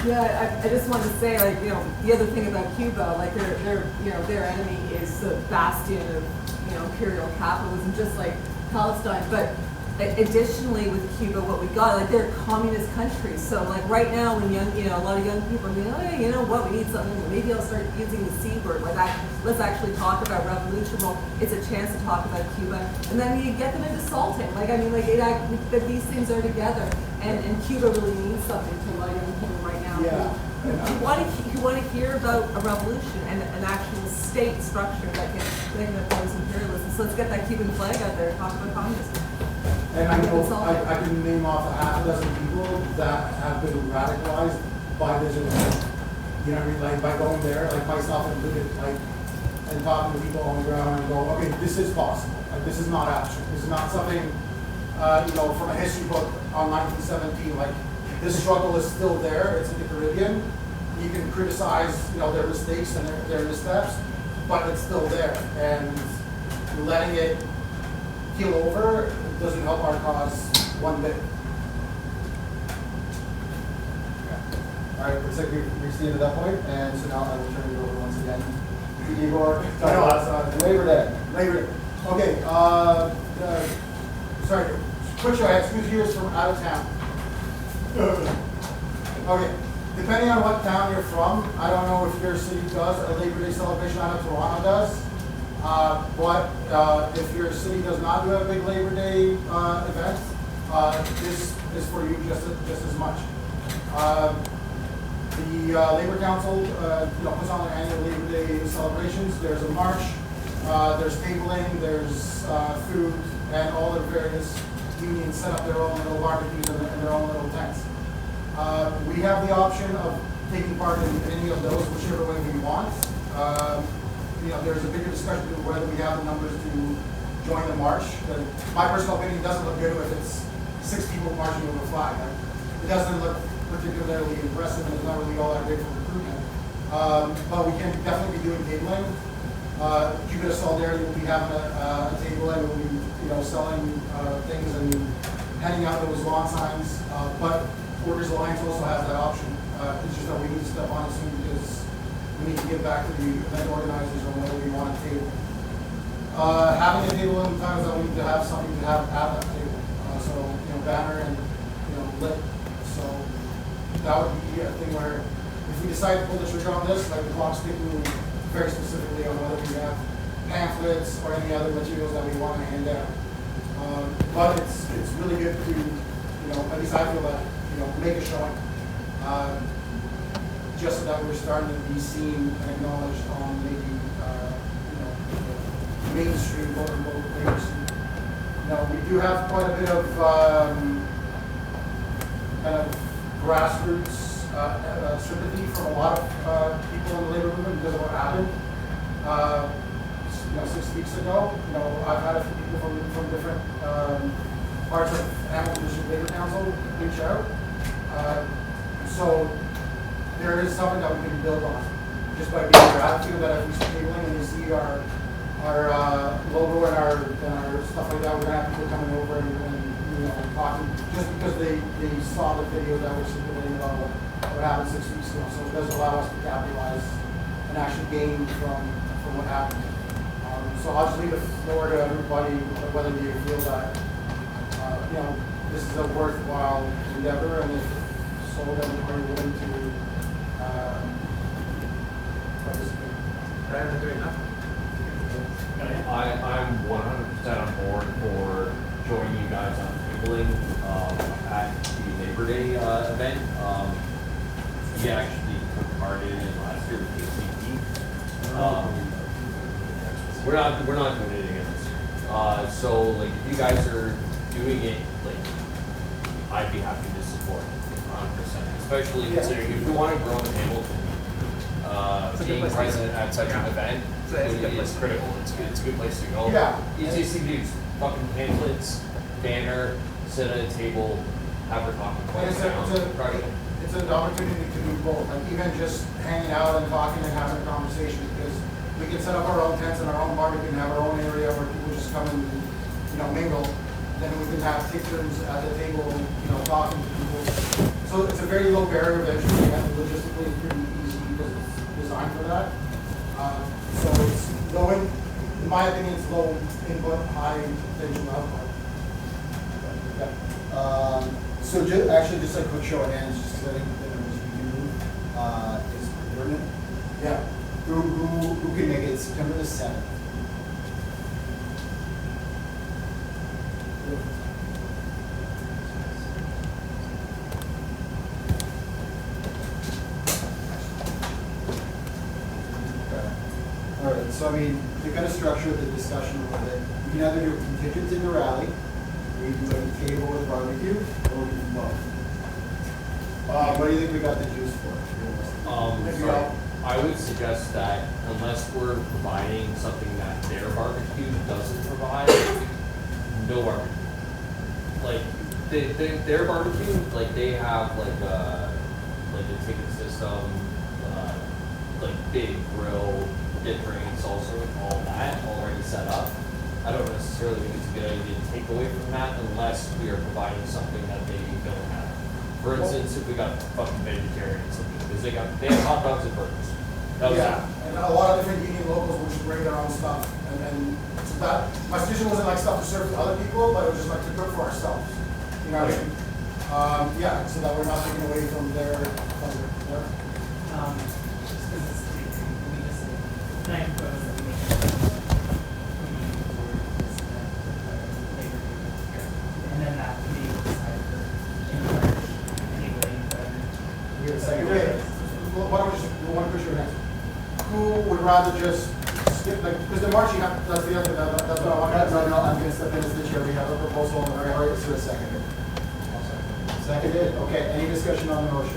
Yeah, I just wanted to say, the other thing about Cuba, their enemy is the bastion of, imperial capitalism, just like Palestine. But additionally, with Cuba, what we got, they're a communist country. So, right now, when a lot of young people are going, oh, yeah, you know what, we need something. Maybe I'll start using the C word. Let's actually talk about revolution. Well, it's a chance to talk about Cuba, and then you get them into salting. That these things are together, and Cuba really means something to a lot of young people right now. Yeah. Who want to hear about a revolution and an actual state structure that can oppose imperialism. So let's get that Cuban flag out there and talk about communism. And I know I can name off a half a dozen people that have been radicalized by this event. You know what I mean? By going there, myself included, and talking to people on the ground and go, okay, this is possible. This is not abstract. This is not something, from a history book on 1917. This struggle is still there. It's in the Caribbean. You can criticize, their mistakes and their missteps, but it's still there. And letting it keel over doesn't help our cause one bit. All right, looks like we've reached the end of that point, and so now I will turn it over once again to Igor. Labor Day. Labor Day. Okay. Sorry. Quick show. I have 2 years from out of town. Okay. Depending on what town you're from, I don't know if your city does a Labor Day celebration. I know Toronto does. But if your city does not do a big Labor Day event, this is for you just as much. The Labor Council puts on their annual Labor Day celebrations. There's a march, there's tabling, there's food, and all the various unions set up their own little barbecues and their own little tents. We have the option of taking part in any of those, whichever way we want. There's a bigger discussion of whether we have the numbers to join the march. My personal opinion doesn't look good if it's 6 people marching over a flag. It doesn't look particularly impressive, and it's not really all that great for recruitment. But we can definitely be doing tabling. Cuba Solidarity will be having a table, and we'll be selling things and handing out those lawn signs. But Workers Alliance also has that option. It's just that we need to step on it soon because we need to get back to the event organizers on whether we want a table. Having a table implies that we need to have something to have at that table. Banner and lit. So that would be a thing where if we decide to pull the trigger on this, like the clock's ticking very specifically on whether we have pamphlets or any other materials that we want to hand out. But it's really good to at least I feel that make a showing. Just so that we're starting to be seen and acknowledged on maybe the mainstream quote-unquote labor scene. We do have quite a bit of kind of grassroots sympathy from a lot of people in the labor movement because of what happened 6 weeks ago. I've had a few people from different parts of Hamilton District Labor Council reach out. So there is something that we can build on just by being there. I feel that if we start tabling and you see our logo and our stuff like that, we're gonna have people coming over and talking just because they saw the video that was circulating about what happened 6 weeks ago. So it does allow us to capitalize and actually gain from what happened. So I'll just leave the floor to everybody whether you feel that this is a worthwhile endeavor, and if so, then are you willing to participate? Better than doing nothing. I'm 100% on board for joining you guys on tabling at the Labor Day event. We actually took part in it last year with KCP. We're not doing anything in this year. So like if you guys are doing it, like I'd be happy to support 100%, especially considering if you want to grow in Hamilton. Being present at such an event is critical. It's a good place to go. Yeah. Easiest thing to do is fucking pamphlets, banner, sit at a table, have her talking points down. It's an opportunity to do both. Like even just hanging out and talking and having a conversation, because we can set up our own tents and our own barbecue and have our own area where people just come and mingle. Then we can have pictures at the table, talking to people. So it's a very low barrier of entry, and logistically it's pretty easy because it's designed for that. So it's low in my opinion, it's low input, high potential output. So just a quick show of hands, just because I think the numbers we can move is pertinent. Yeah. Who can make it September the 7th? All right, so I mean, to kind of structure the discussion a little bit, we can either do a contingent in the rally, we can do a table with barbecue, or we can do both. What do you think we got the juice for? So I would suggest that unless we're providing something that their barbecue doesn't provide, no barbecue. Like their barbecue, like they have like a ticket system, like big grill, dip drinks, also all that already set up. I don't necessarily think it's a good idea to take away from that unless we are providing something that they don't have. For instance, if we got fucking vegetarian something, because they have hot dogs and burgers. And a lot of different union locals which bring their own stuff, and so that my suggestion wasn't like stuff to serve to other people, but it was just like to cook for ourselves. You know what I mean? Yeah, so that we're not taking away from their pleasure. Yeah. Just because it's big, can we just say, can I propose that we make a committee for this labor agreement here? And then that committee will decide for in March, enabling whatever. We have a second. Wait, why don't we just, one question next. Who would rather just skip, like, because the March you have, that's the other, that's what I want. No, I'm gonna step in as the chair. We have a proposal on the very right, so a second. Seconded. Okay, any discussion on the motion?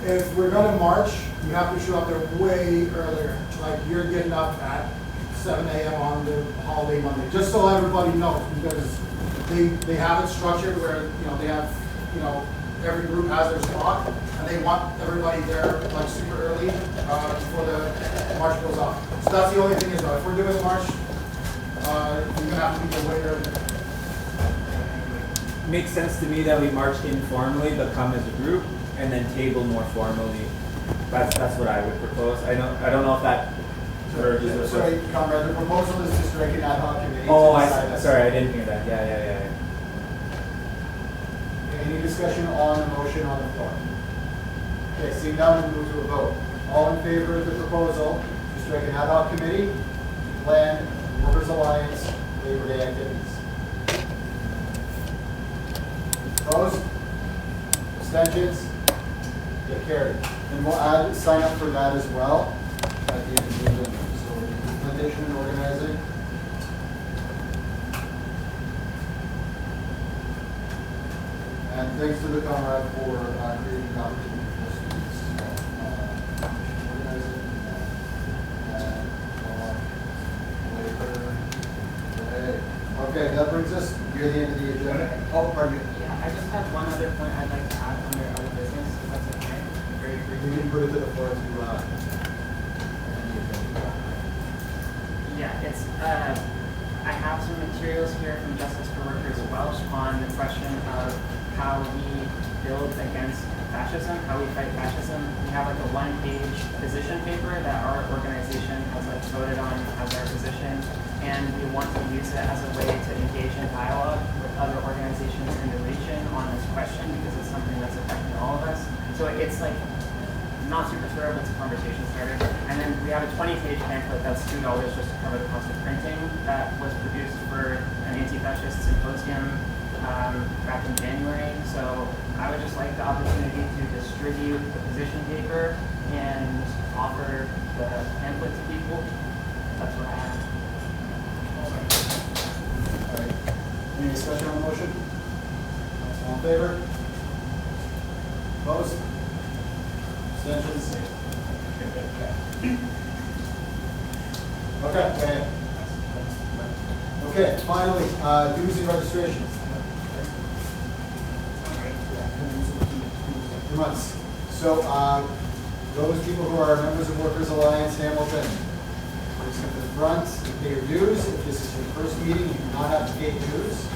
If we're gonna march, you have to show up there way earlier. Like, you're getting up at 7 a.m. on the holiday Monday, just so everybody knows, because they have it structured where, they have, every group has their spot, and they want everybody there, like, super early, before the march goes off. So that's the only thing is, though, if we're doing the march, you're gonna have to be there way earlier. Makes sense to me that we march informally but come as a group and then table more formally. That's what I would propose. I don't know if that merges with. Sorry, comrade, the proposal is to strike an ad hoc committee. Oh, to decide that. sorry, I didn't hear that. Yeah. Any discussion on the motion on the floor? Okay, seeing none, we'll move to a vote. All in favor of the proposal to strike an ad hoc committee to plan Workers' Alliance Labor Day activities? Opposed? Abstentions? Get carried. And we'll sign up for that as well at the end of the agenda. So implementation and organizing. And thanks to the comrade for creating the opportunity for students. Organizing and labor day. Okay, that brings us near the end of the agenda. Oh, pardon me. I just have one other point I'd like to add under other business, if that's okay. Very briefly. You can put it to the floor to Yeah, it's I have some materials here from Justice for Workers Welsh on the question of how we build against fascism, how we fight fascism. We have like a one-page position paper that our organization has like voted on as our position, and we want to use it as a way to engage in dialogue with other organizations in the region on this question because it's something that's affecting all of us. So it's like not super thorough, but it's a conversation starter. And then we have a 20-page pamphlet that's $2 just to cover the cost of printing that was produced for an anti-fascist symposium back in January. So I would just like the opportunity to distribute the position paper and offer the pamphlet to people. That's what I have. All right. Any discussion on the motion? All in favor? Opposed? Abstentions? Okay. Okay, finally, dues and registrations. 2 months. So, those people who are members of Workers Alliance Hamilton, please come to the front and pay your dues. If this is your first meeting, you do not have to pay dues.